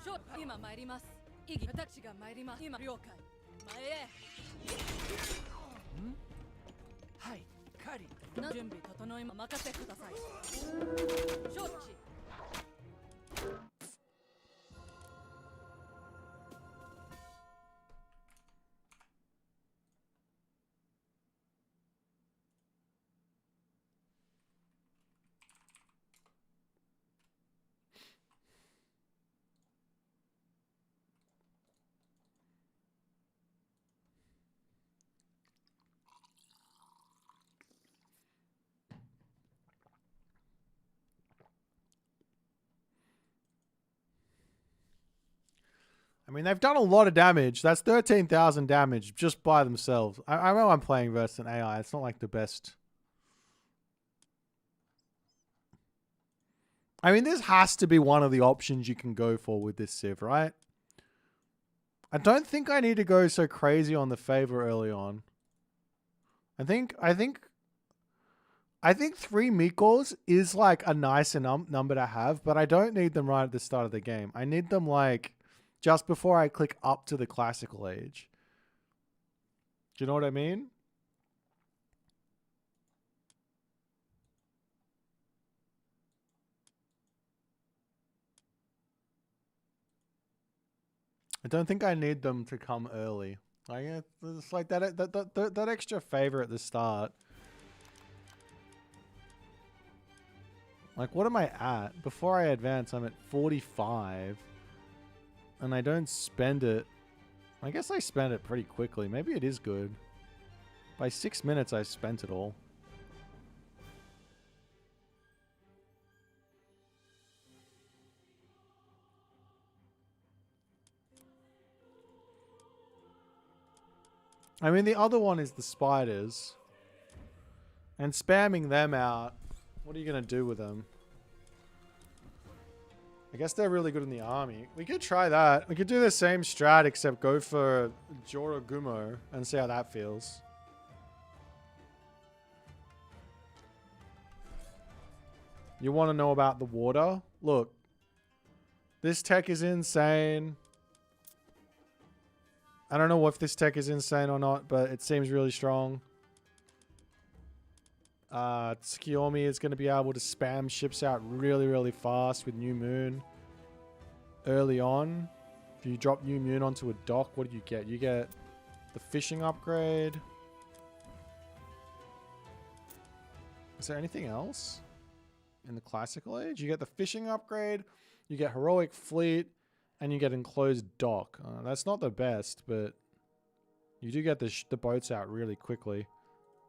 諸今参ります意義たちが参ります今了解前へはい狩り準備整いま任せください承知 I mean, they've done a lot of damage. That's 13,000 damage just by themselves. I know I'm playing versus an AI. It's not like the best. I mean, this has to be one of the options you can go for with this Civ, right? I don't think I need to go so crazy on the favor early on. I think 3 Mikos is like a nicer number to have, but I don't need them right at the start of the game. I need them like just before I click up to the classical age. Do you know what I mean? I don't think I need them to come early. Like, it's like that extra favor at the start. Like, what am I at? Before I advance, I'm at 45. And I don't spend it. I guess I spend it pretty quickly. Maybe it is good. By 6 minutes, I spent it all. I mean, the other one is the spiders. And spamming them out. What are you going to do with them? I guess they're really good in the army. We could try that. We could do the same strat except go for Jorogumo and see how that feels. You want to know about the water? Look. This tech is insane. I don't know if this tech is insane or not, but it seems really strong. Tsukiyomi is going to be able to spam ships out really, really fast with New Moon. Early on, if you drop New Moon onto a dock, what do you get? You get the fishing upgrade. Is there anything else in the classical age? You get the fishing upgrade, you get heroic fleet, and you get enclosed dock. That's not the best, but you do get the boats out really quickly,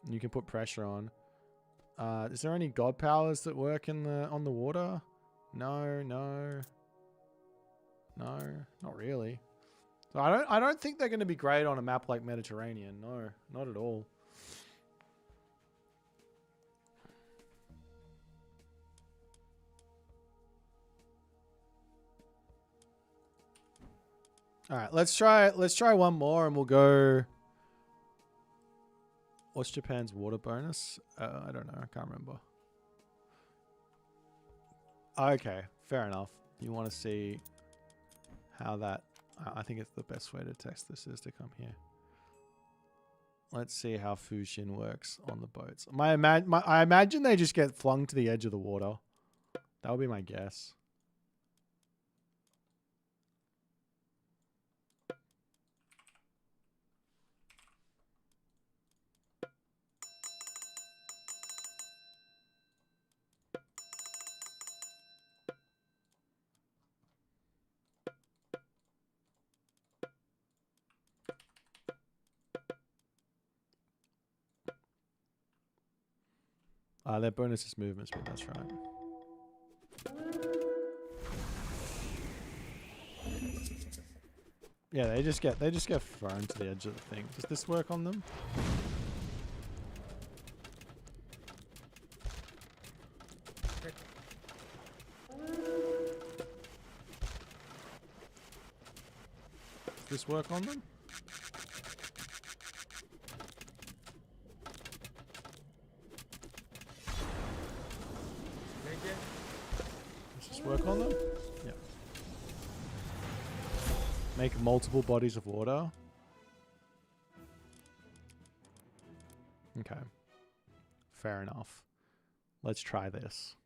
and you can put pressure on. Is there any god powers that work on the water? No, not really. So I don't think they're going to be great on a map like Mediterranean. No, not at all. All right, let's try one more, and we'll go. What's Japan's water bonus? I don't know. I can't remember. Okay, fair enough. You want to see how that... I think it's the best way to test this is to come here. Let's see how Fushin works on the boats. I imagine they just get flung to the edge of the water. That would be my guess. Their bonus is movement speed, that's right. Yeah, they just get thrown to the edge of the thing. Does this work on them? Does this work on them? Does this work on them? Yeah. Make multiple bodies of water. Okay. Fair enough. Let's try this.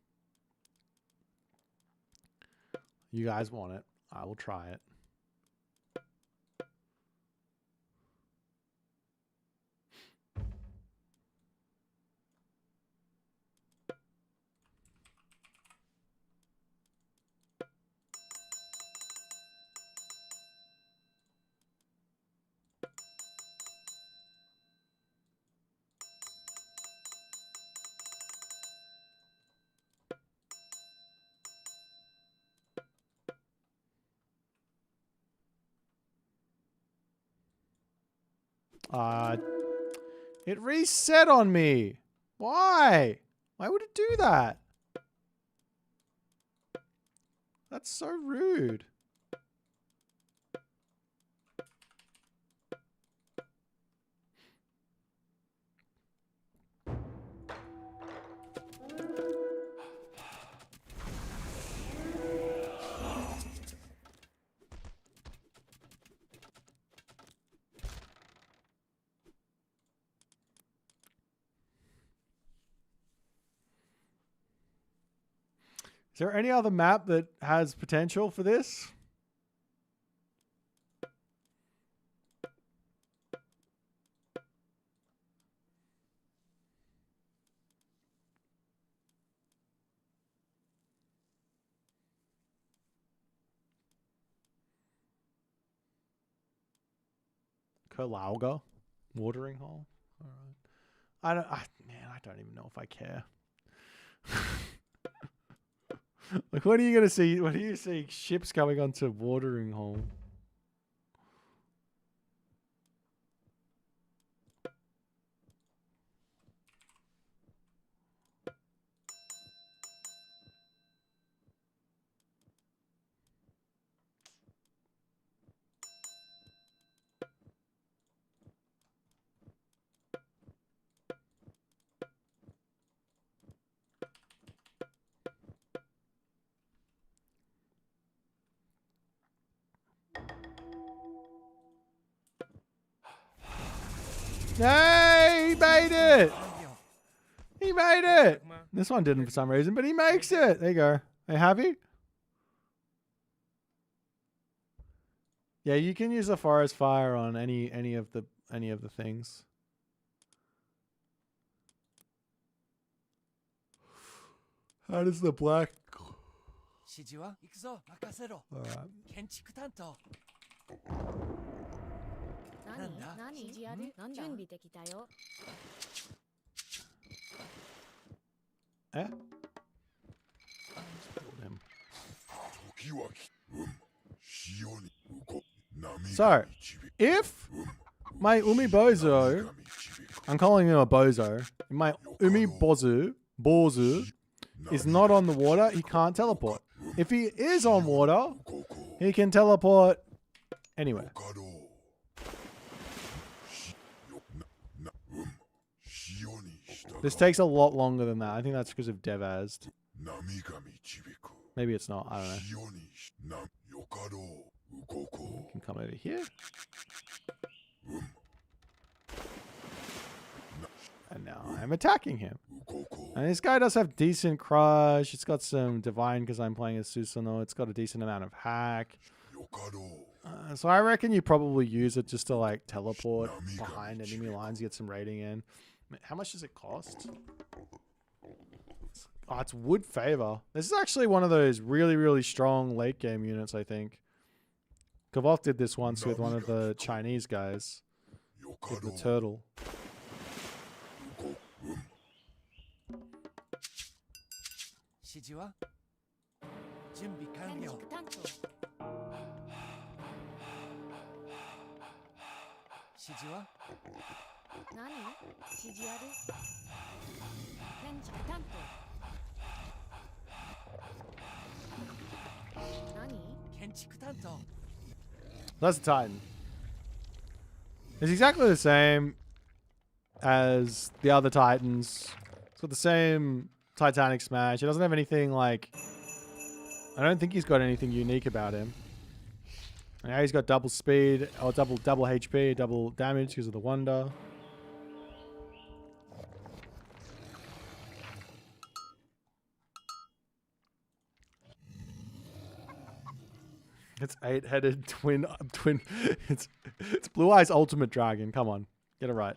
You guys want it. I will try it. It reset on me. Why? Why would it do that? That's so rude. Is there any other map that has potential for this? Kalauga? Watering hole? Alright. I don't even know if I care. Like, what are you going to see? What do you see? Ships coming onto watering hole. Hey, he made it. 完了 He made it. This one didn't for some reason, but he makes it. There you go. Are you happy? Yeah, you can use the forest fire on any of the things. How does the black? 指示は行くぞ任せろ Alright. 建築担当何なんだ何指示ある準備できたよ Eh? Build him. So, if my Umibozu, I'm calling him a bozo, my Bozu is not on the water, he can't teleport. If he is on water, he can teleport anywhere. This takes a lot longer than that. I think that's because of Devazd. Maybe it's not. I don't know. You can come over here. And now I'm attacking him. And this guy does have decent crush. It's got some divine because I'm playing as Susanoo. It's got a decent amount of hack. So I reckon you probably use it just to like teleport behind enemy lines, get some rating in. How much does it cost? Oh, it's wood favor. This is actually one of those really, really strong late game units, I think. Kavok did this once with one of the Chinese guys. With the turtle. 指示は準備完建了築担当指示は何指示ある建築担当何建築担当 That's a Titan. It's exactly the same as the other Titans. It's got the same Titanic smash. It doesn't have anything like... I don't think he's got anything unique about him. Now he's got double speed, or double HP, double damage because of the wonder. It's 8-headed twin. It's Blue Eyes Ultimate Dragon. Come on, get it right.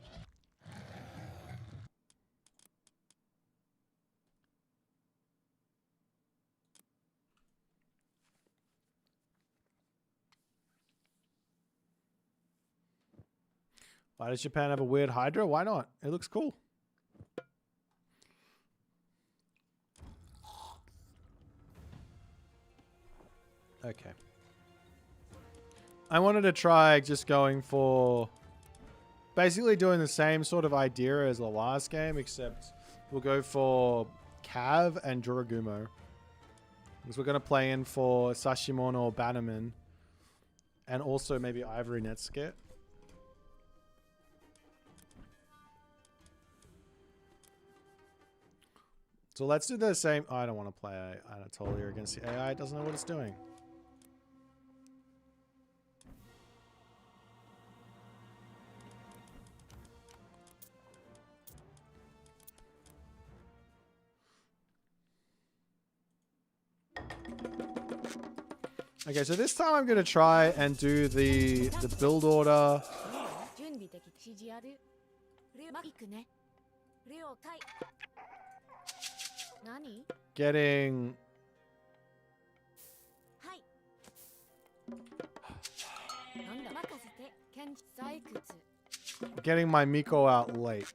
Why does Japan have a weird Hydra? Why not? It looks cool. Okay. I wanted to try just going for basically doing the same sort of idea as the last game, except we'll go for Cav and Juragumo. Because we're going to play in for Sashimono or Bannerman. And also maybe Ivory Netsuke. So let's do the same. Oh, I don't want to play Anatolia against the AI. It doesn't know what it's doing. Okay, so this time I'm going to try and do the build order. 準備的指示ある行くね了解何 Getting はいなんだ任せて建築採掘 getting my Miko out late.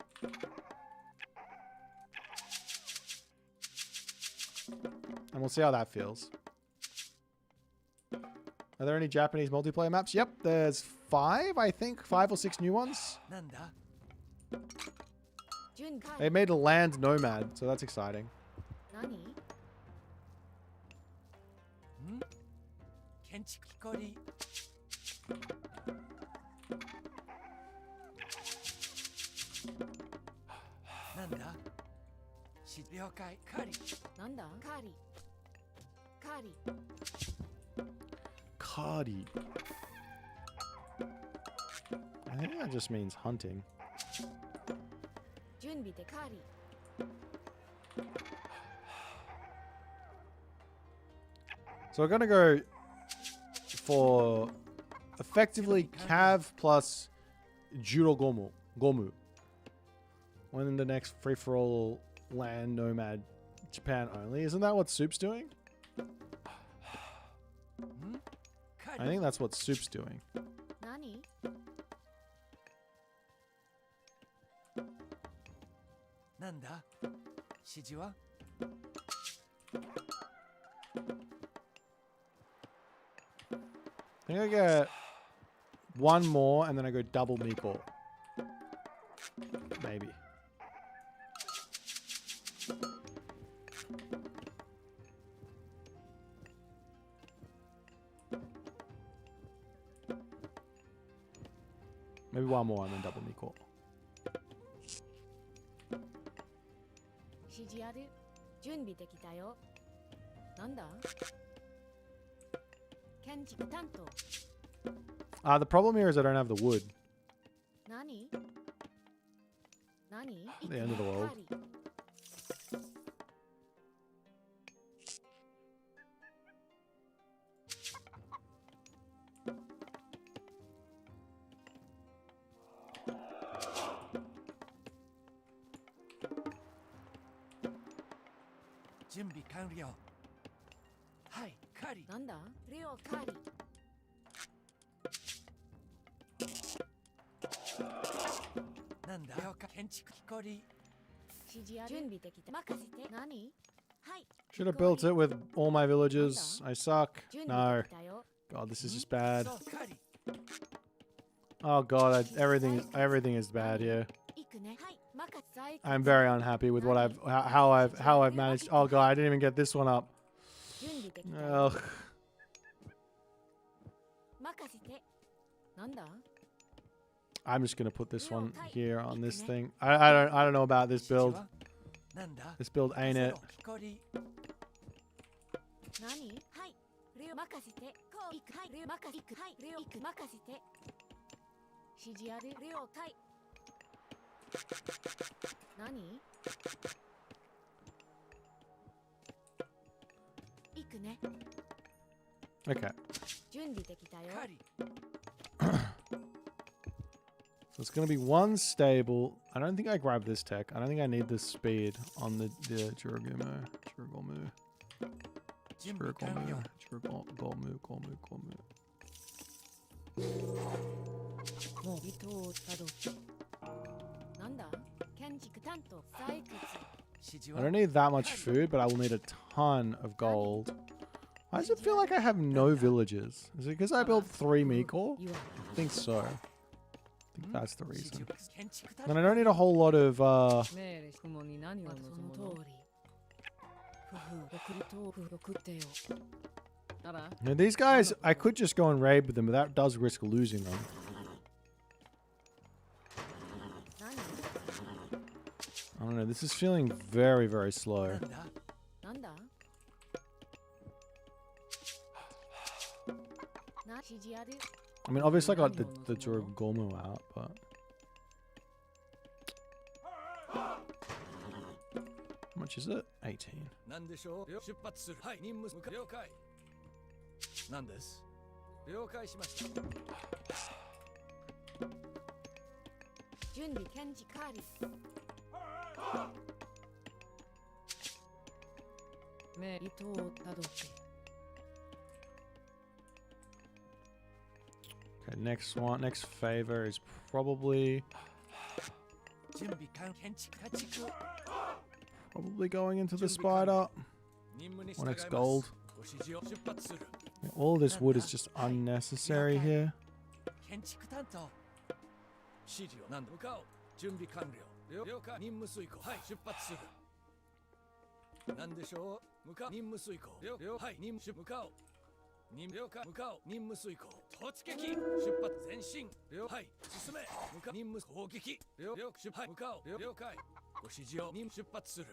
And we'll see how that feels. Are there any Japanese multiplayer maps? Yep, there's 5, I think. 5 or 6 new ones. なんだ 準備 They made a land nomad, so that's exciting. 何建築木こりなんだ了解カリなんだカーリカーリ Cardi. I think that just means hunting. 準備でカーリー So we're gonna go for effectively Cav plus Juro Gomu. When in the next free for all land nomad Japan only. Isn't that what Soup's doing? I think that's what Soup's doing. 何 なんだ指示は I think I get one more and then I go double Miko. Maybe. Maybe one more and then double Miko. 指示ある準備できたよなんだ建築担当 The problem here is I don't have the wood. 何 The end of the world. カーリー 準備完了はいカーリーなんだレオカーリーなんだ了解建築木こり指示ある準備できた任せて何はい Should have built it with all my villages. I suck. 準備 No. できたよ God, this is just bad. そうカーリー Oh God, everything is bad here. 行くねはい任せ採掘 I'm very unhappy with what how I've managed. Oh God, I didn't even get this one up. 準備できたよ Ugh. 任せてなんだ I'm just gonna put this one here on this thing. I don't know about this 指示 build. はなんだ This build ain't it. 木こり何はいレオ任せてこう行くはいレオ任せ行くはいレオ行く任せて指示あるレオはい何行くね Okay, 準備できたよカーリ so it's gonna be one stable. I don't think I grab this tech. I don't think I need this speed on the Jurugomu. 準備完了 Gomu. もう糸をたどってなんだ建築担当採掘指示 I は don't need that much food, but I will need a ton of gold. Why does it feel like I have no villages? Is it because I built 3 Miko? 言わ I think so. I think that's the 指 reason. 示建築だ Then I don't need a whole lot of 命令雲に何を望そむのの通り夫婦送り豆腐送ってよなら Now, these guys, I could just go and raid with them, but that does risk losing them. 何 I don't know. This is feeling very, very slow. なんだなんだな指示ある I mean, obviously, I got the Jurugomu out, but how much is it? 18. なんでしょう出発するはい任務了解なんです了解しました準備建築カーリ命糸をたどって Okay, next favor is probably 準備完建築家畜 going into the spider. 任務に Or 従い next ま gold. すご指示を出発する Yeah, all this wood is just unnecessary here. 建築担当指示を何度向かおう準備完了了解任務遂行はい出発する何でしょう向かう任務遂行了はい任務向かおう了解向かおう任務遂行突撃出発前進了はい進め向かう任務攻撃了出はい向かおう了解ご指示を任務出発する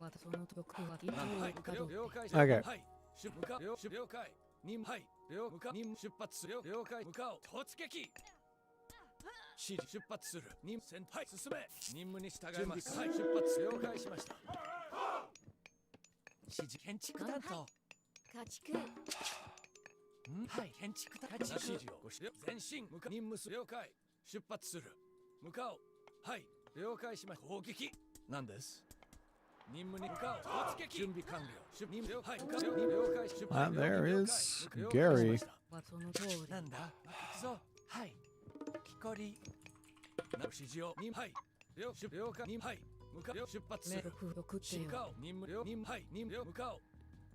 またその時は糸なんはいをたどって了解 Okay. はい出向かう了解任務はい了向かう任務出発する了解向かおう突撃指示出発する任務はい進め任務に従いますはい出発了解しました指示建築担当家畜はい建築担当指示をご指導前進向か任務する了解出発する向かおうはい了解しました攻撃なんです任務に向かおう突撃準備完了出任務了はい向かおう了解出発 And there 了解 is 了解 Gary. しましたはその通りなんだ行くぞはい木こりな指示を任はい了解任はい向かう出発すねる送ってよ向かおう任務了任はい任務向かおう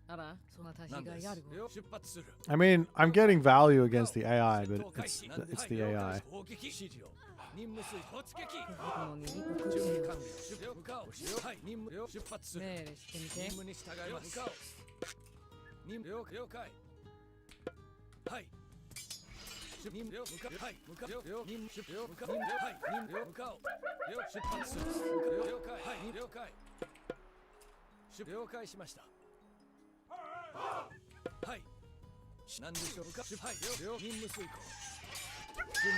あらその私なんですがやるわ出発する I mean, I'm getting value against the AI, but it's the AI. 攻撃指示を任務水突撃このに送ってよ準備完了出発向かおうはい任務出発する命令してみて任務に従います向かおう任務了解はい任務了向かうはい向かう任務出了向かう任務はい任務了向かおう出発する了解はい了解了解しましたはい何でしょうかはい任務遂行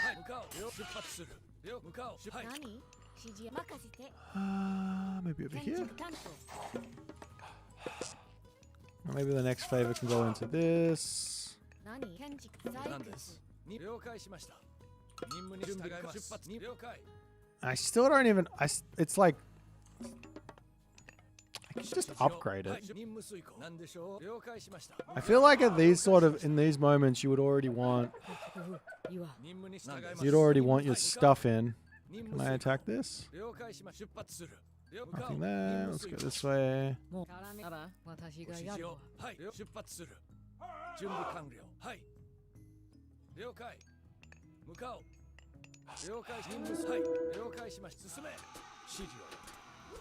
はい向かおう出発する向かおうはい何指示任せて Maybe over 建 here. 築担当 Maybe the next favor can go into this. 何建築採なんです掘了解しました任務に従います出発に了解 I still don't even. It's like I can just upgrade はい it. 任務遂行なんでしょう了解しました I feel like at these sort of in these moments you would already want いいわ任務に従います you'd already want your stuff in. 任 Can 務 I 遂行 attack this? 了解しま出発する向かおう Nothing there. Let's go this way. もうあら私ご指示をがやるわはい出発する準備完了はい了解向かおう了解任務はい了解しました進め指示をご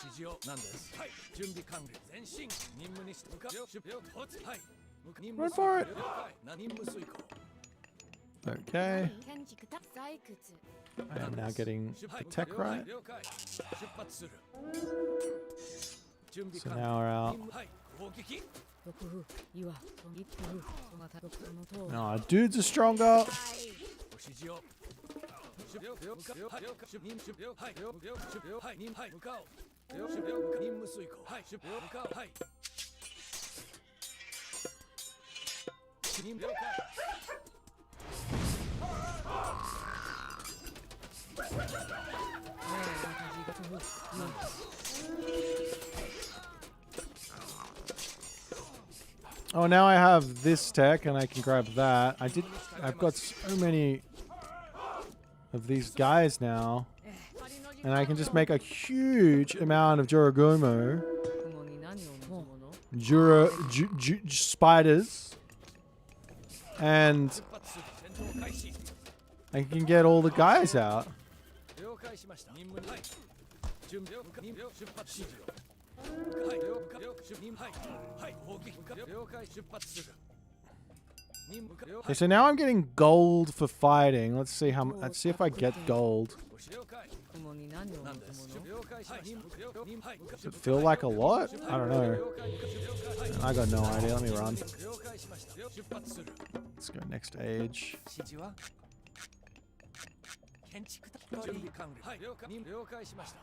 指示を何ですはい準備完了前進任務に向かう出了突はい任務 Run for it. 了解な任務遂行 Okay. 建築担採掘 I am now getting the tech right. 了解出発する準備 So 完了 now we're out. 任務はい攻撃毒風いいわその一風その他その通り Oh, dudes are stronger. ご指示を了解了解任務了はい了はい任務はい向かおう了任務遂行はい向かおうはい任務了解 Oh, now I have this tech and I can grab that. I've got so many of these guys now. And I can just make a huge amount of Juragumo. 雲に何を望むの Spiders. And 出発する戦闘開始 I can get all the guys out. 了解しました任務にはい準備任務出発指示をはい了解任務はい攻撃了解出発する任務了 Okay, so now I'm getting gold for fighting. Let's see if I get gold. 了解雲に何をなん望ですむの了解しました任務はい Does it feel like a lot? I don't know. I got no idea. Let me run. 了解しました出発する Let's go next age. 指示は建築準備完了はい了解しました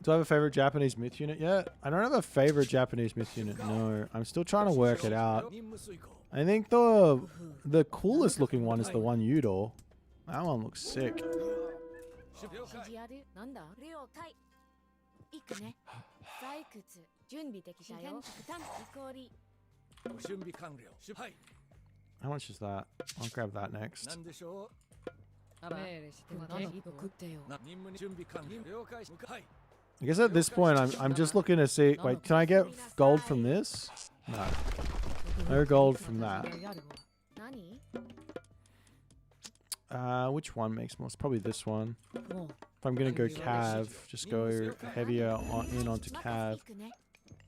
Do I have a favorite Japanese myth unit yet? I don't have a favorite Japanese myth unit. No, I'm still trying to work it out. 任務遂行 I think the coolest looking one is the one Udor. That one looks sick. 了指解示あるなんだ了解行くね採掘準備できたよ建築担当氷ご準備完了はい How much is that? I'll grab that next. 何でしょあら命令してみて送ってような任務に準備完了了解しはい I guess at this point I'm just looking to see. Wait, can I get gold from this? No. No gold from that. 何 Which one makes most? Probably this one. もう If I'm gonna go cav, just go heavier in onto cav. 行くね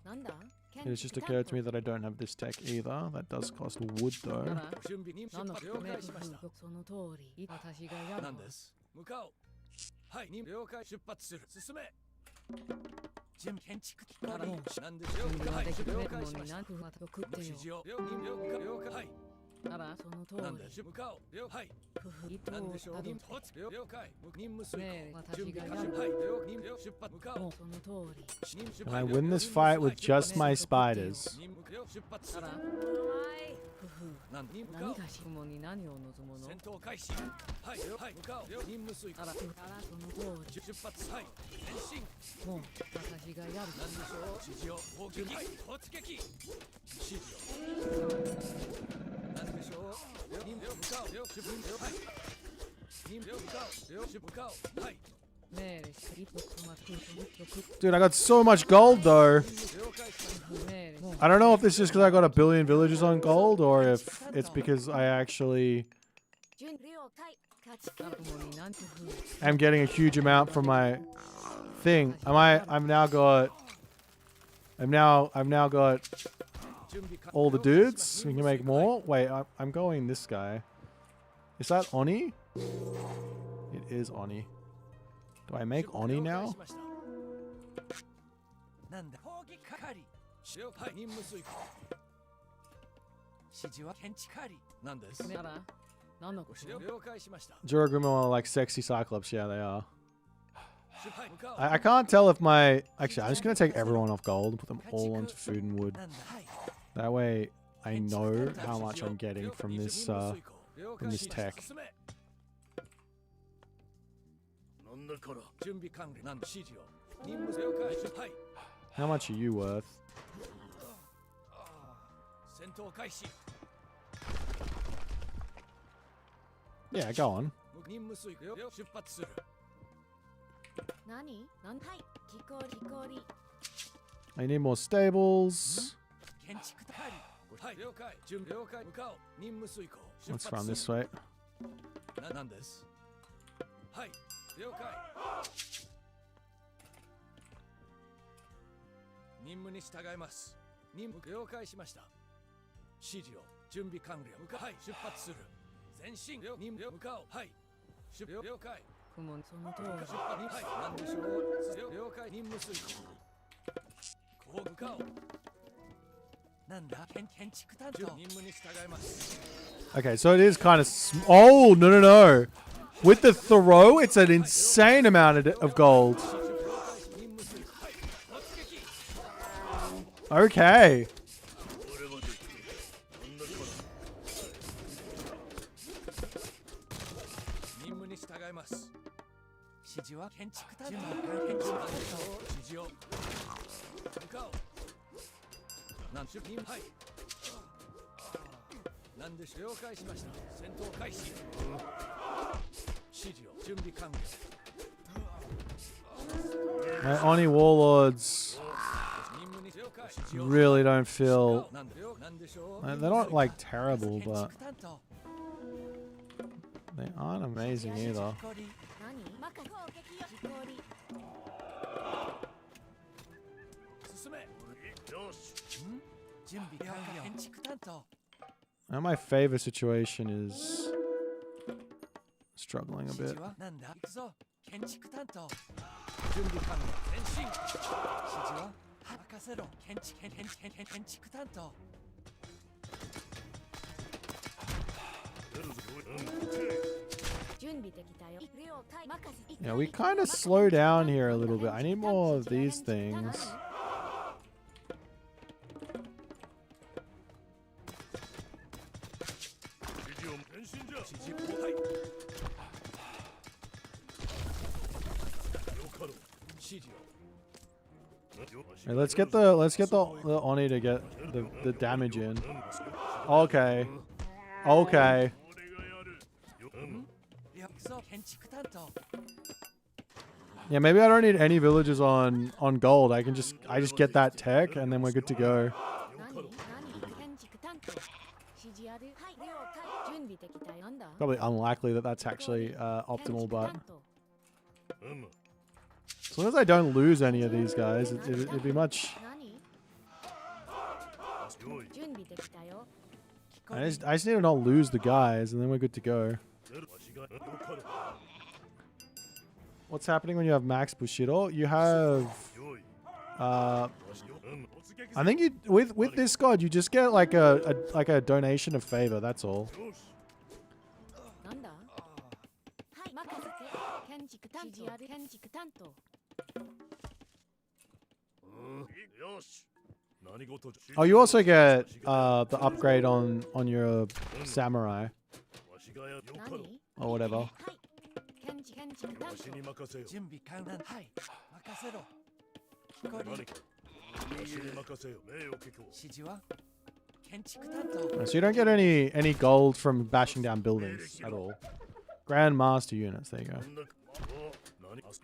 なんだ It has just occurred to me that I don't have this tech either. That does cost wood あ though. らご準備に出何の発了解しましたその通り私がやるわ何です向かおうはい了解出発する進め準備建築機構あらもう何でしょう準備がはいできてね了解しました雲に何風また送ってよ指示を了解はいあらその通なんでり向かおう了解ふふ糸をなんでしょうたど任務了解任務遂行ねえ私準備がやる開始はい了任務出発向かおうもうその通り 任務出 Can 発 I win this fight with just my spiders? 任務了出発するあらふふなんに向かおう何がしもに何を望むの戦闘開始はい了はい向かおう任務遂行あらその通り出発はい前進もう私がやる何でしょう指示を砲撃突撃指示を何でしょう任務向かおう了出発はい任務向かおう了出向かおうはい命令し一歩まく一 Dude, I got so much gold though. 了解しました 命令もう I don't know if this is because I got a billion villages on gold or if it's because I actually 準了解勝ちあらもに何工夫 am getting a huge amount from my thing. I've now got all the dudes. We can make more. Wait, I'm going this guy. Is that Oni? It is Oni. Do I make Oni now? なんだ砲撃係了解任務遂行指示は検知係なんですあら何のこ了了解しました Juraguma are like sexy cyclops. Yeah, they are. 出発向かおう I can't tell if my... Actually, I'm just going to take everyone off gold and put them all onto food and wood. なんだはい That way I know how much I'm getting from this tech. なんだから準備完了なんだ指示を任務了解はい How much are you worth? 戦闘開始 Yeah, go on. 任務遂行出発する何なんはい木こり木こり I need more stables. 建築係はい了解準備了解向かおう任務遂行出 Let's 発 run する this way. なんですはい了解任務に従います任務了解しました指示を準備完了向かはい出発する前進了任務向かおうはい出了解雲その通り出発はい何でしょう了解任務遂行こう向かおうなんだ建築担当任務に従います Okay, so it is kind of... Oh, no, no, no. With the throw, it's an insane amount of gold. 任務遂行はい突撃 Okay. 任務に従います指示は建築担当建築担当指示を向かおうなん出任はいなんでしょう了解しました戦闘開始指示を準備完了 My Oni warlords 任務に了解指示を really don't feel... なんでしょう They're not like terrible, 建 but 築担当 they aren't amazing either. 何まか攻撃よ木こり進め準備完了建築担当 And my favor situation is struggling a 指 bit. 示はなんだ行くぞ建築担当準備完了前進指示は任せろ建築担当準備できたよ了解任せ Yeah, we kind of slow down here a little bit. I need more of these things. Hey, let's get the Oni to get the damage in. Okay. Okay. 行くぞ建築担当 Yeah, maybe I don't need any villagers on gold. I just get that tech and then we're good to go. 何建築担当指示あるはい了解準備できたよなんだ Probably unlikely that that's actually optimal, but as long as I don't lose any of these guys, it'd be much. 何準備できたよ I just need to not lose the guys, and then we're good to go. What's happening when you have max Bushido? You have I think you with this god you just get like a donation of favor. That's all. なんだはい任せて建築担当指示ある建築担当 Oh, you also get the upgrade on your samurai 何 or whatever. はい建築担当準備完了。はい。任せろ。聞こえる。指示は建築担当。 So you don't get any gold from bashing down buildings at all. Grand Master units. There you go. What's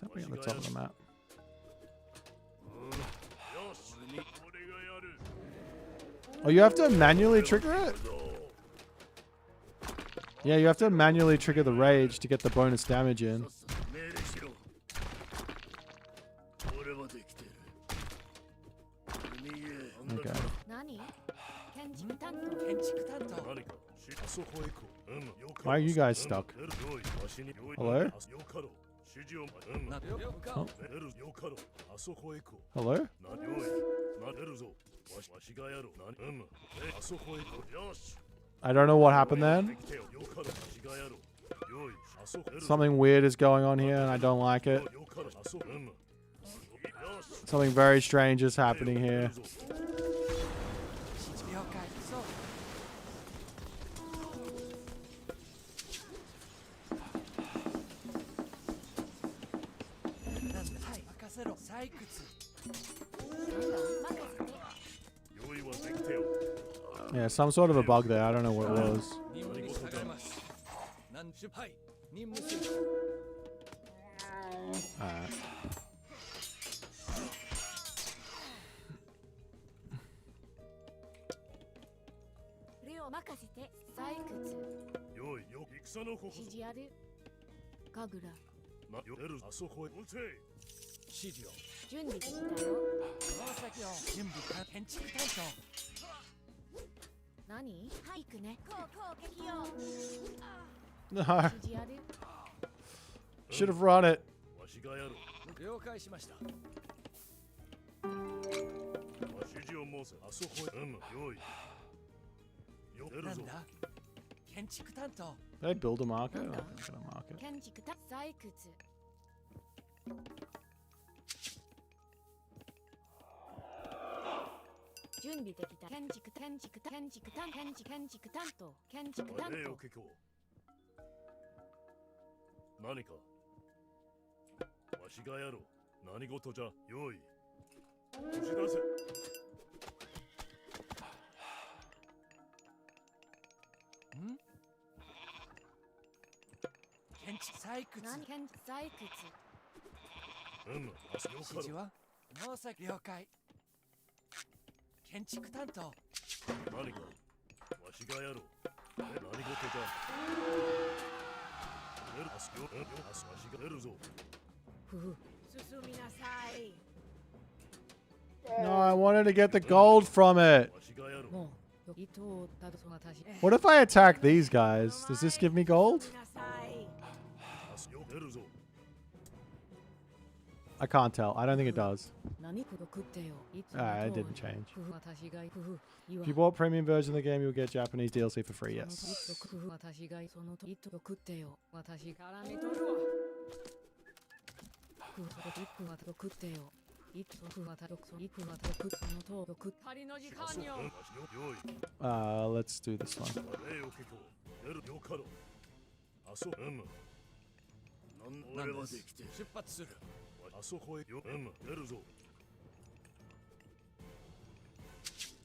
happening at the top of the map? Oh, you have to manually trigger it? Yeah, you have to manually trigger the rage to get the bonus damage in. Okay. 何建築担当建築担当。 Why are you guys stuck? Hello? なよ向かう。 Hello? I don't know what happened then. Something weird is going on here and I don't like it. Something very strange is happening here. 指示了解。そう。なんだ。はい。任せろ。採掘。なんだ任せて Yeah, some sort of a bug there. I don't know what it was. 任務に従います。なんしゅはい。任務遂行。 Alright. これを任せて採掘指示ある神楽指示を。準備できたよ川崎を準備完建築担何はい行くね攻撃よ No. 指示ある Should have run it. 当。了解しました。なんだ。建築担当。 Did I build a market? I don't think I got a market. 建築た採掘準備できた建築担当何かわしがやろう。何事じゃ。用意。押し出せ。ん建築採掘。何建採掘指示は農作了解。建築担当。何かわしがやろう。何事じゃ。わしが出るぞ。進みなさい No, I wanted to get the gold from it. わしがやろう。もう糸をたどそなたし What if I attack these guys? Does this give me gold? なさい 出るぞ。 I can't tell. I don't think it does. 何くど食ってよ It didn't change. 私が工夫言わ If you bought premium version of the game, you'll get Japanese DLC for free. そ Yes. の工夫私がそのと糸食ってよ私が絡めとるわ工夫と一分はと食ってよ糸工夫はとそ一分はと食そのと食足りの時間よ Let's do this one. 礼を聞こう。出るよかろう。あそなんです。出発する。あそこへよ。出るぞ。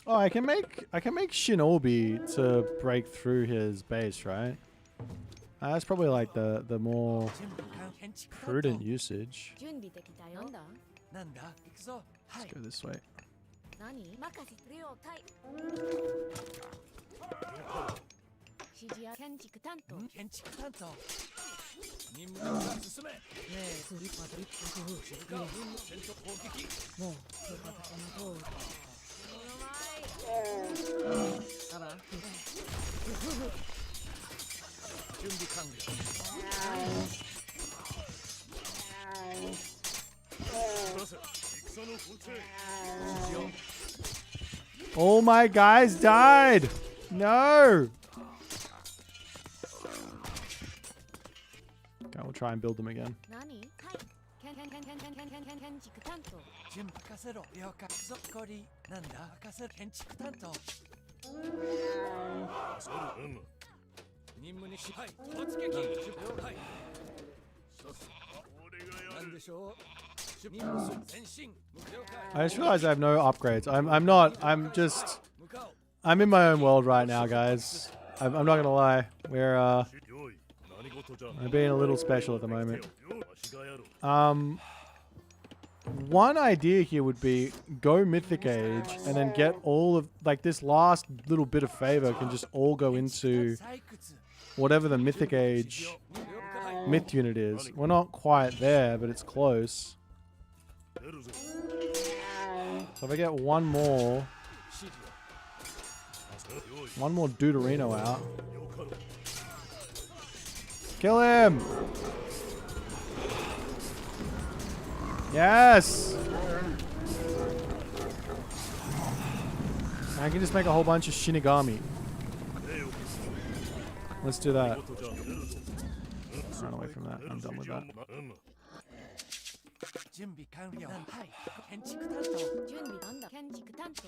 Oh, I can make Shinobi to break through his base, right? That's probably like the more 準備完建築担当。 prudent usage. 準備できたよなんだなんだ行くぞ。はい Let's。go this way. 何任せ了解指示や建築担当建築担当。任務に進め。ねえクリッパと一分工夫向かう任務戦闘攻撃。もう私の通りあら準備完了。出せ。の本体 All my guys died. No. Okay, we'll try and build them again. 何はい建築担当準備任せろ了解そっこりなんだ任せる建築担当そる任務にしはい突撃了解なんでしょう任務する前進了解 I just realized I have no upgrades. I'm just, 向かおう I'm in my own world right now, guys. I'm not gonna lie. We're, 用意何事じゃ I'm being a little special at the moment. わしがやろう One idea here would be go Mythic Age and then get all of, like, this last little bit of favor can just all go into 採掘 whatever the Mythic Age myth unit is. We're not quite there, but it's close. 出るぞ So if I get one more 指示を用意 One more Deuterino out. よかろう Kill him! Yes! I can just make a whole bunch of Shinigami. 礼を Let's do that. ことじゃ出るぞ Run away from that. I'm done with that. 準備完了はい建築担当準備なんだ建築担当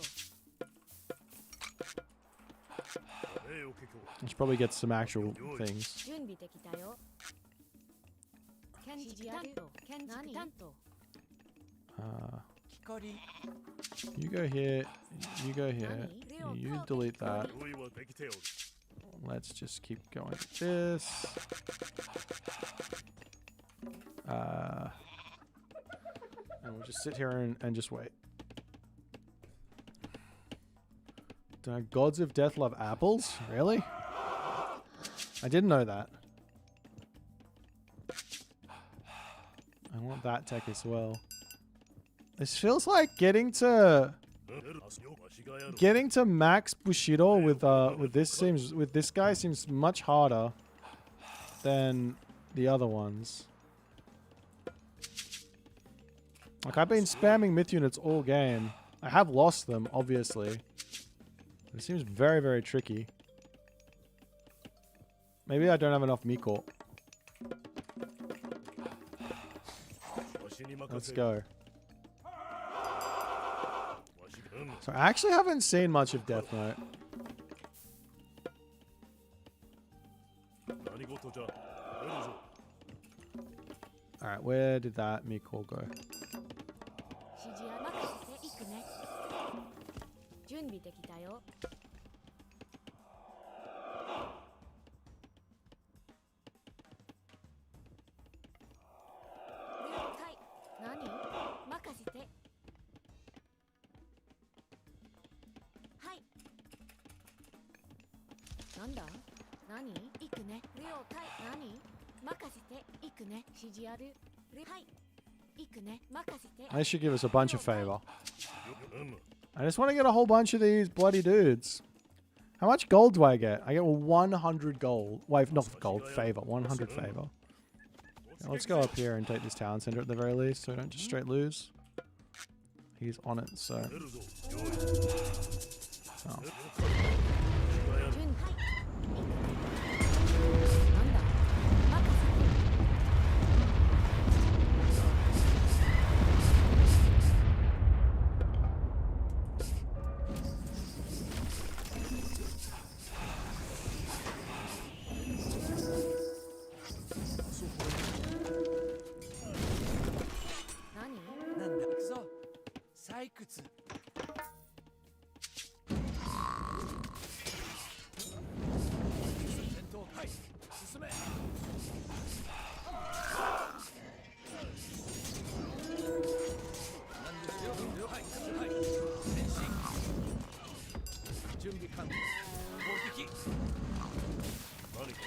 礼を結構 I should probably get some actual things. 準備できたよ建築担当建築担当 木こり You go here. You go here. You delete that. 用意はできておる Let's just keep going with this. And we'll just sit here and just wait. Do gods of death love apples? Really? I didn't know that. I want that tech as well. This feels like getting to 出るわしがやろう getting to max Bushido with this guy seems much harder than the other ones. Like, I've been spamming myth units all game. I have lost them, obviously. It seems very, very tricky. Maybe I don't have enough Miko. わしに任 Let's せ go. わしが So I actually haven't seen much of Death Note. 何事じゃ出るぞ Alright, where did that Miko go? 指示あ任せていくね準備できたよ了解何任せてはいなんだ何行くね了解何任せて行くね指示あるはい行くね任せて They should give us a bunch of favor. よ I just want to get a whole bunch of these bloody dudes. How much gold do I get? I get 100 gold. Wait, not gold, favor. 100 favor. Yeah, let's go up here and take this town center at the very least so we don't just straight lose. He's on it, so... 出るぞ用意 oh. わしがやろう準備なんだ任せて 何なんだ行くぞ採掘戦闘はい進めなんですよ了解はい前進準備完了攻撃何か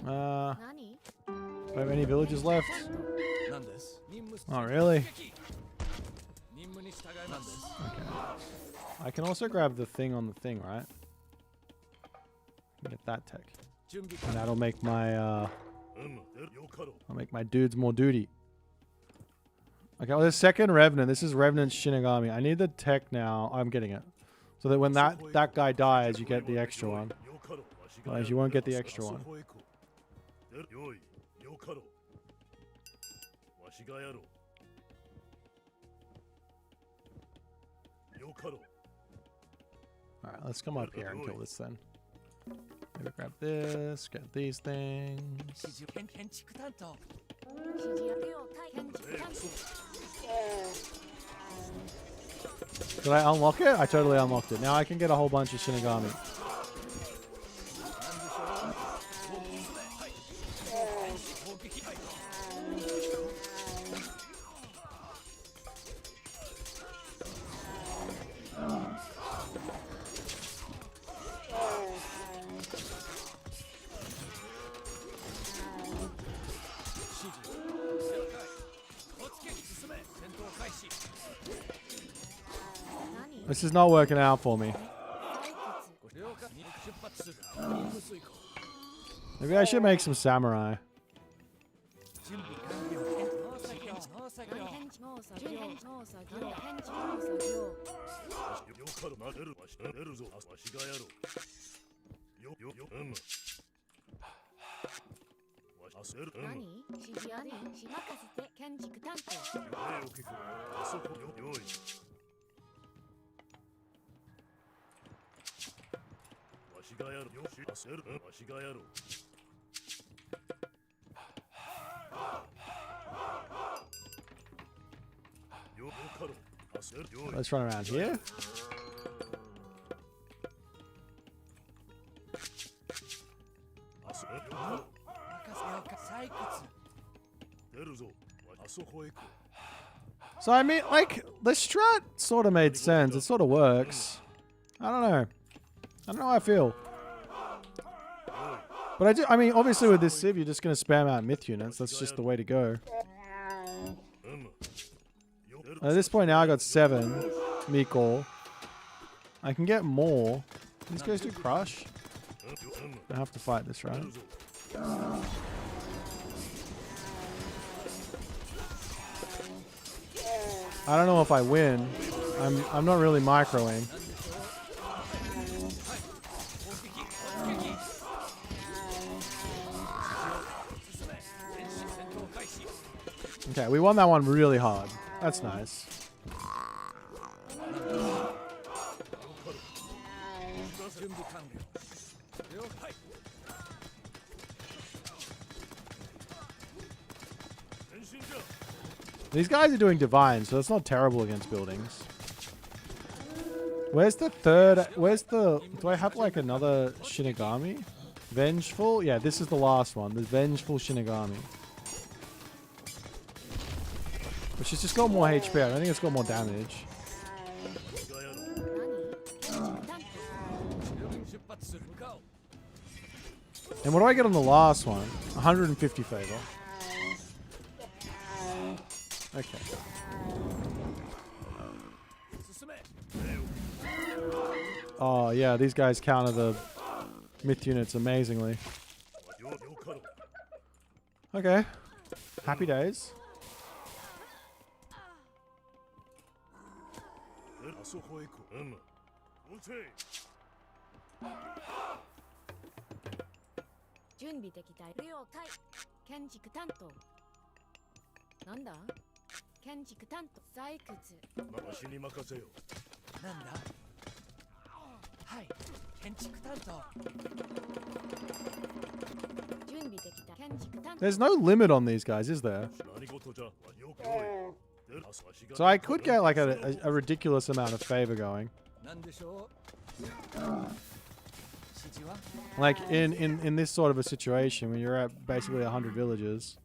何 Do I have any villages left? なんです任務 Oh, really? 任務に従います I can also grab the thing on the thing, right? Get that tech. 準備 And that'll make my I'll make my dudes more duty. Okay, well, the second Revenant. This is Revenant Shinigami. I need the tech now. I'm getting it. So that when that guy dies, you get the extra one. Otherwise, you won't get the extra one. Alright, let's come up here and kill this then. Maybe grab this, get these things. 建築担当 指示や了解建築担当 Did I unlock it? I totally unlocked it. Now I can get a whole bunch of Shinigami. This is not working out for me. 了解出発する任務遂行 Maybe I should make some samurai. 準備完了農作業農作業建築農作業農作業建築農作業何指示や任せて建築担当 Let's run around here. So I mean, like, the strat sort of made sense. It sort of works. I don't know. I don't know how I feel. But I mean, obviously with this Civ, you're just going to spam out myth units. That's just the way to go. At this point now, I got 7 Mikor. I can get more. These guys do crush. I have to fight this, right? I don't know if I win. I'm not really microing. Okay, we won that one really hard. That's nice. These guys are doing divine, so it's not terrible against buildings. Where's the third? Where's the... Do I have like another Shinigami? Vengeful? Yeah, this is the last one. The Vengeful Shinigami. Which has just got more HP. I don't think it's got more damage. And what do I get on the last one? 150 favor. Okay. Oh yeah, these guys counter the myth units amazingly. Okay. Happy days. There's no limit on these guys, is there? So I could get like a ridiculous amount of favor going. Like in this sort of a situation when you're at basically 100 villages.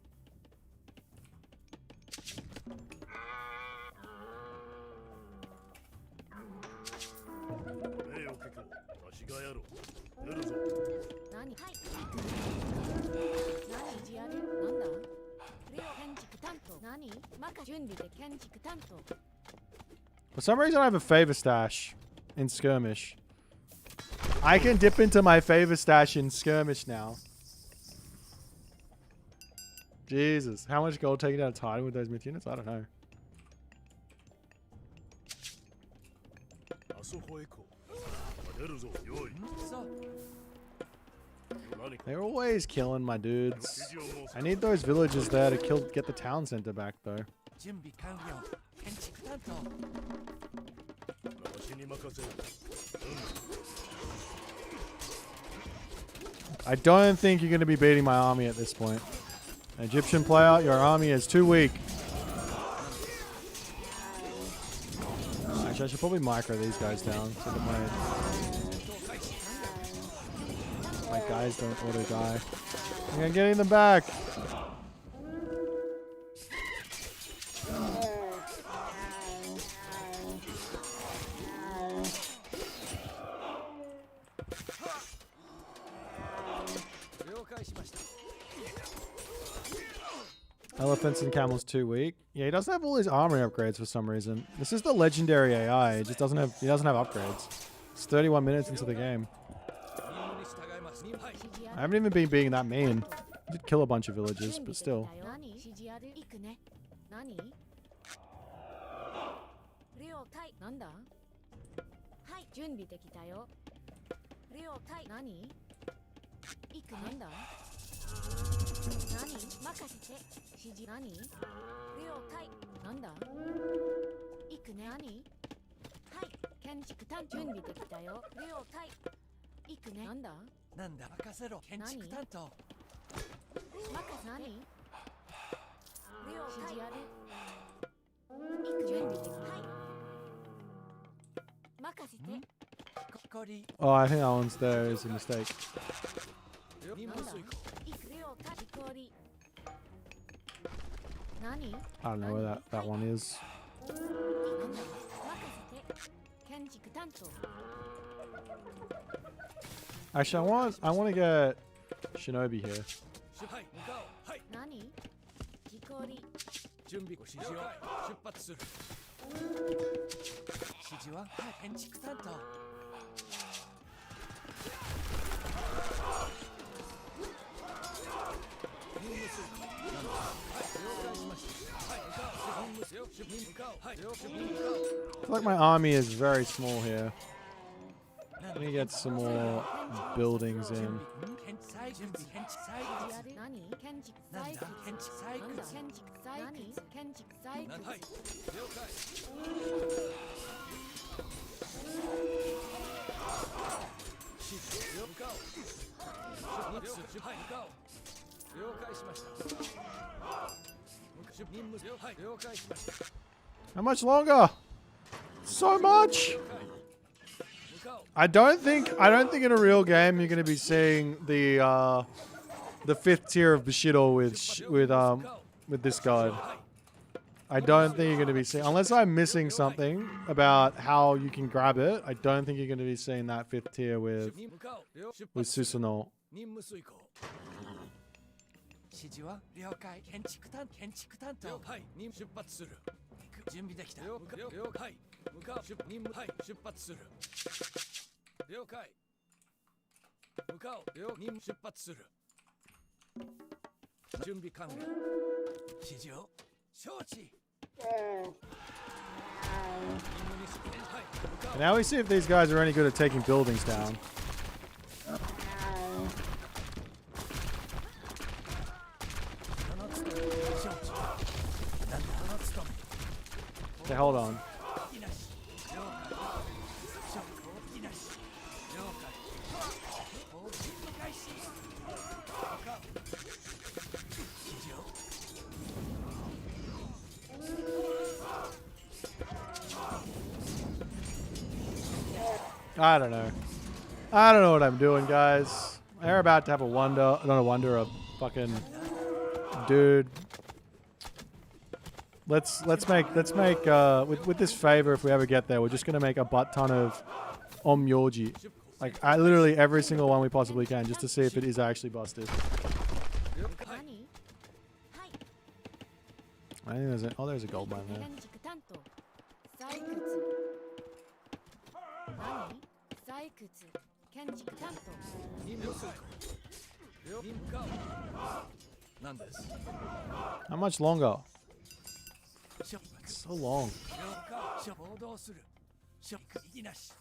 For some reason I have a favor stash in skirmish. I can dip into my favor stash in skirmish now. Jesus. How much gold taken out of Titan with those myth units? I don't know. あそこへ行こう。出るぞ、用意。そう 何か They're always killing my 指 dudes. 示を申せ I need those villagers there to get the town center back though. 準備完了建築担当わしに任せる。 I don't think you're going to be beating my army at this point. Egyptian player, your army is too weak. Actually, I should probably micro these guys down so that my guys don't auto die. I'm getting them back. Elephants and camels too weak. Yeah, he doesn't have all his armor upgrades for some reason. This is the legendary AI. He doesn't have upgrades. It's 31 minutes into the game. 指示あ I る haven't even been being that mean. I did kill a bunch of villagers, but still. 何指示ある行くね何了解なんだはい準備できたよ了解何行くねなんだ何任せて指示何了解なんだ行くね何はい建築担準備できたよ了解行くねなんだなんだ任せろ建築担当任せ何了解指示ある行く準備できはい任せてこり Oh, I think that one's there is a mistake. 任務遂行行く了解事故り何 I don't know where that one is. なんだ任せて建築担当 Actually, I want to get Shinobi here. はい向かおうはい何事故り準備ご指示を出発する指示ははい建築担当任務遂行なんだはい了解しましたはい向かおう任務出任向かおうはい了解向かおう I feel like my army is very small here. Let me get some more buildings in. 建築再準備建築再指示ある何建築なんだ採掘建築採なんだ掘建築採掘建築採なんはい掘了解指示向かおう出発はい向かおう了解しました任務はい了解しました How much longer? So much. 向かおう I don't think in a real game you're going to be seeing the fifth tier of Bushido with this god. I don't think you're going to be seeing, unless I'm missing something about how you can grab it. I don't think you're going to be seeing that fifth tier with 向かおう了出 with 発する Susanoo. 任務遂行指示は了解建築担当はい任出発する行く準備できた了解向かう任務はい出発する了解向かおう任務出発する準備完了指示を承知任務に出発はい向かおう Now we see if these guys are any good at taking buildings down. Okay, hold on. I don't know. I don't know what I'm doing, guys. They're about to have a fucking dude. Let's make with this favor, if we ever get there, we're just gonna make a butt ton of Omyoji. Like literally every single one we possibly can, just to see if it is actually busted. 何はい I think there's a gold mine there. 建築担当採掘何採掘建築担当任務遂行任務向かおうなんです How much longer? ショ So long. 了解ショ行動するショ異議なし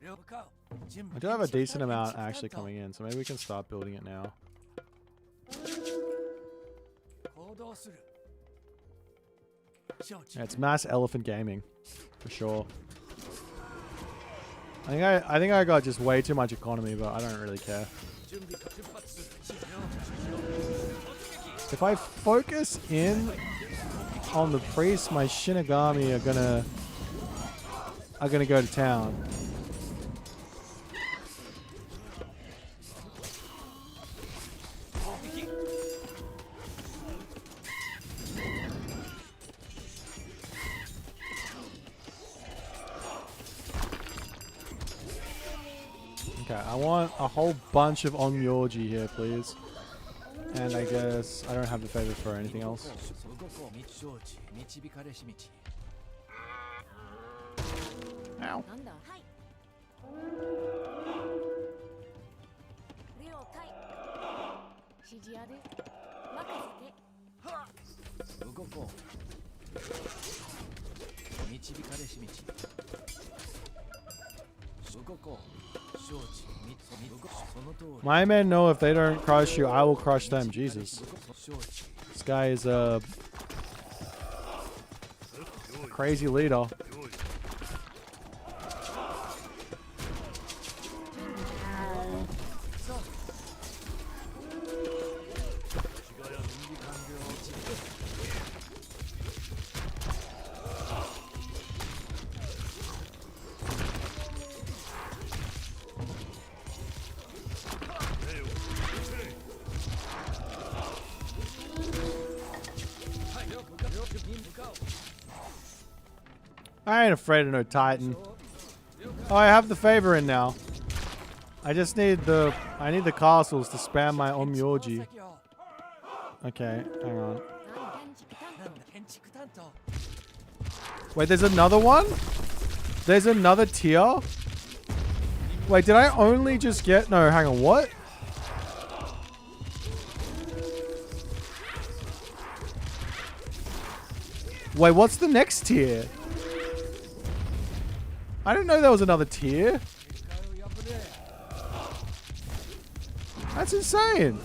了解準 I 備 do have a decent amount actually coming in, so maybe we can start building it now. 行動する承知 Yeah, it's mass elephant gaming, for sure. I think I got just way too much economy, but I don't really care. 準備出発する指示を If I focus in on the priest, my Shinigami are gonna go to town. Okay, I want a whole bunch of Onmyoji here, please. And I guess I don't have the favor for anything else. そこを承知導かれし道 Ow. なんだはい了解指示ある任せて動こう導かれし道動こう承知その通り My men know if they don't crush you, I will crush them. Jesus. 承知 This guy is a crazy leader. 用意 I ain't afraid of no Titan. Oh, I have the favor in now. I just need I need the castles to spam my Onmyoji. Okay, hang on. 何建築担当 Wait, there's another one? There's another tier? Wait, did I only just get... No, hang on, what? Wait, what's the next tier? I didn't know there was another tier. That's insane.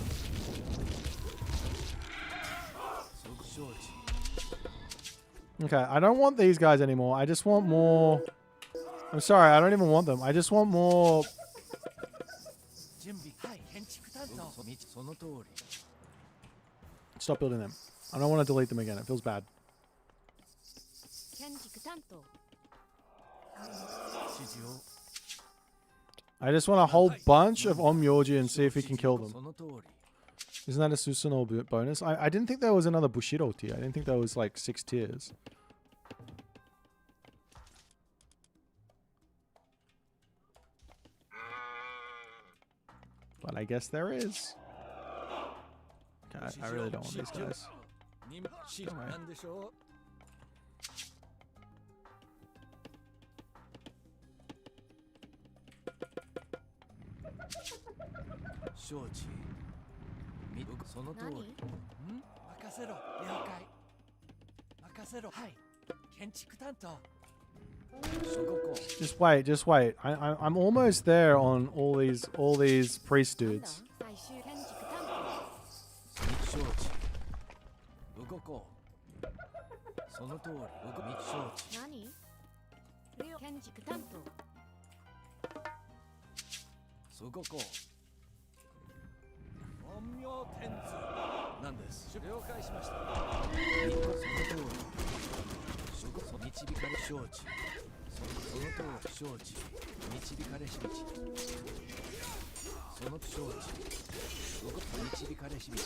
承知 Okay, I don't want these guys anymore. I just want more... I'm sorry, I don't even want them. I just want more... 準備はい建築担当その通り Stop building them. I don't want to delete them again. It feels bad. 建築担当指示を I just want a whole bunch of Onmyoji and see if we can kill そ them. の通り Isn't that a Susanoo bonus? I didn't think there was another Bushido tier. I didn't think there was like 6 tiers. But I guess there is. Okay, I really don't want these guys. 任務指示なんでしょう承知その通り何任せろ了解任せろはい建築担当そこ Just wait, just wait. I'm almost there on all these priest なんだ dudes. 最終建築担承知動こうその通り承知当何了建築担当そこ陰陽天図なんです了解しましたその通り導かれ承知その通り承知導かれし道その承知導かれし道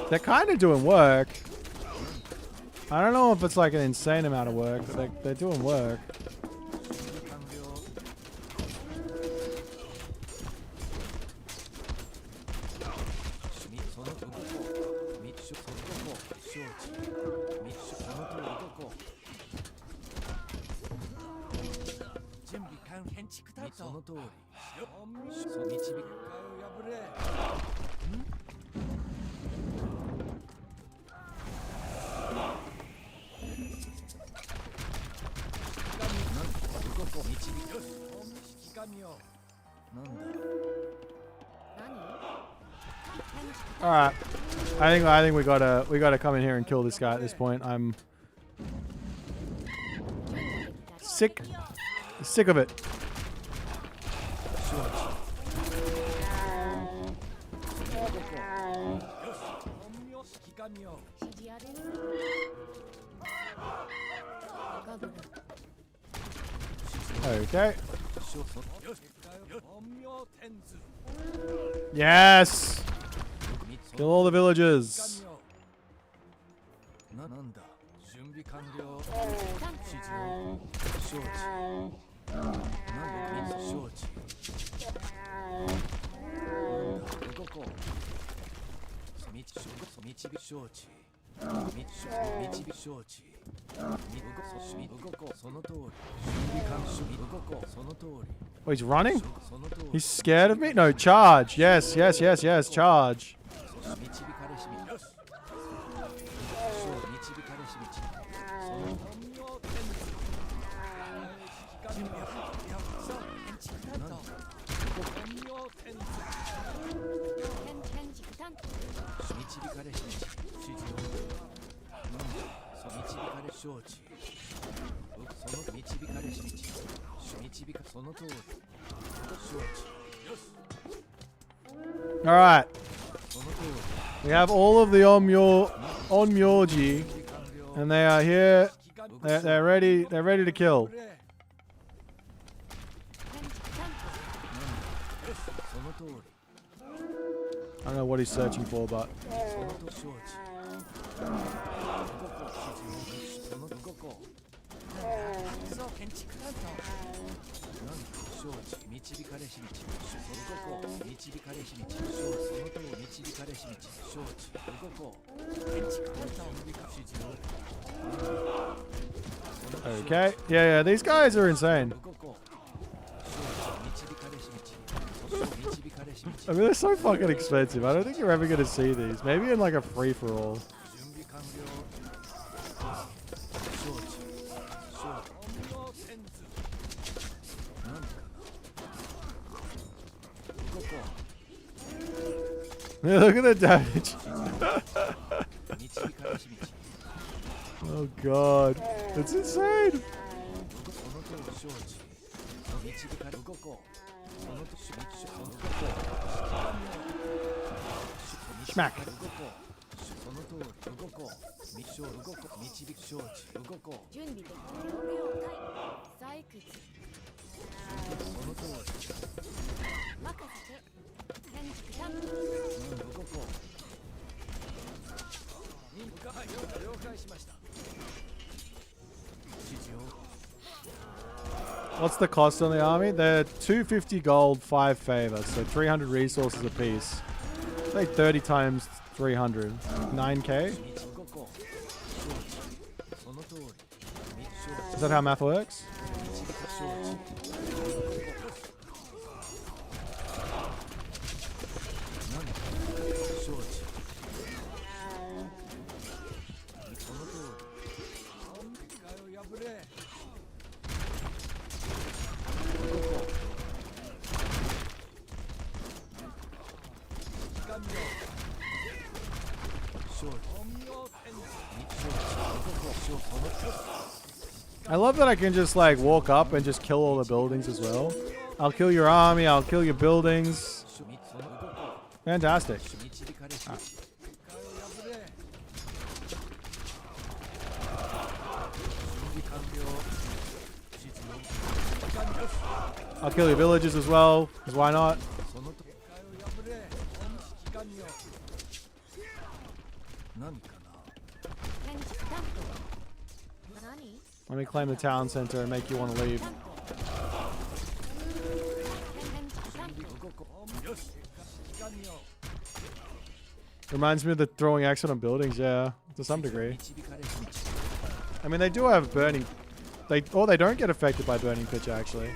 They're kind of doing work. I don't know if it's like an insane amount of work, but they're doing work. 完了その動こう密書その動こう承知密書その通り動こう準備完変の通りそう導くを破れ動こう導くよし引き神よなんだ何 All right. I think we gotta come in here and kill this guy at this point. I'm sick of it. 本名引き神よ指示あるガブル Okay. よし本名天図 Yes. Kill all the villagers. なんだ準備完了タン指示を承知なんだ承知なんだ動こう導き承知導き承知動こうその通り準備完了動こうその通り Oh, he's running? その通り He's scared of me? No, charge. Yes, yes, yes, yes, charge. 導かれしみよし導かれしみちその本名天図引き神よさあ建築担当本名天図建築担当導かれしみち指示を導かれ承知その導かれしみち導かその通り承知よし All right. その通り We have all of the Onmyoji, and they are here. They're ready. They're ready to kill. 建築担当その通り I don't know what he's searching for, but そのと承知動こう指示をその動こうそう建築担当何承知導かれしみち動こう導かれしみちそのと導かれしみち承知動こう建築担当指示を okay. Yeah, yeah. These guys are insane. 動こう承知導かれしみちそう導かれしみち I mean, they're so fucking expensive. I don't think you're ever gonna see these. Maybe in like a free for all. 準備完了承知承知本名天図何かな動こ Look at the damage. う導かれしみち Oh god, it's insane. そのとおり承知導かれ動こうそのとしみちその動こう Schmack. 動こうそのとおり動こう道を動こう導き承知動こう準備できたよ了解採掘そのとおり任せて建築担当動こう了解しました指示を What's the cost on the army? They're 250 gold, 5 favor, so 300 resources apiece. Like 30 times 300, 9k. 動こう承知そのとおり承 Is that how math works? 知承知何か承知そのとおりを破れ動こう時間よ承知本名天使承知動こうそのとおり I love that I can just like walk up and just kill all the buildings as well. I'll kill your army, I'll kill your buildings. Fantastic. I'll kill your villages as well, because why not? 何かな 建築担当何 Let me claim the town center and make you want to leave. 担当建築担当よし時間よ Reminds me of the throwing action on buildings, yeah, to some degree. I mean, they do have burning. They don't get affected by burning pitch actually.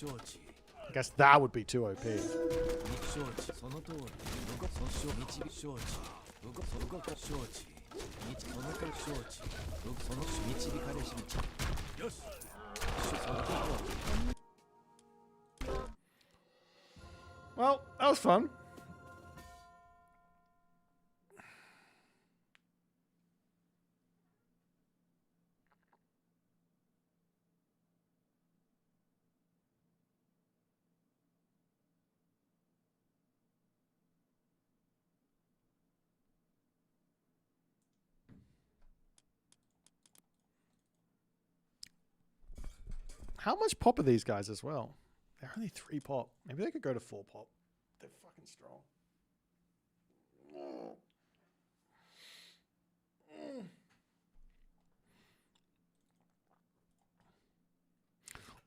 I guess that would be too OP. 承知その通り動くその導き承知動くその承知その通り承知動くその導かれしよしその通り Well, that was fun. How much pop are these guys as well? They're only 3 pop. Maybe they could go to 4 pop. They're fucking strong.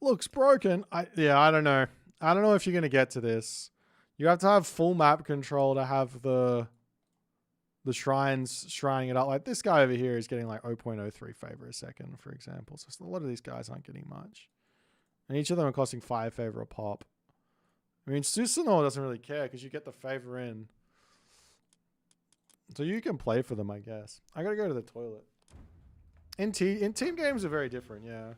Looks broken. I don't know. I don't know if you're gonna get to this. You have to have full map control to have the shrines shrining it up. Like this guy over here is getting like 0.03 favor a second, for example. So a lot of these guys aren't getting much. And each of them are costing 5 favor a pop. I mean, Susanoo doesn't really care because you get the favor in. So you can play for them, I guess. I gotta go to the toilet. In team games are very different, yeah.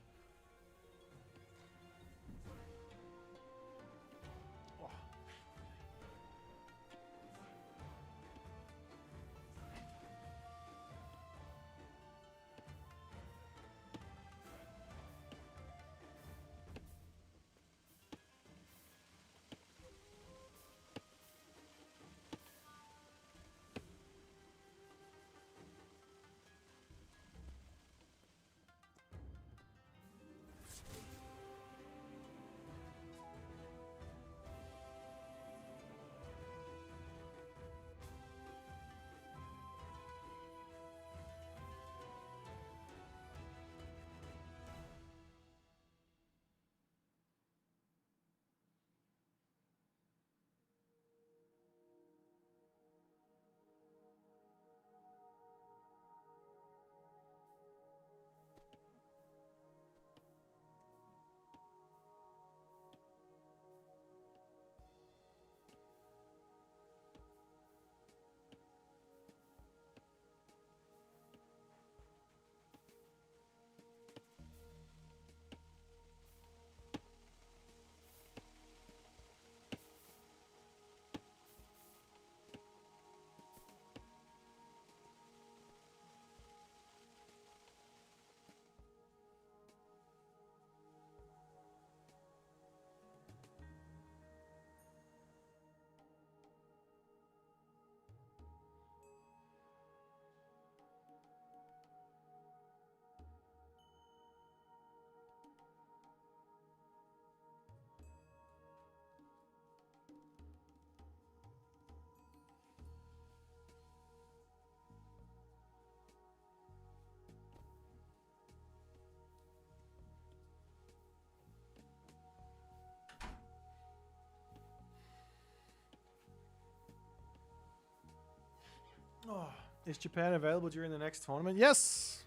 Oh, is Japan available during the next tournament? Yes!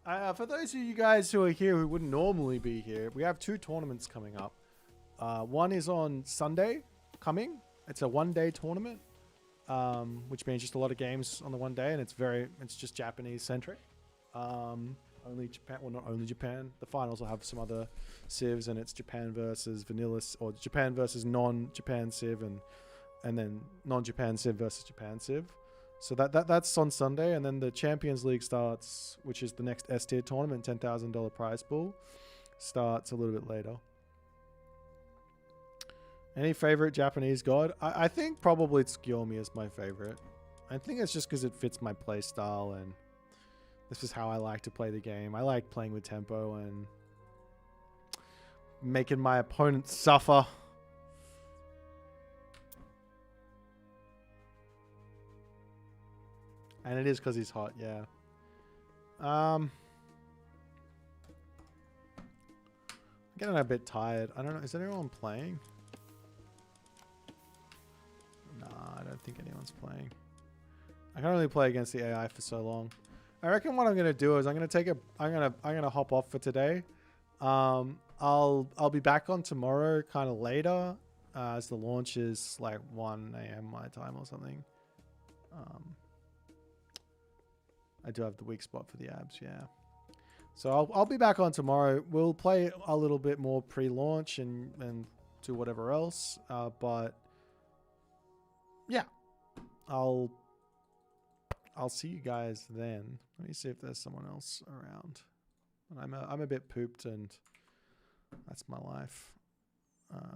For those of you guys who are here who wouldn't normally be here, we have 2 tournaments coming up. One is on Sunday coming. It's a 1-day tournament, which means just a lot of games on the 1 day, and it's just Japanese centric. Only Japan, well, not only Japan. The finals will have some other civs, and it's Japan versus vanilla, or Japan versus non-Japan civ, and then non-Japan civ versus Japan civ. So that's on Sunday, and then the Champions League starts, which is the next S tier tournament, $10,000 prize pool, starts a little bit later. Any favorite Japanese god? I think probably Tsukiyomi is my favorite. I think it's just because it fits my play style, and this is how I like to play the game. I like playing with tempo and making my opponent suffer. And it is because he's hot, yeah. I'm getting a bit tired. I don't know. Is anyone playing? Nah, I don't think anyone's playing. I can only play against the AI for so long. I reckon what I'm gonna do is I'm gonna hop off for today. I'll be back on tomorrow, kind of later, as the launch is like 1 a.m. my time or something. I do have the weak spot for the abs, yeah. So I'll be back on tomorrow. We'll play a little bit more pre-launch and do whatever else. But yeah, I'll see you guys then. Let me see if there's someone else around. I'm a bit pooped and that's my life.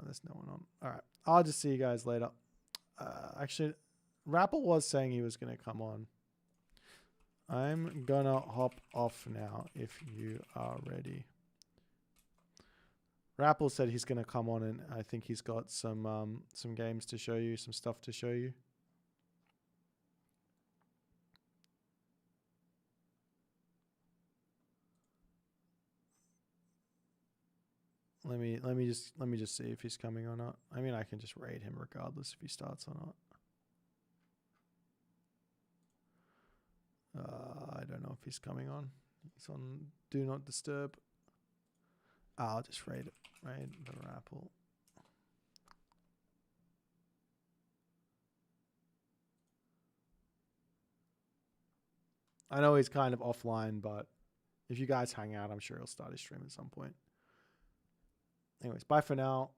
There's no one on. All right, I'll just see you guys later. Actually, Rappel was saying he was gonna come on. I'm gonna hop off now if you are ready. Rappel said he's gonna come on, and I think he's got some games to show you, some stuff to show you. Let me just see if he's coming or not. I mean, I can just raid him regardless if he starts or not. I don't know if he's coming on. He's on Do Not Disturb. I'll just raid the Rappel. I know he's kind of offline, but if you guys hang out, I'm sure he'll start his stream at some point. Anyways, bye for now.